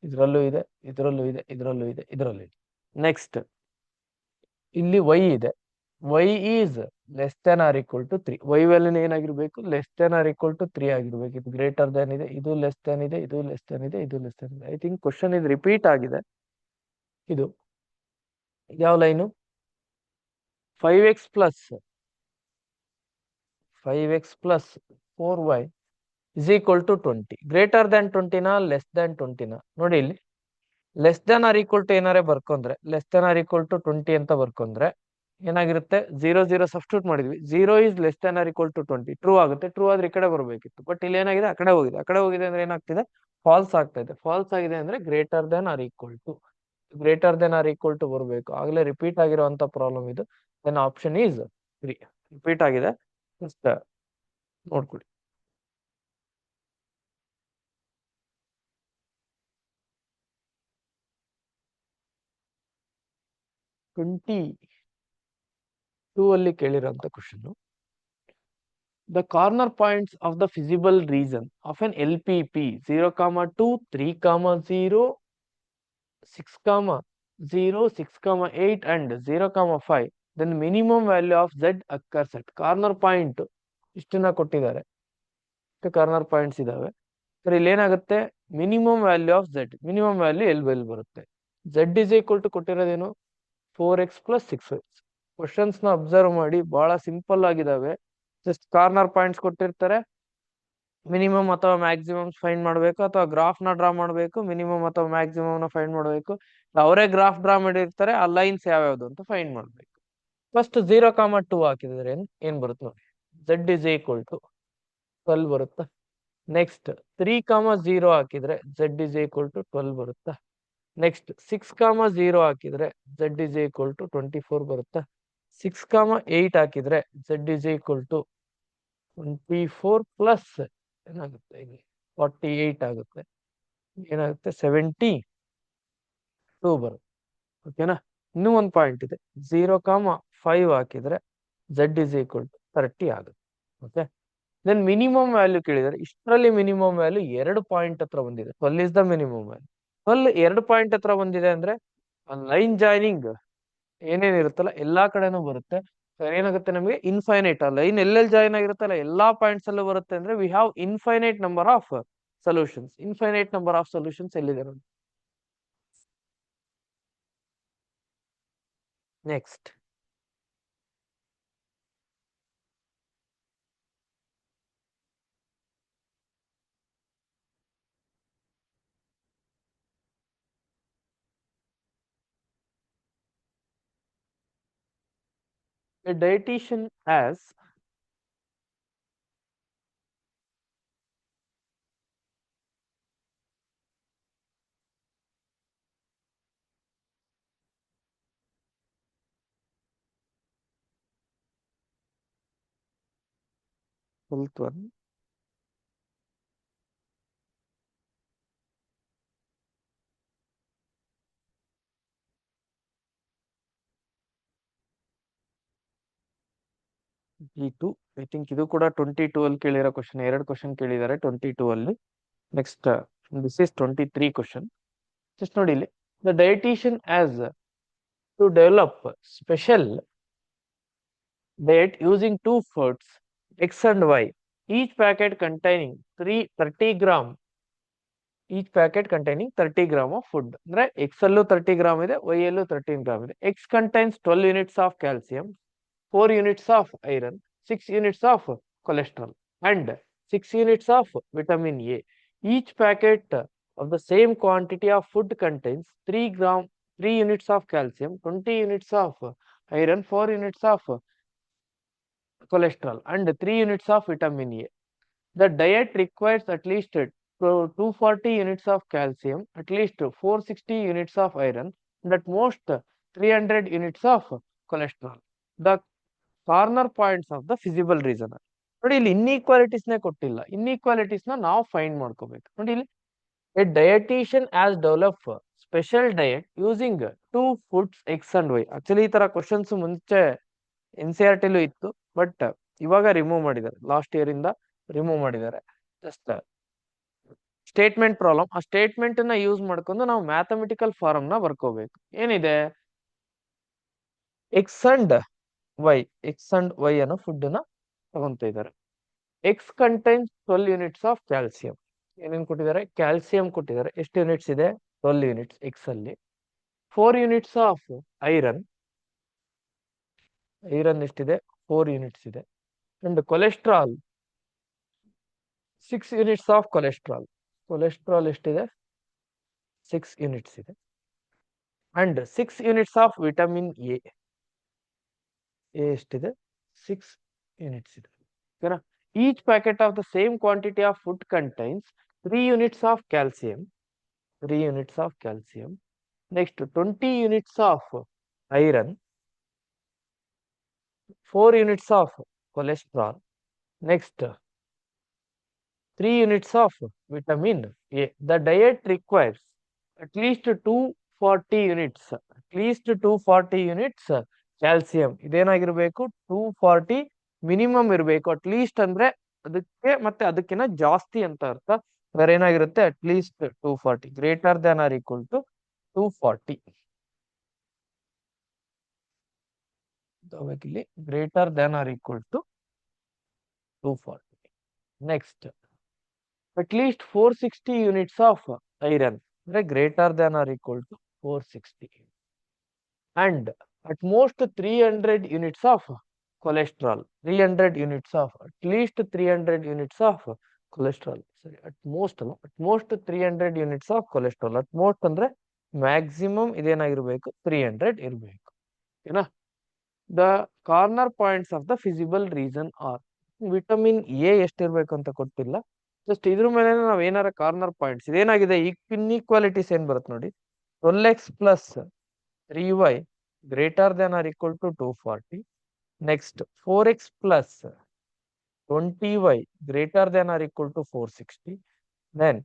ಇದ್ರಲ್ಲೂ ಇದೆ, ಇದ್ರಲ್ಲೂ ಇದೆ, ಇದ್ರಲ್ಲೂ ಇದೆ, ಇದ್ರಲ್ಲೂ ಇದೆ. ನೆಕ್ಸ್ಟ್ ಇಲ್ಲಿ y ಇದೆ, y is less than or equal to 3. y ವ್ಯಾಲ್ಯೂನ ಏನಾಗಿರ್ಬೇಕು, less than or equal to 3 ಆಗಿರ್ಬೇಕು. ಇದು ಗ್ರೇಟರ್ ದೆನ್ ಇದೆ, ಇದು ಲೆಸ್ ದೆನ್ ಇದೆ, ಇದು ಲೆಸ್ ದೆನ್ ಇದೆ, ಇದು ಲೆಸ್ ದೆನ್ ಇದೆ. ಐ ಥಿಂಕ್ ಕ್ವಶನ್ ಇದು ರಿಪೀಟ್ ಆಗಿದೆ. ಇದು ಯಾವ line, 5x plus 4y is equal to 20. Greater than 20 less than 20 ನೋಡಿ, ಇಲ್ಲಿ less than or equal to ಏನಾರೇ ಬರ್ಕೊಂಡ್ರೆ less than or equal to 20 ಅಂತ ಬರ್ಕೊಂಡ್ರೆ ಏನಾಗಿರುತ್ತೆ, 0, 0 ಸಬ್ಸ್ಟಿಟ್ಯೂಟ್ ಮಾಡಿದ್ವಿ. 0 is less than or equal to 20 true ಆಗುತ್ತೆ. ಟ್ರೂ ಆದ್ರೆ ಈ ಕಡೆ ಬರಬೇಕಿತ್ತು, ಬಟ್ ಇಲ್ಲಿ ಏನಾಗಿದೆ, ಆ ಕಡೆ ಹೋಗಿದೆ. ಆ ಕಡೆ ಹೋಗಿದೆ ಅಂದ್ರೆ ಏನಾಗ್ತಿದೆ, ಫಾಲ್ಸ್ ಆಗ್ತಾ ಇದೆ. ಫಾಲ್ಸ್ ಆಗಿದೆ ಅಂದ್ರೆ greater than or equal to ಬರಬೇಕು. ಆಗಲೇ ರಿಪೀಟ್ ಆಗಿರುವಂತ ಪ್ರಾಬ್ಲಮ್ ಇದು. ದೆನ್ ಆಪ್ಷನ್ ಈಸ್ 3 ರಿಪೀಟ್ ಆಗಿದೆ. ಜಸ್ಟ್ ನೋಡ್ಕೊಳ್ಳಿ. 22 ಅಲ್ಲಿ ಕೇಳಿರೋಂತ question. The corner points of the feasible region of an LPP 0, 2, 3, 0, 6, 0, 6, 8 and 0, 5. Then minimum value of z occurs at. Corner point ಇಷ್ಟನ್ನ ಕೊಟ್ಟಿದ್ದಾರೆ, ಕಾರ್ನರ್ ಪಾಯಿಂಟ್ಸ್ ಇದಾವೆ. ಸರ್ ಇಲ್ಲಿ ಏನಾಗುತ್ತೆ, minimum value of z, minimum value ಎಲ್ಲಿ ಬರುತ್ತೆ. z is equal to ಕೊಟ್ಟಿರೋದೇನು, 4x plus 6y. Questions ನ observe ಮಾಡಿ, ಬಹಳ ಸಿಂಪಲ್ ಆಗಿದಾವೆ. ಜಸ್ಟ್ ಕಾರ್ನರ್ ಪಾಯಿಂಟ್ಸ್ ಕೊಟ್ಟಿರ್ತಾರೆ, ಮಿನಿಮಮ್ ಅಥವಾ ಮ್ಯಾಕ್ಸಿಮಮ್ ಫೈಂಡ್ ಮಾಡಬೇಕು, ಅಥವಾ ಗ್ರಾಫ್ ನ ಡ್ರಾ ಮಾಡಬೇಕು. ಮಿನಿಮಮ್ ಅಥವಾ ಮ್ಯಾಕ್ಸಿಮಮ್ ನ ಫೈಂಡ್ ಮಾಡಬೇಕು. ಅವರೇ ಗ್ರಾಫ್ ಡ್ರಾ ಮಾಡಿರ್ತಾರೆ, ಆ ಲೈನ್ಸ್ ಯಾವ್ಯಾವ್ದು ಅಂತ ಫೈಂಡ್ ಮಾಡಬೇಕು. ಫಸ್ಟ್ 0, 2 ಹಾಕಿದ್ರೆ ಏನ್ ಬರುತ್ತೆ ನೋಡಿ, z is equal to 12 ಬರುತ್ತಾ. ನೆಕ್ಸ್ಟ್ 3, 0 ಹಾಕಿದ್ರೆ z is equal to 12 ಬರುತ್ತಾ. ನೆಕ್ಸ್ಟ್ 6, 0 ಹಾಕಿದ್ರೆ z is equal to 24 ಬರುತ್ತಾ. 6, 8 ಹಾಕಿದ್ರೆ z is equal to 24 plus ಏನಾಗುತ್ತೆ, ಇಲ್ಲಿ 48 ಆಗುತ್ತೆ. ಏನಾಗುತ್ತೆ, 72 ಬರುತ್ತೆ. ಓಕೆನಾ. ಇನ್ನೂ ಒಂದು ಪಾಯಿಂಟ್ ಇದೆ, 0, 5 ಹಾಕಿದ್ರೆ z is equal to 30 ಆಗುತ್ತೆ. ಓಕೆ, ದೆನ್ ಮಿನಿಮಮ್ ವ್ಯಾಲ್ಯೂ ಕೇಳಿದರೆ, ಇಷ್ಟರಲ್ಲಿ ಮಿನಿಮಮ್ ವ್ಯಾಲ್ಯೂ 2 ಪಾಯಿಂಟ್ ಹತ್ರ ಬಂದಿದೆ. 12 is the minimum value. 12 2 point ಹತ್ರ ಬಂದಿದೆ ಅಂದ್ರೆ ಲೈನ್ ಜಾಯ್ನಿಂಗ್ ಏನೇನಿರುತ್ತಲ್ಲ ಎಲ್ಲಾ ಕಡೆನೂ ಬರುತ್ತೆ. ಏನಾಗುತ್ತೆ ನಮಗೆ ಇನ್ಫೈನೈಟ್ ಲೈನ್ ಎಲ್ಲೆಲ್ಲಿ ಜಾಯಿನ್ ಆಗಿರುತ್ತಲ್ಲ ಎಲ್ಲಾ ಪಾಯಿಂಟ್ಸ್ ಅಲ್ಲೂ ಬರುತ್ತೆ ಅಂದ್ರೆ we have infinite number of solutions. Infinite number of solutions ಎಲ್ಲಿದೆ ನೋಡಿ. Next a dietitian has twelfth one. G2 I think ಇದು ಕೂಡ 22 ಅಲ್ಲಿ ಕೇಳಿರೋ ಕ್ವಶನ್. ಎರಡು ಕ್ವಶನ್ ಕೇಳಿದ್ದಾರೆ 22 ಅಲ್ಲಿ. Next this is 23 question. Just ನೋಡಿ ಇಲ್ಲಿ, the dietitian has to develop special diet using two foods X and Y, each packet containing 30 gram, each packet containing 30 gram of food. ಅಂದ್ರೆ X ಅಲ್ಲೂ 30 gram ಇದೆ, Y ಅಲ್ಲೂ 13 gram ಇದೆ. X contains 12 units of calcium, 4 units of iron, 6 units of cholesterol, and 6 units of vitamin A. Each packet of the same quantity of food contains 3 gram, 3 units of calcium, 20 units of iron, 4 units of cholesterol, and 3 units of vitamin A. The diet requires at least 240 units of calcium, at least 460 units of iron, and at most 300 units of cholesterol. The corner points of the feasible reason. ನೋಡಿ ಇಲ್ಲಿ inequalities ನೇ ಕೊಟ್ಟಿಲ್ಲ, inequalities ನಾವು find ಮಾಡ್ಕೋಬೇಕು. ನೋಡಿ ಇಲ್ಲಿ, a dietitian has develop special diet using two foods x and y. Actually ಈ ತರ ಕ್ವಶನ್ಸ್ ಮುಂಚೆ NCERT ಇತ್ತು, ಬಟ್ ಇವಾಗ ರಿಮೂವ್ ಮಾಡಿದ್ದಾರೆ, ಲಾಸ್ಟ್ ಇಯರ್ ಇಂದ ರಿಮೂವ್ ಮಾಡಿದ್ದಾರೆ. ಜಸ್ಟ್ ಸ್ಟೇಟ್ಮೆಂಟ್ ಪ್ರಾಬ್ಲಮ್, ಆ ಸ್ಟೇಟ್ಮೆಂಟ್ ನ ಯೂಸ್ ಮಾಡ್ಕೊಂಡು ನಾವು ಮ್ಯಾಥಮೆಟಿಕಲ್ ಫಾರ್ಮ್ ನ ಬರ್ಕೋಬೇಕು. ಏನಿದೆ, x and y, x and y ಅನ್ನೋ ಫುಡ್ ನ ತಗೊಂತ ಇದ್ದಾರೆ. X contains 12 units of calcium. ಏನೇನು ಕೊಟ್ಟಿದ್ದಾರೆ, ಕ್ಯಾಲ್ಸಿಯಂ ಕೊಟ್ಟಿದ್ದಾರೆ. ಎಷ್ಟು ಯೂನಿಟ್ಸ್ ಇದೆ, 12 ಯೂನಿಟ್ಸ್ ಎಕ್ಸ್ ಅಲ್ಲಿ. 4 ಯೂನಿಟ್ಸ್ ಆಫ್ ಐರನ್, ಐರನ್ ಎಷ್ಟಿದೆ, 4 ಯೂನಿಟ್ಸ್ ಇದೆ. And cholesterol 6 units of cholesterol, cholesterol ಎಷ್ಟಿದೆ, 6 ಯೂನಿಟ್ಸ್ ಇದೆ. And 6 units of vitamin A, ಎಷ್ಟಿದೆ, 6 ಯೂನಿಟ್ಸ್ ಇದೆ. ಓಕೆನಾ. Each packet of the same quantity of food contains 3 units of calcium, 3 units of calcium. Next 20 units of iron, 4 units of cholesterol. Next 3 units of vitamin A. The diet requires at least 240 units, at least 240 units calcium. ಇದೇನಾಗಿರ್ಬೇಕು, 240 minimum ಇರಬೇಕು. At least ಅಂದ್ರೆ ಅದಕ್ಕೆ ಮತ್ತೆ ಅದಕ್ಕಿಂತ ಜಾಸ್ತಿ ಅಂತ ಅರ್ಥ. ಬೇರೆ ಏನಾಗಿರುತ್ತೆ, at least 240, greater than or equal to 240. ಇಲ್ಲಿ greater than or equal to 240. Next at least 460 units of iron, greater than or equal to 460, and at most 300 units of cholesterol, 300 units of, at least 300 units of cholesterol. Sorry, at most 300 units of cholesterol. At most ಅಂದ್ರೆ maximum ಇದೇನಾಗಿರ್ಬೇಕು, 300 ಇರಬೇಕು. ಓಕೆನಾ. The corner points of the feasible region are, vitamin A ಎಷ್ಟಿರ್ಬೇಕು ಅಂತ ಕೊಟ್ಟಿಲ್ಲ, just ಇದ್ರ ಮೇಲೆ ನಾವ್ ಏನಾರ ಕಾರ್ನರ್ ಪಾಯಿಂಟ್ಸ್ ಇದೇನಾಗಿದೆ, ಇನ್ಇಕ್ವಾಲಿಟೀಸ್ ಏನ್ ಬರುತ್ತೆ ನೋಡಿ, 12x plus 3y greater than or equal to 240. Next 4x plus 20y greater than or equal to 460. Then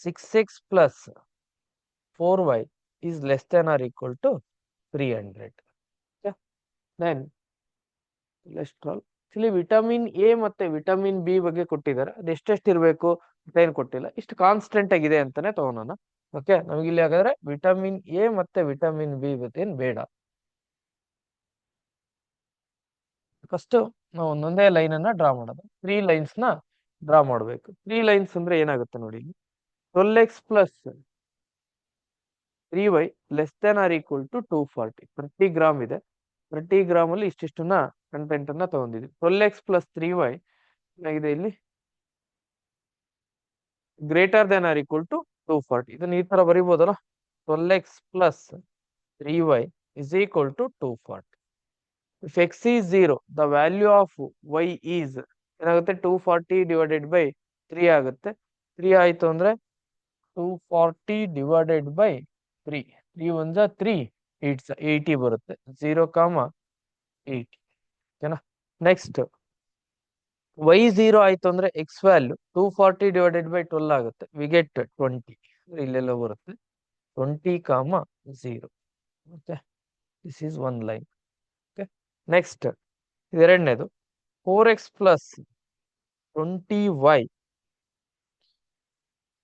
6x plus 4y is less than or equal to 300. Then cholesterol. ಇಲ್ಲಿ vitamin A ಮತ್ತೆ vitamin B ಬಗ್ಗೆ ಕೊಟ್ಟಿದ್ದಾರೆ, ಅದು ಎಷ್ಟೆಷ್ಟು ಇರಬೇಕು ಅಂತ ಏನು ಕೊಟ್ಟಿಲ್ಲ, ಇಷ್ಟು ಕಾನ್ಸ್ಟೆಂಟ್ ಆಗಿದೆ ಅಂತಾನೆ ತಗೋಣ. ಓಕೆ, ನಮ್ಗೆ ಇಲ್ಲಿ ಹಾಗಾದ್ರೆ ವಿಟಮಿನ್ ಎ ಮತ್ತೆ ವಿಟಮಿನ್ ಬಿ ಏನ್ ಬೇಡ. ಫಸ್ಟ್ ನಾವು ಒಂದೊಂದೇ ಲೈನ್ ಅನ್ನ ಡ್ರಾ ಮಾಡೋದು. 3 ಲೈನ್ಸ್ ನ ಡ್ರಾ ಮಾಡಬೇಕು. 3 ಲೈನ್ಸ್ ಅಂದ್ರೆ ಏನಾಗುತ್ತೆ ನೋಡಿ ಇಲ್ಲಿ. 12x plus 3y less than or equal to 240 ಪ್ರತಿ ಗ್ರಾಮ್ ಇದೆ. ಪ್ರತಿ ಗ್ರಾಮ್ ಅಲ್ಲಿ ಇಷ್ಟಿಷ್ಟನ್ನ ಕಂಟೆಂಟ್ ಅನ್ನ ತಗೊಂಡಿದ್ವಿ. 12x ಪ್ಲಸ್ 3y ಏನಾಗಿದೆ ಇಲ್ಲಿ greater than or equal to 240. ಇದನ್ನ ಈ ತರ ಬರಿಬೋದಲ್ಲ. 12x plus 3y is equal to 240. If x is 0, the value of y is ಏನಾಗುತ್ತೆ 240 divided by 3 ಆಗುತ್ತೆ. 3 ಆಯ್ತು ಅಂದ್ರೆ 240 divided by 3. 3 1 3 80 ಬರುತ್ತೆ. 0, 80 ಓಕೆನಾ. ನೆಕ್ಸ್ಟ್ y 0 ಆಯ್ತು ಅಂದ್ರೆ x ವ್ಯಾಲ್ಯೂ 240 divided by 12 ಆಗುತ್ತೆ. We get 20. ಇಲ್ಲೆಲ್ಲ ಬರುತ್ತೆ 20, 0. Okay, this is one line. Okay, next ಎರಡನೇದು 4x plus 20y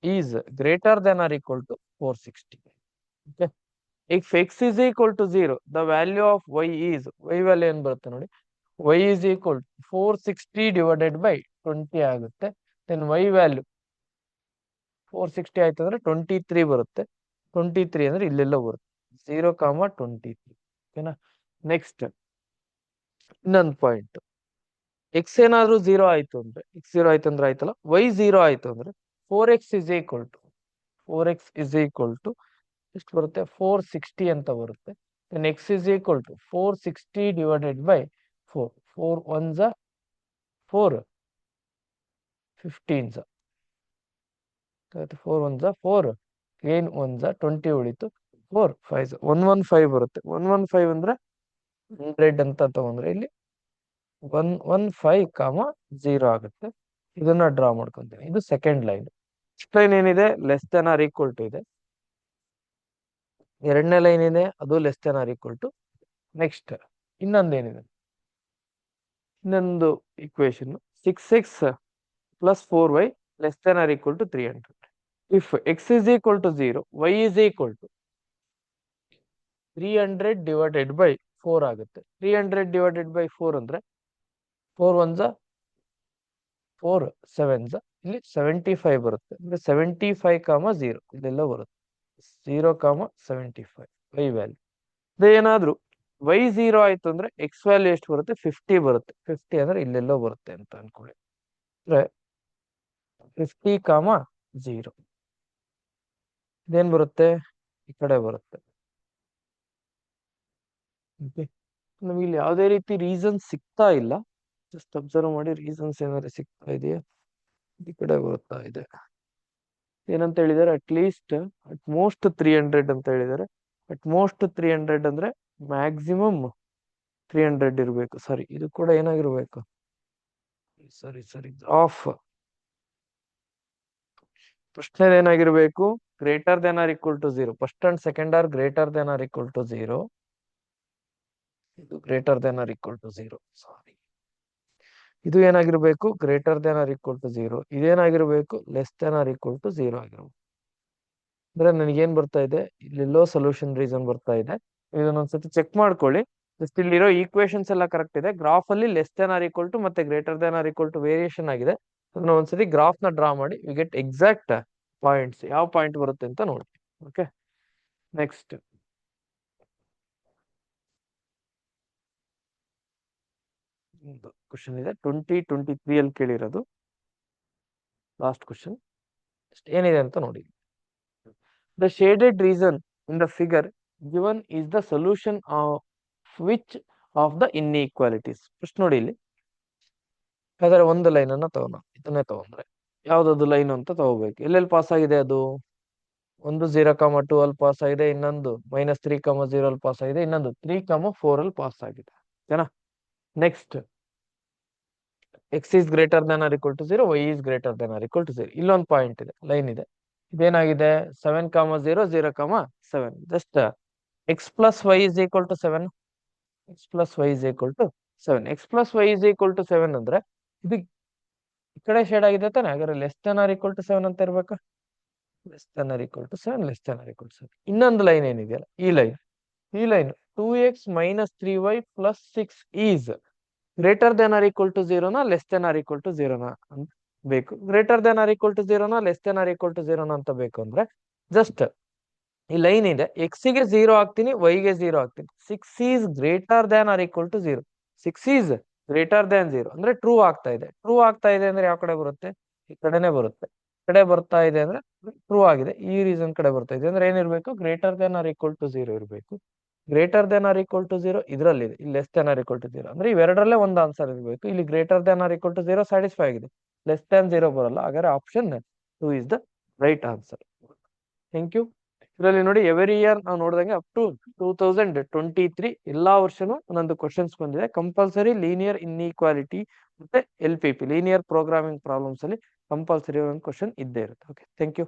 is greater than or equal to 460. Okay, if x is equal to 0, the value of y is y value ಏನ್ ಬರುತ್ತೆ ನೋಡಿ. y is equal to 460 divided by 20 ಆಗುತ್ತೆ. Then y value 460 ಆಯ್ತು ಅಂದ್ರೆ 23 ಬರುತ್ತೆ. 23 ಅಂದ್ರೆ ಇಲ್ಲೆಲ್ಲ ಬರುತ್ತೆ 0, 23. ಓಕೆನಾ. ನೆಕ್ಸ್ಟ್ ಇನ್ನೊಂದು ಪಾಯಿಂಟ್, ಎಕ್ಸ್ ಏನಾದ್ರೂ 0 ಆಯ್ತು ಅಂದ್ರೆ ಎಕ್ಸ್ 0 ಆಯ್ತು ಅಂದ್ರೆ ಆಯ್ತಲ್ಲ, y 0 ಆಯ್ತು ಅಂದ್ರೆ 4x is equal to 4x is equal to ಎಷ್ಟು ಬರುತ್ತೆ 460 ಅಂತ ಬರುತ್ತೆ. then x is equal to 460 divided by 4. 4 1s 4 15s 4 1s 4 again 1s 20 ಉಳಿತು 4 5s 115 ಬರುತ್ತೆ. 115 ಅಂದ್ರೆ 100 ಅಂತ ತಗೊಂಡ್ರೆ ಇಲ್ಲಿ 115, 0 ಆಗುತ್ತೆ. ಇದನ್ನ ಡ್ರಾ ಮಾಡ್ಕೊಂತೀನಿ. ಇದು ಸೆಕೆಂಡ್ ಲೈನ್. ಫಸ್ಟ್ ಲೈನ್ ಏನಿದೆ less than or equal to ಇದೆ. ಎರಡನೇ ಲೈನ್ ಇದೆ ಅದು less than or equal to. Next ಇನ್ನೊಂದೇನಿದೆ, ಇನ್ನೊಂದು equation 6x plus 4y less than or equal to 300. If x is equal to 0, y is equal to 300 divided by 4 ಆಗುತ್ತೆ. 300 divided by 4 ಅಂದ್ರೆ 4 1s 4 7s ಇಲ್ಲಿ 75 ಬರುತ್ತೆ. ಅಂದ್ರೆ 75, 0 ಇದೆಲ್ಲ ಬರುತ್ತೆ 0, 75 y ವ್ಯಾಲ್ಯೂ. ಏನಾದ್ರು y 0 ಆಯ್ತು ಅಂದ್ರೆ x ವ್ಯಾಲ್ಯೂ ಎಷ್ಟು ಬರುತ್ತೆ 50 ಬರುತ್ತೆ. 50 ಅಂದ್ರೆ ಇಲ್ಲೆಲ್ಲೋ ಬರುತ್ತೆ ಅಂತ ಅನ್ಕೊಳ್ಳಿ. ಅಂದ್ರೆ 50, 0 ಇದೇನ್ ಬರುತ್ತೆ ಈ ಕಡೆ ಬರುತ್ತೆ. ನಮ್ಗೆ ಇಲ್ಲಿ ಯಾವುದೇ ರೀತಿ ರೀಸನ್ ಸಿಗ್ತಾ ಇಲ್ಲ. ಜಸ್ಟ್ ಅಬ್ಸರ್ವ್ ಮಾಡಿ, ರೀಸನ್ಸ್ ಏನಾದ್ರು ಸಿಗ್ತಾ ಇದೆಯಾ. ಈ ಕಡೆ ಬರ್ತಾ ಇದೆ. ಏನಂತ ಹೇಳಿದಾರೆ, ಅಟ್ಲೀಸ್ಟ್ ಅಟ್ ಮೋಸ್ಟ್ 300 ಅಂತ ಹೇಳಿದಾರೆ. ಅಟ್ ಮೋಸ್ಟ್ 300 ಅಂದ್ರೆ ಮ್ಯಾಕ್ಸಿಮಮ್ 300 ಇರ್ಬೇಕು. ಸಾರಿ, ಇದು ಕೂಡ ಏನಾಗಿರ್ಬೇಕು, ಸರಿ ಆಫ್ ಪ್ರಶ್ನೆ ಏನಾಗಿರ್ಬೇಕು, greater than or equal to 0. First and second are greater than or equal to 0. ಇದು greater than or equal to 0. Sorry, ಇದು ಏನಾಗಿರ್ಬೇಕು greater than or equal to 0. ಇದೇನಾಗಿರ್ಬೇಕು less than or equal to 0 ಆಗಿರ್ಬೇಕು. ಅಂದ್ರೆ ನನಗೇನ್ ಬರ್ತಾ ಇದೆ, ಇಲ್ಲೆಲ್ಲೋ ಸೊಲ್ಯೂಷನ್ ರೀಸನ್ ಬರ್ತಾ ಇದೆ. ಇದನ್ನೊಂದ್ಸತಿ ಚೆಕ್ ಮಾಡ್ಕೊಳ್ಳಿ. ಜಸ್ಟ್ ಇಲ್ಲಿರೋ ಈಕ್ವೇಶನ್ಸ್ ಎಲ್ಲ ಕರೆಕ್ಟ್ ಇದೆ. ಗ್ರಾಫ್ ಅಲ್ಲಿ less than or equal to ಮತ್ತೆ greater than or equal to variation ಆಗಿದೆ. ಅದನ್ನ ಒಂದ್ಸತಿ ಗ್ರಾಫ್ ನ ಡ್ರಾ ಮಾಡಿ ವಿ ಗೆಟ್ ಎಕ್ಸಾಕ್ಟ್ ಪಾಯಿಂಟ್ಸ್, ಯಾವ ಪಾಯಿಂಟ್ ಬರುತ್ತೆ ಅಂತ ನೋಡಿ. ಓಕೆ, ನೆಕ್ಸ್ಟ್ ಕ್ವಶನ್ ಇದೆ 2023 ಅಲ್ಲಿ ಕೇಳಿರೋದು ಲಾಸ್ಟ್ ಕ್ವಶನ್. ಏನಿದೆ ಅಂತ ನೋಡಿ. The shaded region in the figure given is the solution of which of the inequalities. First ನೋಡಿ ಇಲ್ಲಿ ಯಾವ್ದಾರ ಒಂದು ಲೈನ್ ಅನ್ನ ತಗೋಣ. ಇದನ್ನೇ ತಗೊಂಡ್ರೆ ಯಾವ್ದದು ಲೈನ್ ಅಂತ ತಗೋಬೇಕು. ಎಲ್ಲೆಲ್ಲಿ ಪಾಸ್ ಆಗಿದೆ ಅದು, ಒಂದು 0, 2 ಅಲ್ಲಿ ಪಾಸ್ ಆಗಿದೆ. ಇನ್ನೊಂದು -3, 0 ಅಲ್ಲಿ ಪಾಸ್ ಆಗಿದೆ. ಇನ್ನೊಂದು 3, 4 ಅಲ್ಲಿ ಪಾಸ್ ಆಗಿದೆ. ಓಕೆನಾ. Next x is greater than or equal to 0, y is greater than or equal to 0. ಇಲ್ಲೊಂದು ಪಾಯಿಂಟ್ ಇದೆ, ಲೈನ್ ಇದೆ. ಇದೇನಾಗಿದೆ 7, 0, 0, 7. Just x plus y is equal to 7. x plus y is equal to 7. x plus y is equal to 7 ಅಂದ್ರೆ ಇದು ಈ ಕಡೆ shade ಆಗಿದೆ ತಾನೆ. ಹಾಗಾದ್ರೆ less than or equal to 7 ಅಂತ ಇರ್ಬೇಕಾ. Less than or equal to 7, less than or equal to 7. ಇನ್ನೊಂದು ಲೈನ್ ಏನಿದೆಯಲ್ಲ ಈ line 2x - 3y + 6 is greater than or equal to ಜೀರೋನಾ less than or equal to ಜೀರೋನಾ ಅಂತ ಬೇಕು. Greater than or equal to ಜೀರೋನಾ less than or equal to ಜೀರೋನಾ ಅಂತ ಬೇಕು ಅಂದ್ರೆ ಜಸ್ಟ್ ಈ ಲೈನ್ ಇದೆ, ಎಕ್ಸ್ ಗೆ 0 ಹಾಕ್ತೀನಿ, ವೈ ಗೆ 0 ಹಾಕ್ತೀನಿ. 6 is greater than or equal to 0. 6 is greater than 0 ಅಂದ್ರೆ ಟ್ರೂ ಆಗ್ತಾ ಇದೆ. ಟ್ರೂ ಆಗ್ತಾ ಇದೆ ಅಂದ್ರೆ ಯಾವ ಕಡೆ ಬರುತ್ತೆ? ಈ ಕಡೆನೆ ಬರುತ್ತೆ. ಈ ಕಡೆ ಬರ್ತಾ ಇದೆ ಅಂದ್ರೆ ಟ್ರೂ ಆಗಿದೆ. ಈ ರೀಸನ್ ಕಡೆ ಬರ್ತಾ ಇದೆ ಅಂದ್ರೆ ಏನಿರ್ಬೇಕು? Greater than or equal to 0 ಇರಬೇಕು. Greater than or equal to 0 ಇದರಲ್ಲಿದೆ, ಇಲ್ಲಿ less than or equal to 0 ಅಂದ್ರೆ ಇವೆರಡರಲ್ಲೇ ಒಂದು ಆನ್ಸರ್ ಇರಬೇಕು. ಇಲ್ಲಿ greater than or equal to 0 satisfy ಆಗಿದೆ, ಲೆಸ್ ದ್ಯಾನ್ 0 ಬರಲ್ಲ. ಹಾಗಾದ್ರೆ option 2 is the right answer. Thank you. ಇದರಲ್ಲಿ ನೋಡಿ ಎವರಿ ಇಯರ್ ನಾವು ನೋಡಿದಂಗೆ ಅಪ್ ಟು 2023 ಎಲ್ಲಾ ವರ್ಷನೂ ಒಂದೊಂದು ಕ್ವಶನ್ಸ್ ಬಂದಿದೆ. ಕಂಪಲ್ಸರಿ ಲೀನಿಯರ್ ಇನ್ಇಕ್ವಾಲಿಟಿ ಮತ್ತೆ LPP ಲೀನಿಯರ್ ಪ್ರೋಗ್ರಾಮಿಂಗ್ ಪ್ರಾಬ್ಲಮ್ಸ್ ಅಲ್ಲಿ ಕಂಪಲ್ಸರಿ ಒಂದು ಕ್ವಶನ್ ಇದ್ದೇ ಇರುತ್ತೆ. Okay, thank you.